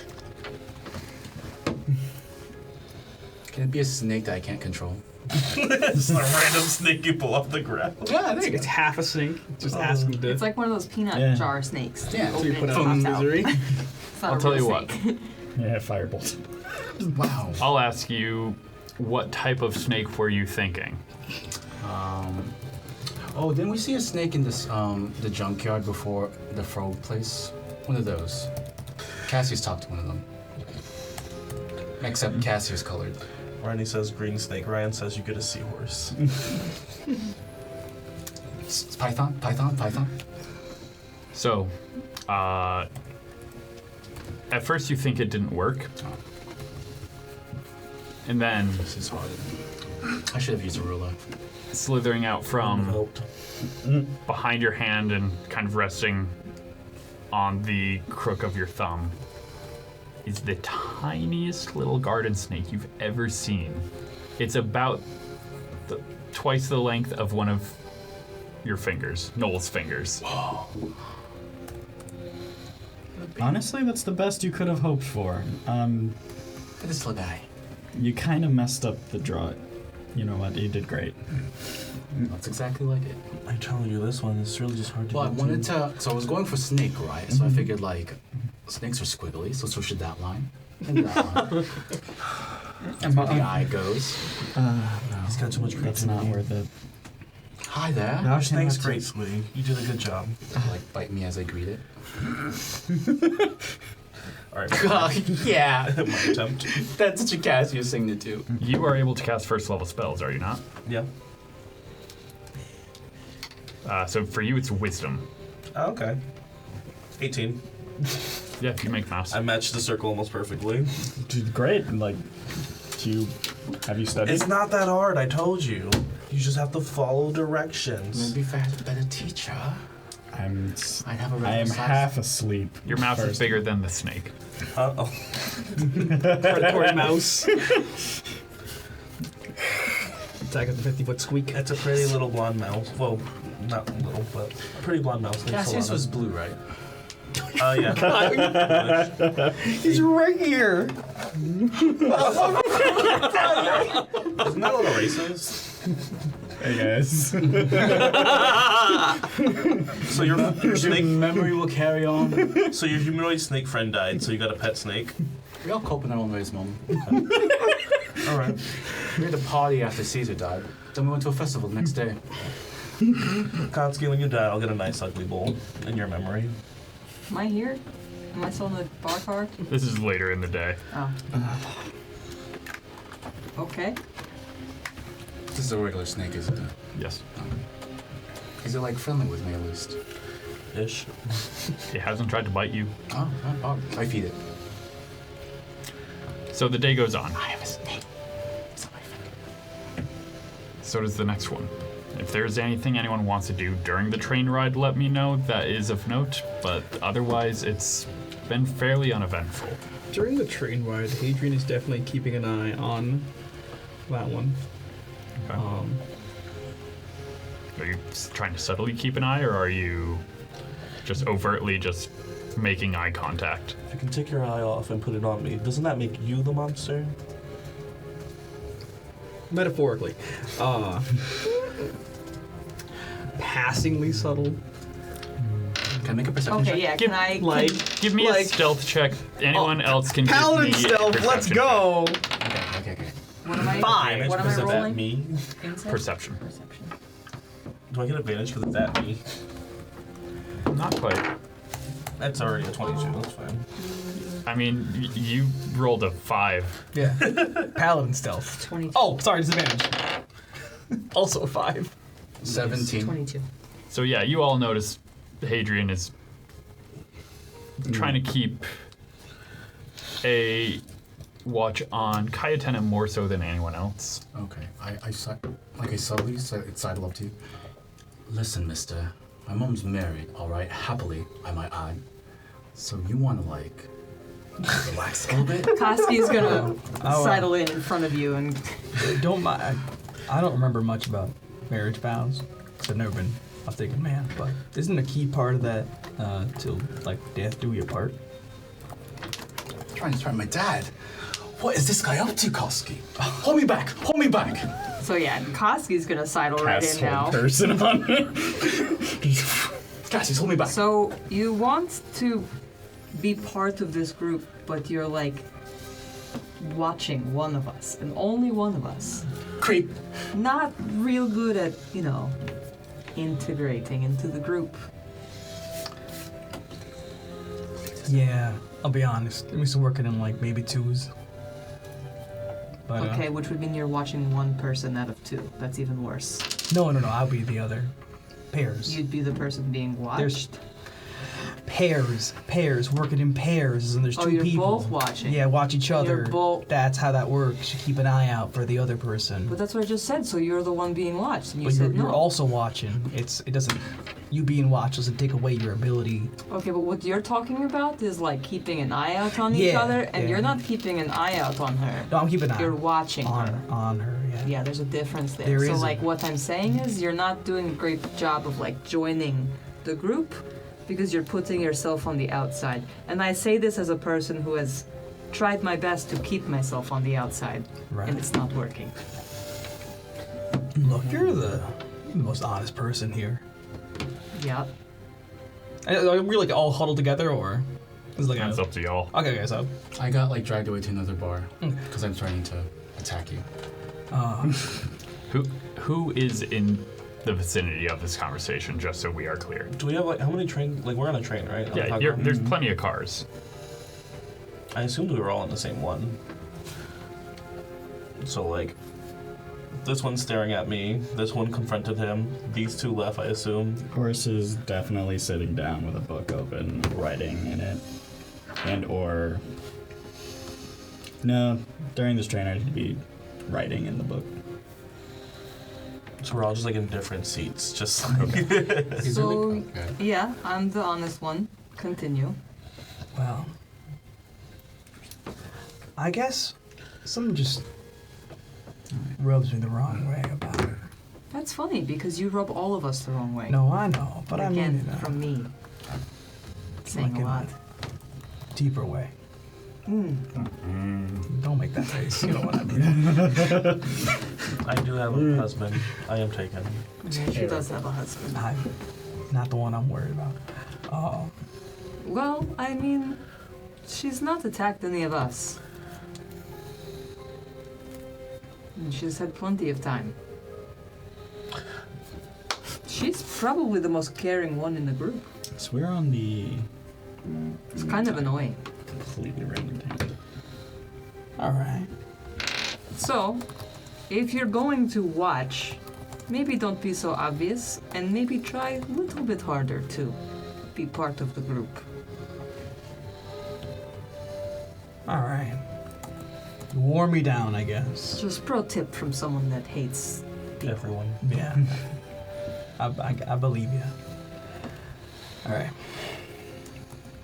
Can it be a snake that I can't control? It's a random snake you pull off the ground. Yeah, It's half a snake. Just ask him to. It's like one of those peanut Yeah. jar snakes. Yeah, so Open you it put and out pops in out. misery. It's not I'll a tell real you what. snake. Yeah, firebolt. Wow. I'll ask you, what type of snake were you thinking? Oh, didn't we see a snake in this the junkyard before the frog place? One of those. Cassie's talked to one of them. Except Cassie's colored. Ronnie says green snake. Ryan says you get a seahorse. It's Python. So, at first you think it didn't work, and then This is hard. I should have used a ruler. slithering out from Helped. behind your hand and kind of resting on the crook of your thumb is the tiniest little garden snake you've ever seen. It's about twice the length of one of your fingers, Noel's fingers. Honestly, that's the best you could have hoped for. This little guy. You kind of messed up the draw. You know what? You did great. That's exactly like it. I'm telling you, this one is really just hard to Well, I get wanted to. So I was going for snake, right? So I figured like snakes are squiggly, so should that line. And that line. That's where the eye goes. He's got too much creativity. That's not where the... Hi there. Now snake's gracefully. You did a good job. Like bite me as I greet it. All right. Yeah. My attempt. That's such a Cassius thing to do. You are able to cast first level spells, are you not? Yeah. So for you, it's wisdom. Oh, okay. 18. Yeah, if you make mouse. I matched the circle almost perfectly. Dude, great. Like, have you studied? It's not that hard, I told you. You just have to follow directions. Maybe if I had a better teacher, I'd have a I am regular size. half asleep. Your mouse is first. bigger than the snake. Uh-oh. Predatory mouse. Attack of the 50-foot squeak. It's a pretty little blonde mouse. Well, not little, but a pretty blonde mouse. Cassius was blue, right? Oh, yeah. He's right here. Isn't that a little racist? Hey guys. So your snake memory will carry on. So your humanoid snake friend died, so you got a pet snake. We all cope in our own ways, Mom. All right. We had a party after Caesar died. Then we went to a festival the next day. Kotsky, when you die, I'll get a nice ugly bowl in your memory. Am I here? Am I still in the bar card? This is later in the day. Oh. Okay. This is a regular snake, isn't it? Yes. Is it like friendly with me at least? Ish. It hasn't tried to bite you. Oh, I feed it. So the day goes on. I have a snake. It's on my finger. So does the next one. If there's anything anyone wants to do during the train ride, let me know. That is of note. But otherwise, it's been fairly uneventful. During the train ride, Hadrian is definitely keeping an eye on that one. Okay. Are you trying to subtly keep an eye, or are you just overtly just making eye contact? If you can take your eye off and put it on me, doesn't that make you the monster? Metaphorically. Passingly subtle. Can I make a perception Okay, check? yeah. Can I? Give me a stealth check. Anyone else can Paladin give me stealth, a let's perception go! Okay. What am I? 5. What am I Is it that rolling? me? Insight? Perception. Perception. Do I get advantage because it's that me? Not quite. That's already a 22. That's fine. I mean, you rolled a 5. Yeah. Paladin stealth. 22. Oh, sorry, disadvantage. Also a 5. 17. 22. So yeah, you all notice Hadrian is trying to keep a watch on Kytana more so than anyone else. Okay. I subtly sidle up to you. Listen, mister. My mom's married, all right? Happily, I might add. So you want to, like, relax a little bit? Koski's gonna Oh, sidle in front of you and Don't mind. I don't remember much about marriage vows because I've never been a thinking man. But isn't a key part of that till like death do you part? Trying to threaten my dad. What is this guy up to, Koski? Hold me back! Hold me back! so yeah, Koski's gonna sidle right in now. person on it. Cassie, hold me back. So you want to be part of this group, but you're like watching one of us, and only one of us. Creep. Not real good at, integrating into the group. Yeah, I'll be honest. I'm used to working in like maybe twos. But, Okay, which would mean you're watching one person out of two. That's even worse. No, I'll be the other pairs. You'd be the person being watched. There's pairs, working in pairs, and there's two you're people. both watching. Yeah, watch each And other. you're both- That's how that works. You keep an eye out for the other person. But that's what I just said. So you're the one being watched, and you But said no. you're also watching. It doesn't. You being watched doesn't take away your ability. Okay, but what you're talking about is like keeping an eye out on each Yeah, other, and yeah. you're not keeping an eye out on her. No, I'm keeping an eye You're watching on her. her. Yeah. Yeah, there's a difference there. There So is like what I'm saying is you're not doing a great job of like joining the group because you're putting yourself on the outside. And I say this as a person who has tried my best to keep myself on the outside, Right. and it's not working. Look, you're the most honest person here. Yeah. Are we like all huddled together, or is it like That's up to y'all. Okay, so I got like dragged away to another bar Okay. because I'm trying to attack you. Who is in the vicinity of this conversation, just so we are clear? Do we have like how many train? Like we're on a train, right? On the Yeah, Cog Rail? there's plenty of cars. I assumed we were all on the same one. So like, this one's staring at me. This one confronted him. These two left, I assume. Horse is definitely sitting down with a book open, writing in it, and or no. During this train, I need to be writing in the book. So we're all just like in different seats, just like. Is there, So like, okay. yeah, I'm the honest one. Continue. well, I guess something just rubs me the wrong way about her. That's funny because you rub all of us the wrong way. No, I know, but I Again, mean it from me. Saying Like a in lot. deeper way. Don't make that face. You know what I mean. I do have a husband. I am taken. Yeah, she does have a husband. I'm not the one I'm worried about. Well, I mean, she's not attacked any of us. And she's had plenty of time. She's probably the most caring one in the group. So we're on the It's kind of annoying. completely random tangent. All right. So, if you're going to watch, maybe don't be so obvious, and maybe try a little bit harder to be part of the group. All right. You wore me down, I guess. Just pro tip from someone that hates people. Everyone. Yeah. I believe you. All right.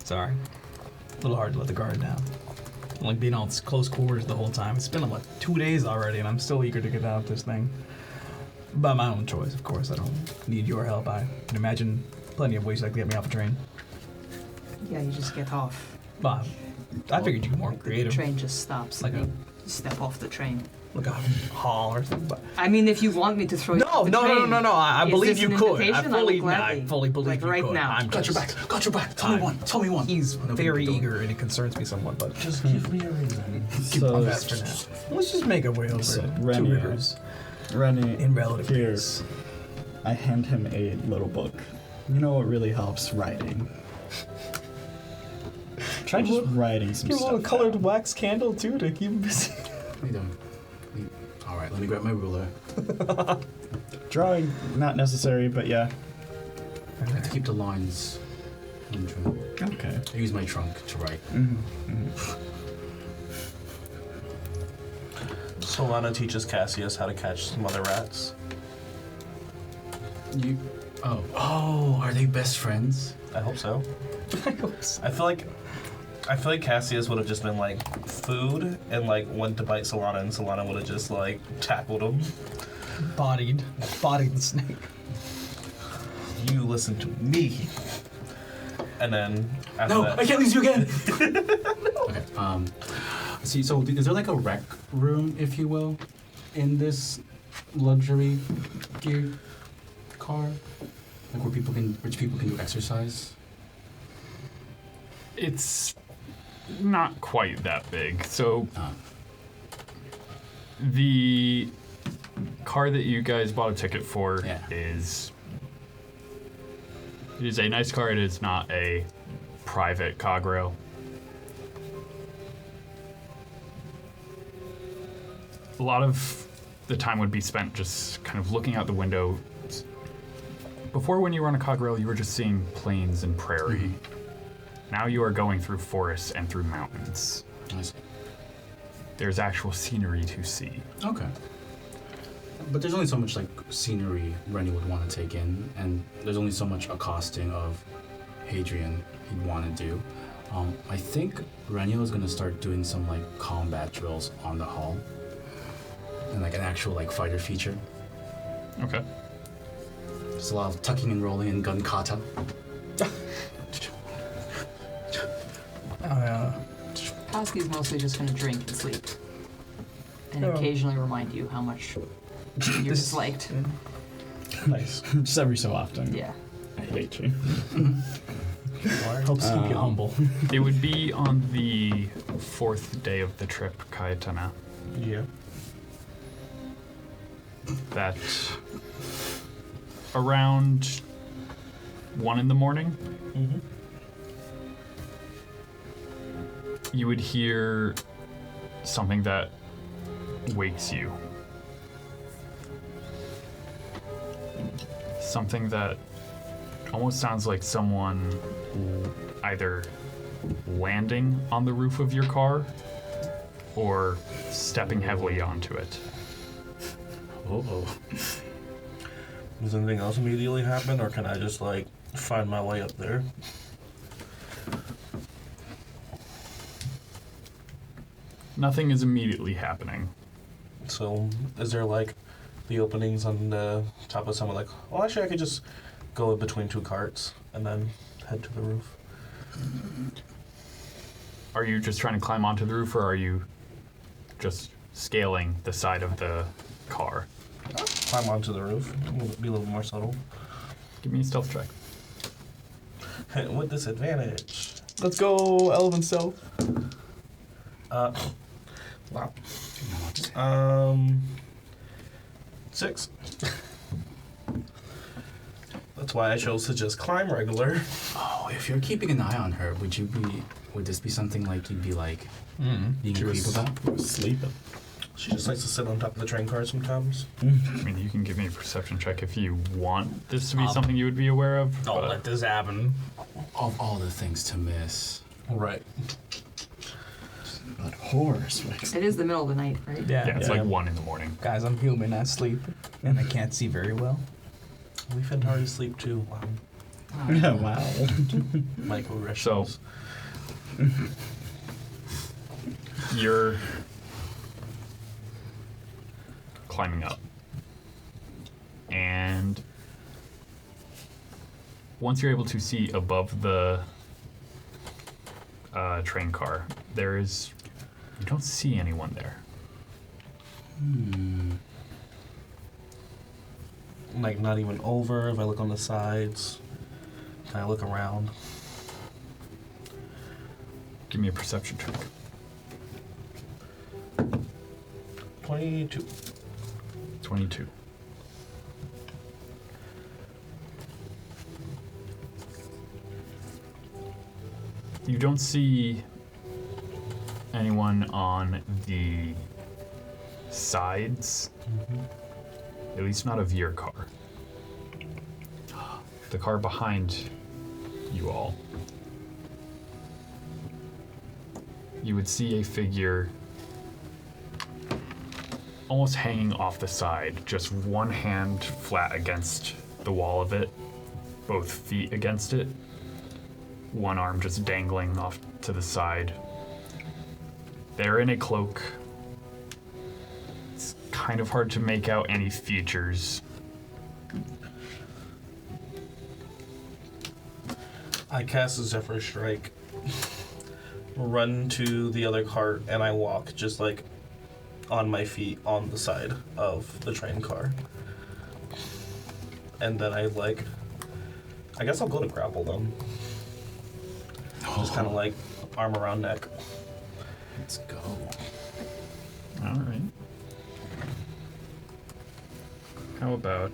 Sorry. A little hard to let the guard down. I'm like being all close quarters the whole time. It's been like 2 days already, and I'm still eager to get out of this thing. By my own choice, of course. I don't need your help. I can imagine plenty of ways you like to get me off a train. Yeah, you just get off. But I figured you were more The creative. train just stops. Like and a- you step off the train. Like a hall or something. But I mean, if you want me to throw you no, off the no, train. no. I Is believe this you an could. I invitation? I would gladly. fully believe Like you right could. now. I'm Got your just- back. Got your back. Tell me one. Tell me one. He's Nobody very can do it. eager, and it concerns me somewhat. But Just give me a reason. keep So- my best for now. Let's just make our way over So, to Two Rennial. Rivers Rennie, in relative here, peace. I hand him a little book. You know what really helps? Writing. Try just writing some stuff down. wax candle too to keep him busy. We don't. All right, let me grab my ruler. Drawing, not necessary, but yeah. I have to keep the lines in trim. Okay. I use my trunk to write. Solana teaches Cassius how to catch some other rats. You. Oh, are they best friends? I hope so. I feel like Cassius would have just been like food and like went to bite Solana, and Solana would have just like tackled him. Bodied the snake. You listen to me. And then after No, that, I can't lose you again. Okay. See, so is there like a rec room, if you will, in this luxury gear car, like where rich people can do exercise? It's not quite that big. So the car that you guys bought a ticket for Yeah. is a nice car. It is not a private Cog Rail. A lot of the time would be spent just kind of looking out the window. Before, when you were on a Cog Rail, you were just seeing plains and prairie. Now you are going through forests and through mountains. I see. There's actual scenery to see. Okay. But there's only so much like scenery Rennial would want to take in, and there's only so much accosting of Hadrian he'd want to do. I think Rennial is gonna start doing some like combat drills on the hall, and like an actual like fighter feature. Okay. Just a lot of tucking and rolling and gun kata. Cassie's mostly just going to drink and sleep. And occasionally remind you how much you're disliked. Nice. Just every so often. Yeah. I hate you. Helps keep you humble. It would be on the 4th day of the trip, Kytana, Yeah. that around 1 in the morning, Mm-hmm. you would hear something that wakes you. Something that almost sounds like someone either landing on the roof of your car or stepping heavily onto it. Oh. Does anything else immediately happen, or can I just like find my way up there? Nothing is immediately happening. So, is there like the openings on the top of someone? Like, well, actually, I could just go in between 2 carts and then head to the roof. Are you just trying to climb onto the roof, or are you just scaling the side of the car? Climb onto the roof. Be a little more subtle. Give me a stealth check. With disadvantage. Let's go, Elven Stealth. Wow. 6. That's why I chose to just climb regular. Oh, if you're keeping an eye on her, would this be something like you'd be like being a creep about? Sleeping. She just likes to sit on top of the train car sometimes. I mean, you can give me a perception check if you want this to be something you would be aware of. Don't but- let this happen. Of all the things to miss. Right. But horrors. It is the middle of the night, right? Yeah, it's Yeah. like 1 in the morning. Guys, I'm human. I sleep, and I can't see very well. We've had hard to sleep too. Wow. Yeah, wow. Microaggressions. So- You're climbing up. And once you're able to see above the train car, you don't see anyone there. Like not even over. If I look on the sides, can I look around? Give me a perception check. 22. 22. You don't see anyone on the sides, at least not of your car. The car behind you all. You would see a figure almost hanging off the side, just one hand flat against the wall of it, both feet against it, one arm just dangling off to the side. They're in a cloak. It's kind of hard to make out any features. I cast a Zephyr Strike, run to the other cart, and I walk just like on my feet on the side of the train car. And then I guess I'll go to grapple them. Just kind of like arm around neck. Let's go. All right. How about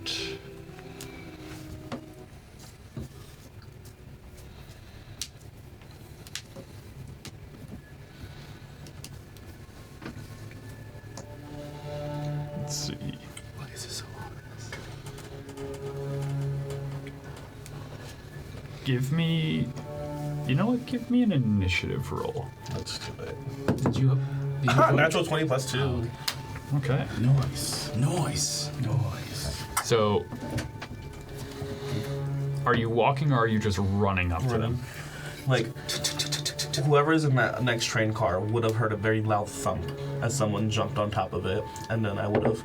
let's see. Why is this so ominous? Give me You know what? Give me an initiative roll. Let's do it. Did you Natural 20 plus 2. Okay. Noise. So, are you walking or are you just running up to them? Like, whoever's in that next train car would have heard a very loud thump as someone jumped on top of it, and then I would have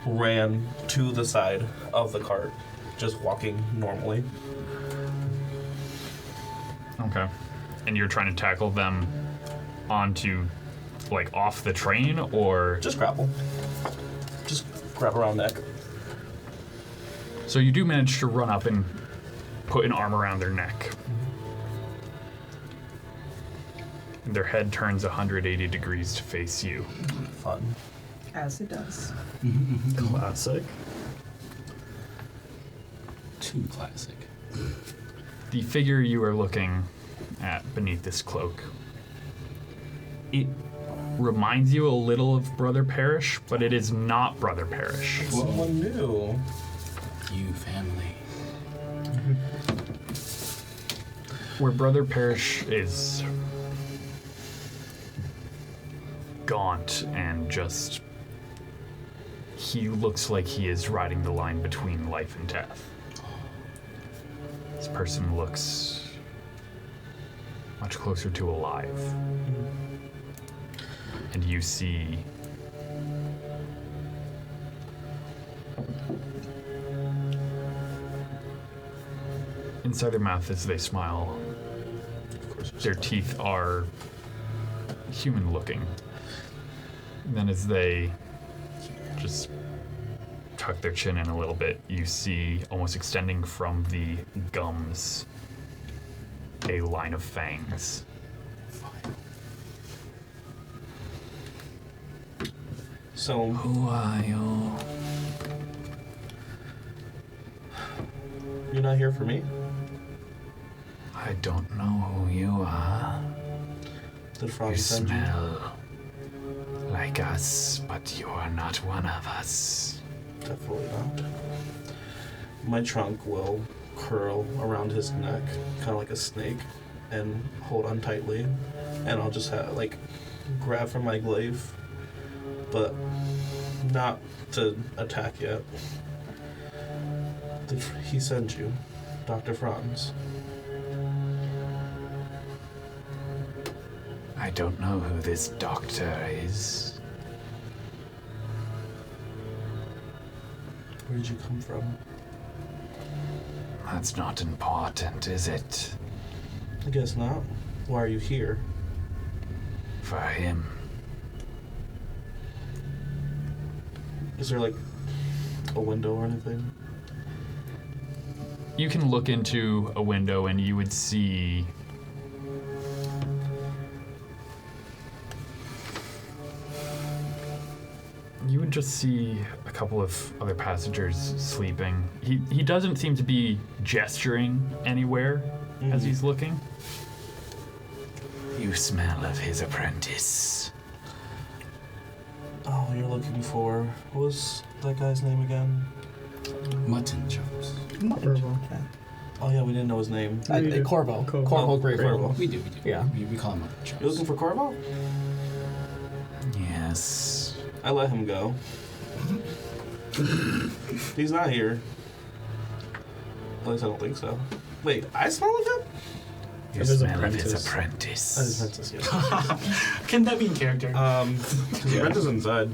ran to the side of the cart, just walking normally. Okay. And you're trying to tackle them onto, like, off the train, or? Just grapple. Just grab around neck. So you do manage to run up and put an arm around their neck. And their head turns 180 degrees to face you. Fun. As it does. Classic. Too classic. The figure you are looking at beneath this cloak, it reminds you a little of Brother Parrish, but it is not Brother Parrish. Someone new. You family. Where Brother Parrish is gaunt and just, he looks like he is riding the line between life and death. This person looks much closer to alive. And you see inside their mouth as they smile, their teeth are human looking. And then as they just tuck their chin in a little bit, you see almost extending from the gums a line of fangs. So, Who are you? you're not here for me? I don't know who you are. Did Frog You send you? smell like us, but you are not one of us. Definitely not. My trunk will curl around his neck, kind of like a snake, and hold on tightly. And I'll just have, like, grab from my glaive, but not to attack yet. Did he send you, Dr. Franz? I don't know who this doctor is. Where did you come from? That's not important, is it? I guess not. Why are you here? For him. Is there, like, a window or anything? You can look into a window and you would see just see a couple of other passengers sleeping. He doesn't seem to be gesturing anywhere as he's looking. You smell of his apprentice. Oh, you're looking for... What was that guy's name again? Mutton chops. Corvo. Yeah. Oh, yeah, we didn't know his name. Corvo. Corvo. Corvo Gravewell. Corvo. We do. Yeah. We call him mutton chops. You're looking for Corvo? Yes. I let him go. He's not here. At least I don't think so. Wait, I smell of him? You Of his smell of his apprentice. apprentice. Oh, his apprentice, yeah. Can that be in character? His apprentice is inside.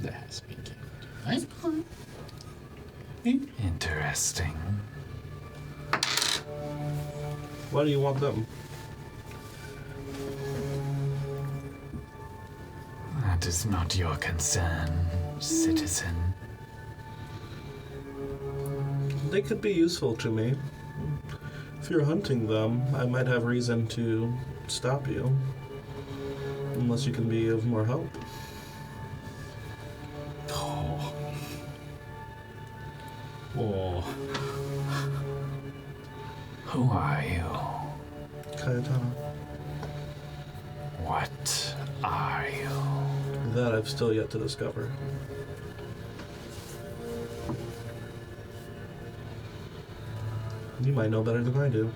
That has to be cute. Nice. Interesting. Why do you want them? That is not your concern, citizen. They could be useful to me. If you're hunting them, I might have reason to stop you. Unless you can be of more help. Oh. Who are you? Kytana. What are you? That I've still yet to discover. You might know better than I do.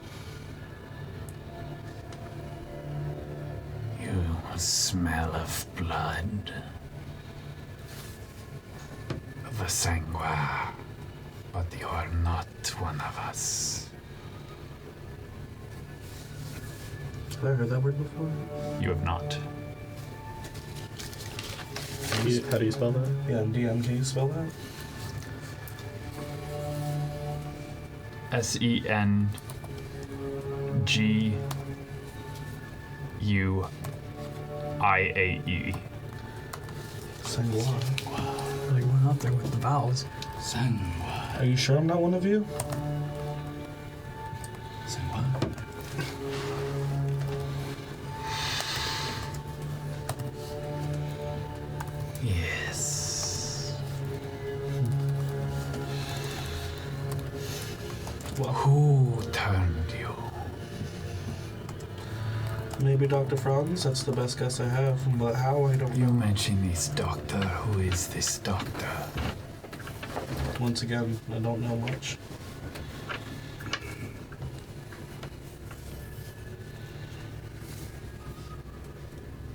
You smell of blood. Of a sangua. But you are not one of us. Have I heard that word before? You have not. How do you spell that? Yeah, DM, can you spell that? SENGUIAE. Sangua. Really went out there with the vowels. Sangwa. Are you sure I'm not one of you? Sangwa. Yes. Well, Who turned you? maybe Dr. Franz. That's the best guess I have. But how, I don't You know. mentioned this doctor. Who is this doctor? Once again, I don't know much.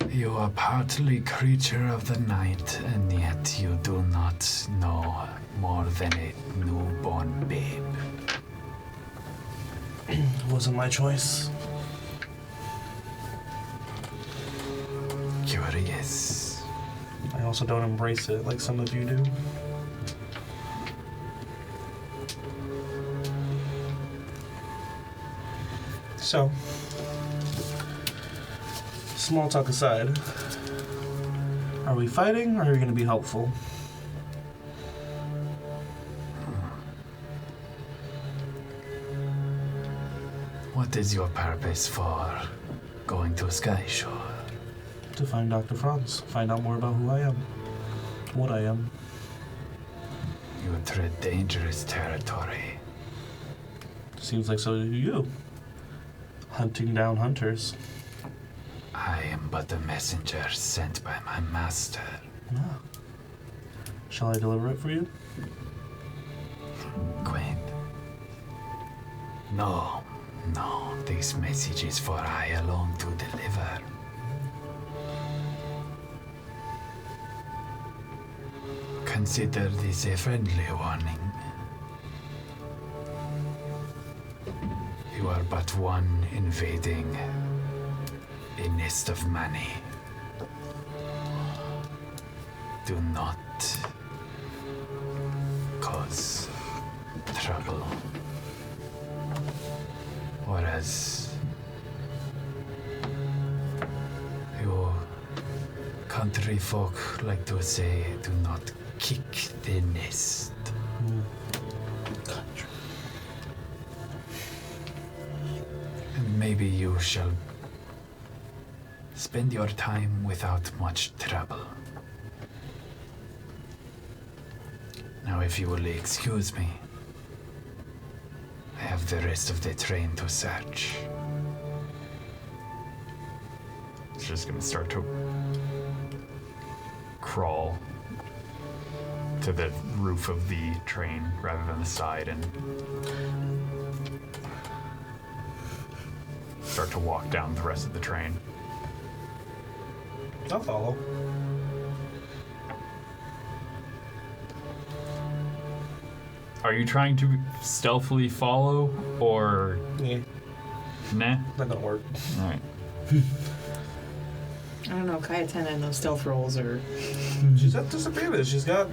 You are partly creature of the night, and yet you do not know more than a newborn babe. It wasn't my choice. Curious. I also don't embrace it like some of you do. So, small talk aside, are we fighting or are we going to be helpful? What is your purpose for going to Sky Shore? To find Dr. Franz, find out more about who I am, what I am. You tread dangerous territory. Seems like so do you. Hunting down hunters. I am but a messenger sent by my master. Ah. Shall I deliver it for you? Gwen. No, this message is for I alone to deliver. Consider this a friendly warning. You are but one invading a nest of money. Do not cause trouble. Or as your country folk like to say, do not kick the nest. And maybe you shall spend your time without much trouble. Now, if you will excuse me, I have the rest of the train to search. It's just gonna start to crawl to the roof of the train rather than the side and start to walk down the rest of the train. I'll follow. Are you trying to stealthily follow or Yeah, nah? not gonna work. Alright. I don't know, Kytana and those stealth rolls are. She's at disadvantage. She's got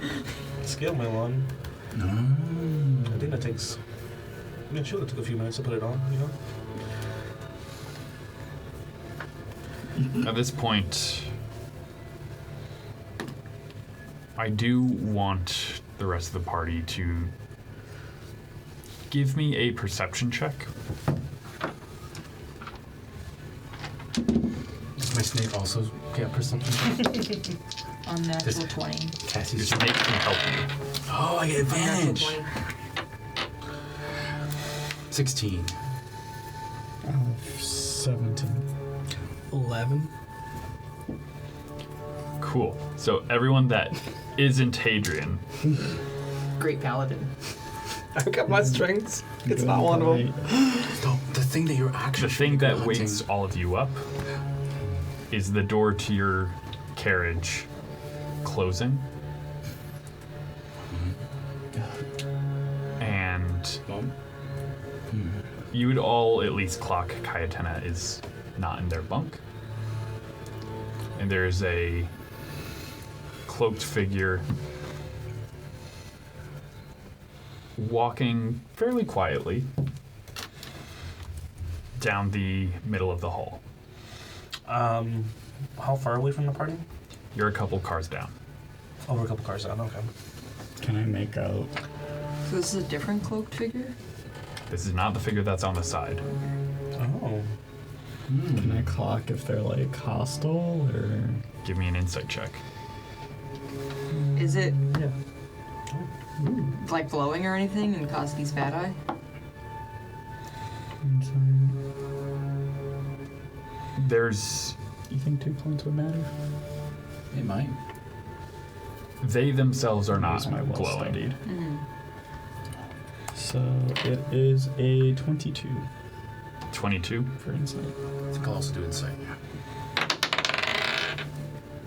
skill mail on. No. I think that takes. I mean, sure, it took a few minutes to put it on, you know? At this point, I do want the rest of the party to give me a perception check. Does my snake also get perception? Unnatural 20. Cassie's Snake can help you. Oh, I get Unnatural advantage. 20. 16. 17. 11. Cool. So everyone that isn't Hadrian, Great paladin. I got my strengths. It's not one of them. The thing that you're actually The thing that hunting. wakes all of you up is the door to your carriage closing. And you would all at least clock Kytana is not in their bunk. And there's a cloaked figure walking fairly quietly down the middle of the hall. How far away from the party? You're a couple cars down. Oh, we're a couple cars down. Okay. Can I make out? So this is a different cloaked figure? This is not the figure that's on the side. Oh. Can I clock if they're like hostile or? Give me an insight check. Is it Yeah. like glowing or anything and Koski's bad eye? There's... You think 2 points would matter? It might. They themselves are not Use my well glowing. studied. Mm-hmm. So it is a 22 22. for insight. I think I'll also do insight.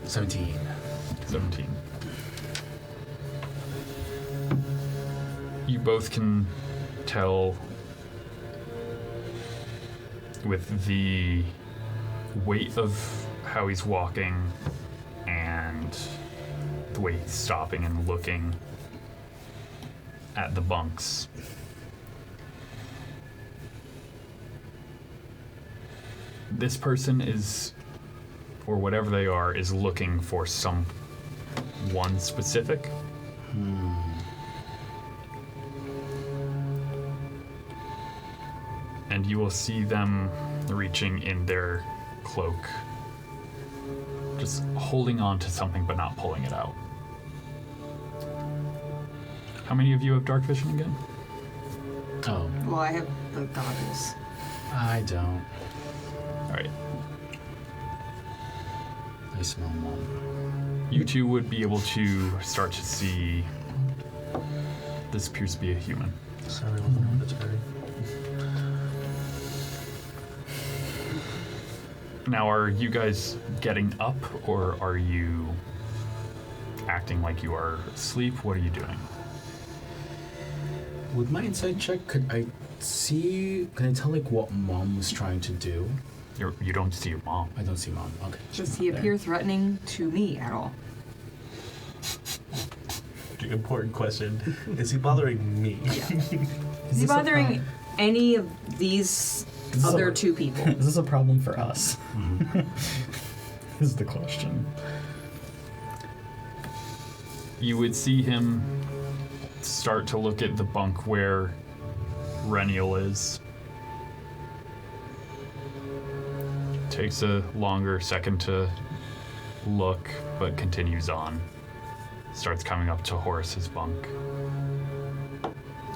17. 17. You both can tell with the weight of how he's walking and the way he's stopping and looking at the bunks. This person is, or whatever they are, is looking for someone specific. And you will see them reaching in their cloak, just holding on to something but not pulling it out. How many of you have dark vision again? Oh, Well, I have the goggles. I don't. All right. I smell one. You two would be able to start to see this appears to be a human. Sorry, I wasn't hereditary. Now, are you guys getting up or are you acting like you are asleep? What are you doing? With my insight check, could I see? Can I tell like what Mom was trying to do? You don't see your mom. I don't see Mom. Okay. Does he appear threatening to me at all? The important question: is he bothering me? Is he bothering any of these other two people? Is this a problem for us? Is the question. You would see him start to look at the bunk where Rennial is. Takes a longer second to look, but continues on. Starts coming up to Horace's bunk.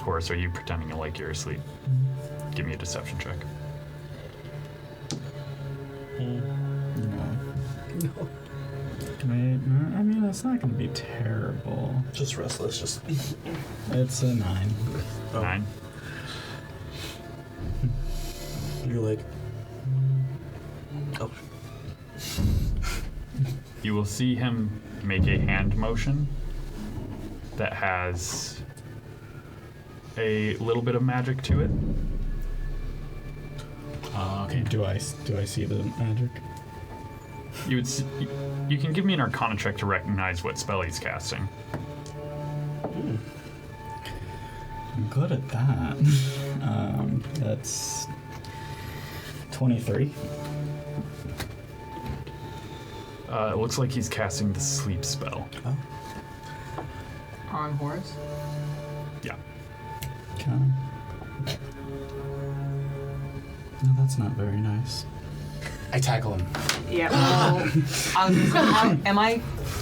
Horace, are you pretending like you're asleep? Give me a deception check. No. Wait, no, I mean, it's not going to be terrible. Just restless. Just. It's a 9. Oh. 9. You're like. Oh. You will see him make a hand motion that has a little bit of magic to it. Okay. Do I see the magic? You would you can give me an Arcana check to recognize what spell he's casting. I'm good at that. That's 23. It looks like he's casting the sleep spell. On Horace? Yeah. Can I? No, that's not very nice. I tackle him. Yeah, well,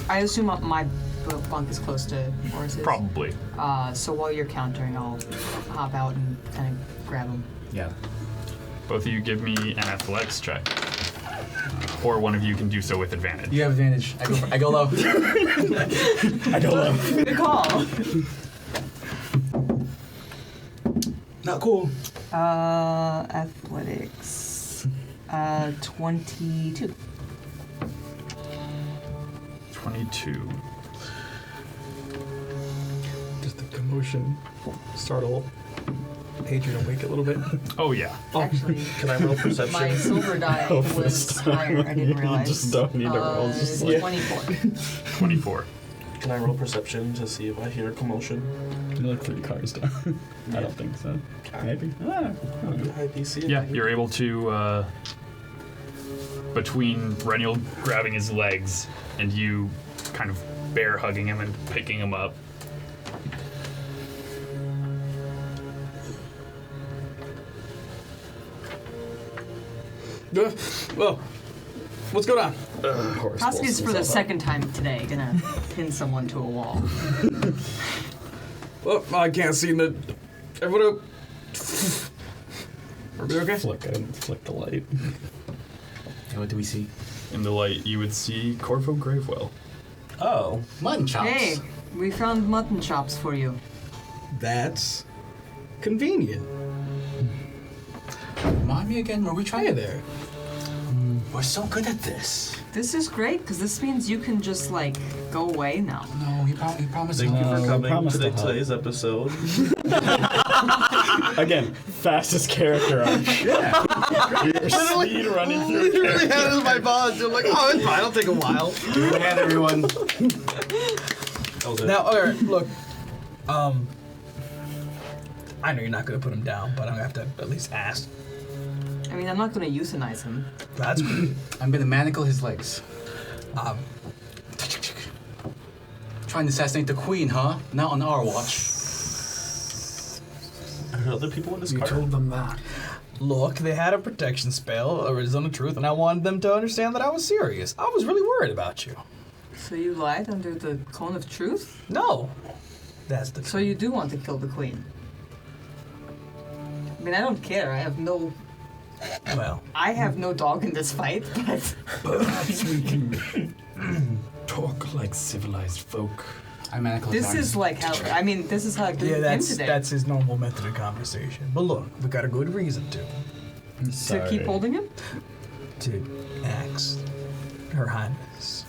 I assume my bunk is close to Horace's. Probably. So while you're countering, I'll hop out and kind of grab him. Yeah. Both of you give me an athletics check. Or one of you can do so with advantage. You have advantage. I go low. I don't know. Good call. Not cool. Athletics. 22. 22. Does the commotion startle Adrian awake a little bit? Oh, yeah. Actually, Can I roll perception? my silver die Oh, was this higher. I didn't You realize. just don't need to roll, just like- 24. 24. Can I roll perception to see if I hear commotion? You look 3 cars down. I don't think so. Maybe. I don't know. High DC. Yeah, you're able to, between Rennial grabbing his legs and you kind of bear hugging him and picking him up. Whoa. What's going on? Kaski's for the second time today gonna pin someone to a wall. Well, I can't see the. Everybody. Everybody okay? Flick the light. And what do we see? In the light, you would see Corvo Gravewell. Oh. Mutton chops. Hey, we found mutton chops for you. That's convenient. Remind me again where we tried Hey there. We're so good at this. This is great because this means you can just like go away now. No, he promised. Thank you for we coming promised to to help. today's episode. Again, fastest character on. Yeah. Speed running through. Literally had it as my boss. I'm like, oh, it's fine. It'll take a while. Give me a hand, everyone. That was it. Now, all right, look. I know you're not gonna put him down, but I'm gonna have to at least ask. I mean, I'm not gonna euthanize him. That's good. I'm gonna manacle his legs. Trying to assassinate the queen, huh? Not on our watch. Are there other people in this You car? told them that. Look, they had a protection spell, a zone of truth, and I wanted them to understand that I was serious. I was really worried about you. So you lied under the cone of truth? No, that's the. So you do want to kill the queen? I mean, I don't care. I have no dog in this fight, but Perhaps we can talk like civilized folk. I manacle his this arms. is like how. I mean, this is how I greeted Yeah, him that's today. that's his normal method of conversation. But look, we got a good reason to keep holding him. to ask Her Highness.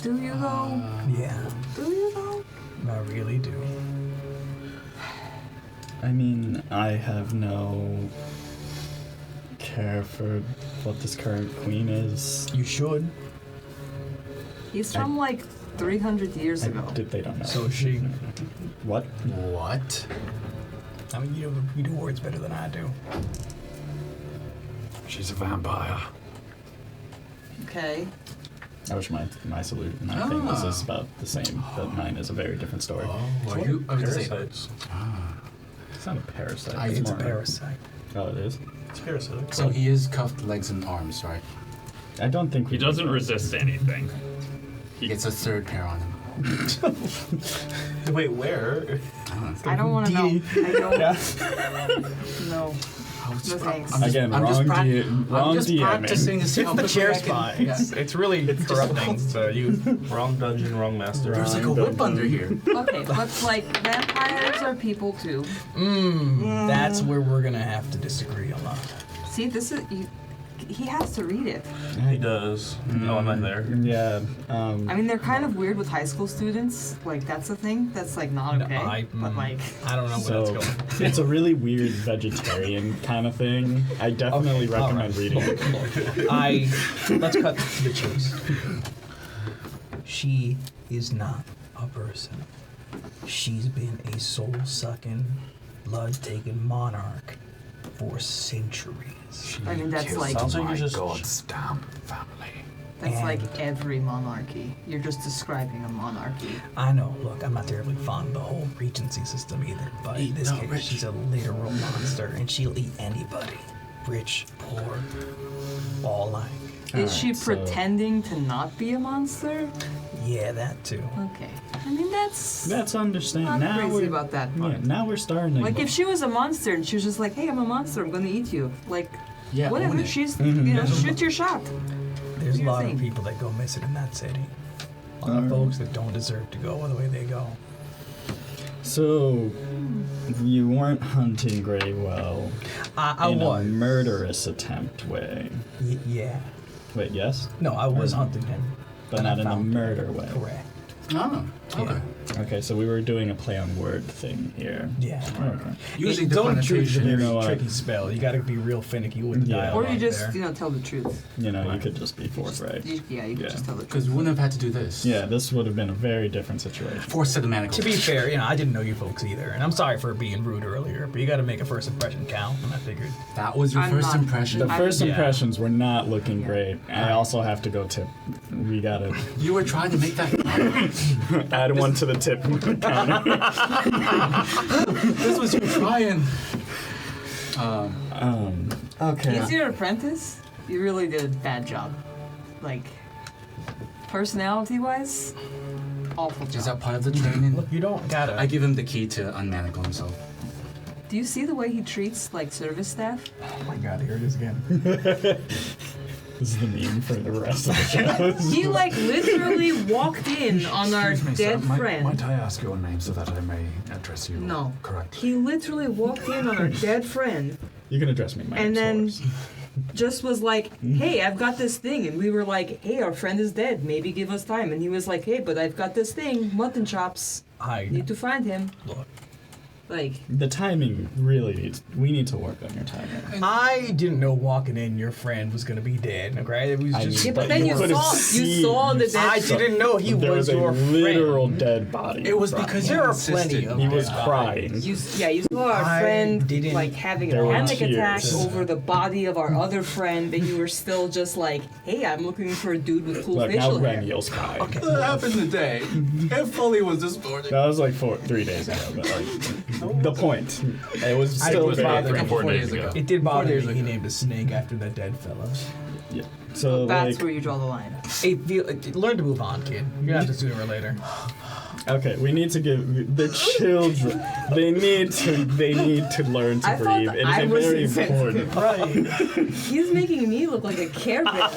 Do you though? Yeah, Do you though? I really do. I mean, I have no care for what this current queen is. You should. He's from like 300 years ago. They don't know. So is she. What? What? I mean, you do words better than I do. She's a vampire. Okay. I wish my thing was about the same, but mine is a very different story. Are you? I was gonna say. Parasites. It's not a parasite. It's a more- parasite. Oh, it is? It's parasitic. So he is cuffed legs and arms, right? I don't think He doesn't resist anything. He gets a third pair on him. Wait, where? I don't want to know. I don't. Yeah. No. No thanks. Again, wrong I'm just DM. practicing to see how It's the quickly I chair can- spot. Yeah. It's really corrupting the youth. Wrong dungeon, wrong master. There's like a whip under here. Okay, but like vampires are people too. That's where we're gonna have to disagree a lot. See, this is. He has to read it. He does. Oh, I'm not there. Yeah. I mean, they're kind of weird with high school students. Like, that's a thing. That's like not No, okay. But like, I don't know where So that's going. it's a really weird vegetarian kind of thing. I definitely Okay, all recommend right. reading it. Let's cut to the chase. She is not a person. She's been a soul-sucking, blood-taking monarch for centuries. I mean, that's like Sounds like My you're just. God's damn family. that's like every monarchy. You're just describing a monarchy. I know. Look, I'm not terribly fond of the whole regency system either, but in this case, she's a literal monster, and she'll eat anybody, rich, poor, all alike. Is she Alright, so- pretending to not be a monster? Yeah, that too. Okay. I mean, that's That's understandable. not Now crazy we're about that part. yeah, now we're starting to Like, if she was a monster and she was just like, hey, I'm a monster, I'm gonna eat you. Like, Yeah, own whatever, it. she's, Mhm. you know, shoot your shot. There's a Do your lot thing. of people that go missing in that city. A lot of folks that don't deserve to go the way they go. So, you weren't hunting Gravewell I in was. a murderous attempt way. Yeah. Wait, yes? No, I was hunting him. But and I not in a found him. murder way. Correct. Oh, okay. Okay, so we were doing a play on word thing here. Yeah. Okay. Using the Don't choose a connotation. very You know what? tricky spell. You got to be real finicky with the Yeah. dialogue Or you just, there. tell the truth. You know, you could just be forthright. You could Yeah. just tell the Because truth. we wouldn't have had to do this. Yeah, this would have been a very different situation. Force set of manacles. To be fair, I didn't know you folks either, and I'm sorry for being rude earlier, but you got to make a first impression count, and I figured. That was your I'm first not- impression. The first Yeah. impressions were not looking Yeah. great. I also have to go tip. We gotta You were trying to make that. add one to the tip counter. This was you trying. Okay. He's your apprentice? You really did a bad job. Like, personality-wise, awful job. Is that part of the training? Look, you don't gotta. I give him the key to unmanacle himself. Do you see the way he treats, like, service staff? Oh my god, here it is again. This is the meme for the rest of the show. He, like, literally walked in on our Excuse me, sir. dead Might friend. I ask your name so that I may address you No. correctly? He literally walked in on our dead friend You can address me. My and name's then Horace. just was like, hey, I've got this thing. And we were like, hey, our friend is dead. Maybe give us time. And he was like, hey, but I've got this thing, mutton chops. Need to find him. Look. Like, The timing really needs. We need to work on your timing. I didn't know walking in your friend was gonna be dead, okay? It was I just. mean, yeah, but then you could've saw the dead. I didn't know he there was was a your literal friend. dead body. It was brought because in. There are insisted. plenty of He was dead crying. bodies. You saw our I friend didn't- like having a There were panic attack tears. over the body of our other friend, but you were still just like, hey, I'm looking for a dude with cool Look, now facial hair. Rennial's crying. That happened today. It fully was this morning. That was like 3 days ago, but like the point. It was I still was very bothered. 3 or 4 4 days days ago. ago. It did bother 4 me. days He ago. named a snake after that dead fella. Yeah. So That's like, where you draw the line. Hey, learn to move on, kid. You're gonna have to sooner or later. okay, we need to give the children. They need to learn to I thought breathe. that It is I a was very insensitive. important. Right. He's making me look like a Care Bear.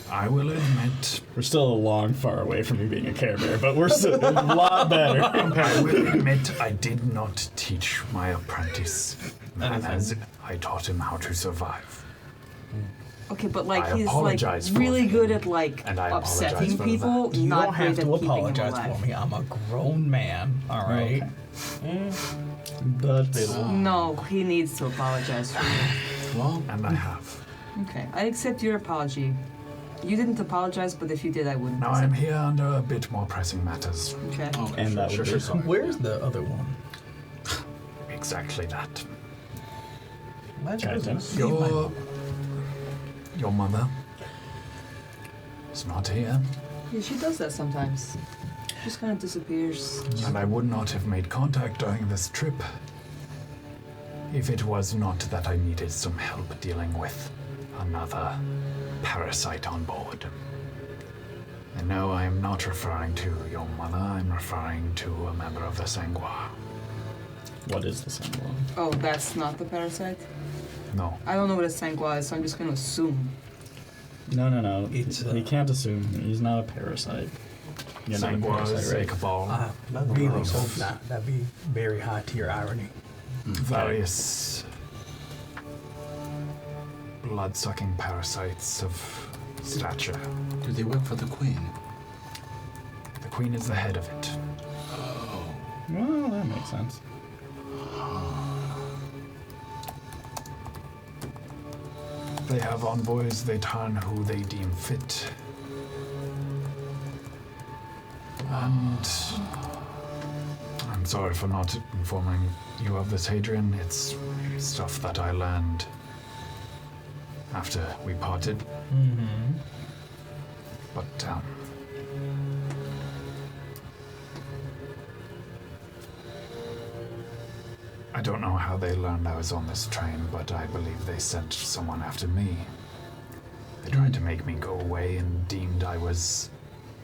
I will admit, We're still a long far away from you being a Care Bear, but we're still a lot better. I will admit I did not teach my apprentice manners. I taught him how to survive. Okay, but like I he's like apologize for really him, good at like and I apologize upsetting for people, You not don't have great to at keeping them apologize alive. for me. I'm a grown man. All right. Okay. But No, he needs to apologize for you. Well, And I have. Okay, I accept your apology. You didn't apologize, but if you did, I wouldn't. Now I'm here under a bit more pressing matters. Okay. and that would be Where's the other one? Exactly that. Legend. Your mother is not here, Yeah, she does that sometimes. Just kind of disappears. and I would not have made contact during this trip if it was not that I needed some help dealing with another parasite on board. And no, I am not referring to your mother, I'm referring to a member of the Sangua. What is the symbol? Oh, that's not the parasite? No. I don't know what a sangua is, so I'm just gonna assume. No. It's, He can't assume. He's not a parasite. You're not a Sangua parasite, is a right? cabal. Really hope not. That'd be very high tier irony. Various blood-sucking parasites of stature. do they work for the queen? The queen is the head of it. Well, that makes sense. They have envoys, they turn who they deem fit. And I'm sorry for not informing you of this, Hadrian. It's stuff that I learned after we parted. Mm-hmm. But, I don't know how they learned I was on this train, but I believe they sent someone after me. They tried to make me go away and deemed I was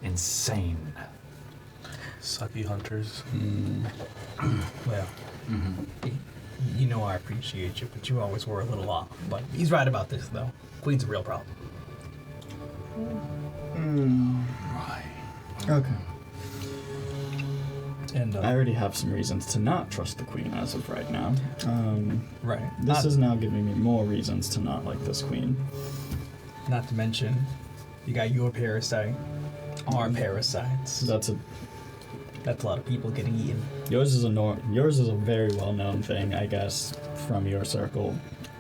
insane. Sucky hunters. Well, you know I appreciate you, but you always were a little off. But he's right about this, though. Queen's a real problem. Right. Okay. And I already have some reasons to not trust the queen as of right now. right. This is now giving me more reasons to not like this queen. Not to mention, you got your parasite, our parasites. That's a That's a lot of people getting eaten. yours is a very well known thing, I guess, from your circle.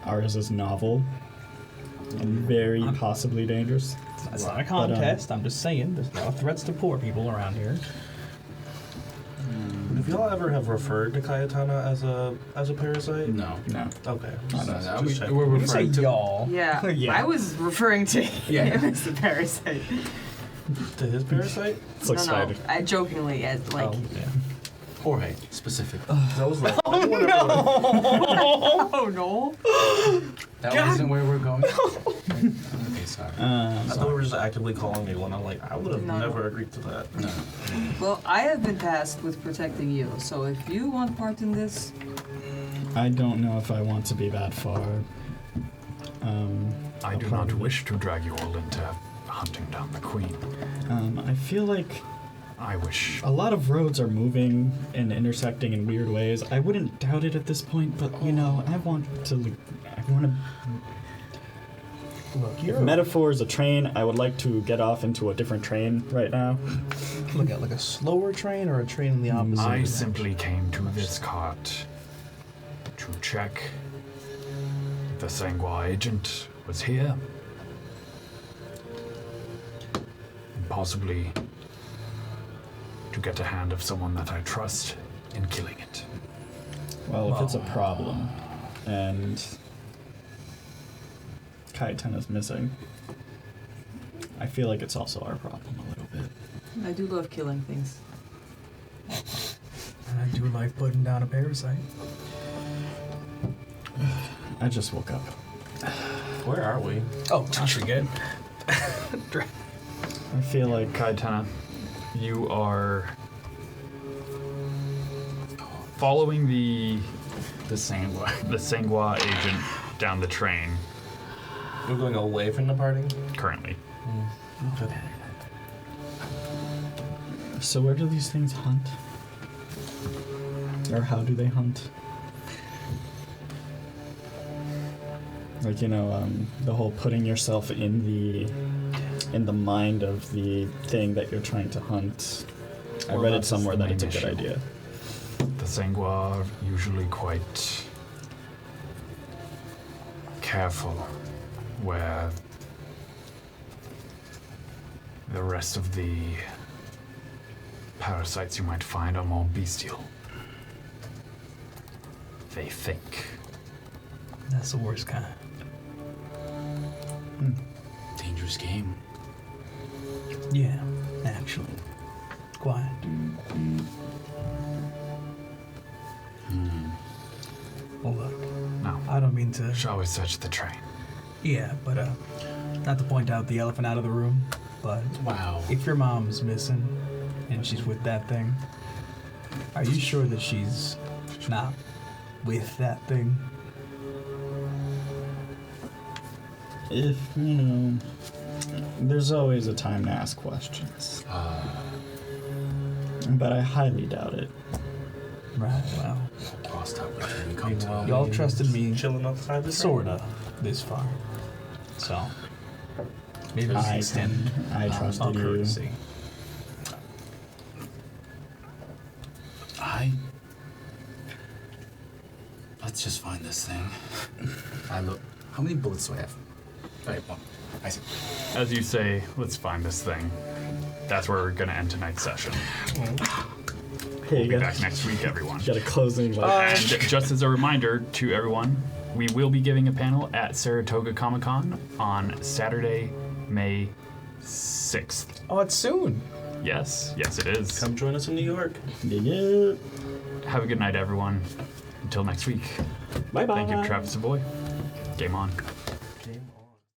Ours is novel and very possibly dangerous. It's not a contest. I'm just saying, there's a lot of threats to poor people around here. Have y'all ever have referred to Kytana as a parasite? No. No. Okay. Just checking. We're You say referring to y'all. Yeah, Yeah. I was referring to him as the parasite. To his parasite? It's like no, spider. I jokingly as like. Oh. Yeah. Jorge, specifically. That was like, Oh no! That wasn't where we're going? Okay, sorry. I thought we were just actively calling you, and I'm like, I would have No. never agreed to that. No. Well, I have been tasked with protecting you, so if you want part in this, I don't know if I want to be that far. I do not wish to drag you all into hunting down the queen. I feel like I wish. a lot of roads are moving and intersecting in weird ways. I wouldn't doubt it at this point, but I want to. Look, If you're metaphor is a train, I would like to get off into a different train right now. look at like a slower train or a train in the opposite. I direction? simply came to this cart to check if the Sangwa agent was here. And possibly to get a hand of someone that I trust in killing it. Well, if it's a problem and Kytana's missing, I feel like it's also our problem a little bit. I do love killing things. And I do like putting down a parasite. I just woke up. Where are we? Oh, you're good. I feel like Kytana, you are following the Sangwa agent down the train We're going away from the party? currently. Okay. So where do these things hunt? Or how do they hunt? Like, the whole putting yourself in the mind of the thing that you're trying to hunt. I Well, read it that's somewhere the that it's a main good issue. idea. The Sangwa are usually quite careful, where the rest of the parasites you might find are more bestial. They think. That's the worst kind. Dangerous game. Yeah, actually. Quiet. Well, look, No. I don't mean to. Shall we search the train? Yeah, but not to point out the elephant out of the room, but Wow. if your mom's missing and she's with that thing, are you sure that she's not with that thing? If, there's always a time to ask questions. But I highly doubt it. Right, well, Crossed out which we come to. Meanwhile, y'all trusted me Chilling outside the train. sorta this far. So, maybe let's extend I our trusted you. courtesy. Let's just find this thing. I look. How many bullets do I have? Right, one. I see. As you say, let's find this thing. That's where we're going to end tonight's session. Hey, We'll you be got, back next week, everyone. got a closing. Like, And just as a reminder to everyone, we will be giving a panel at Saratoga Comic-Con on Saturday, May 6th. Oh, it's soon. Yes, it is. Come join us in New York. yeah. Have a good night, everyone. Until next week. Bye bye. Thank you, Travis Savoy. Game on.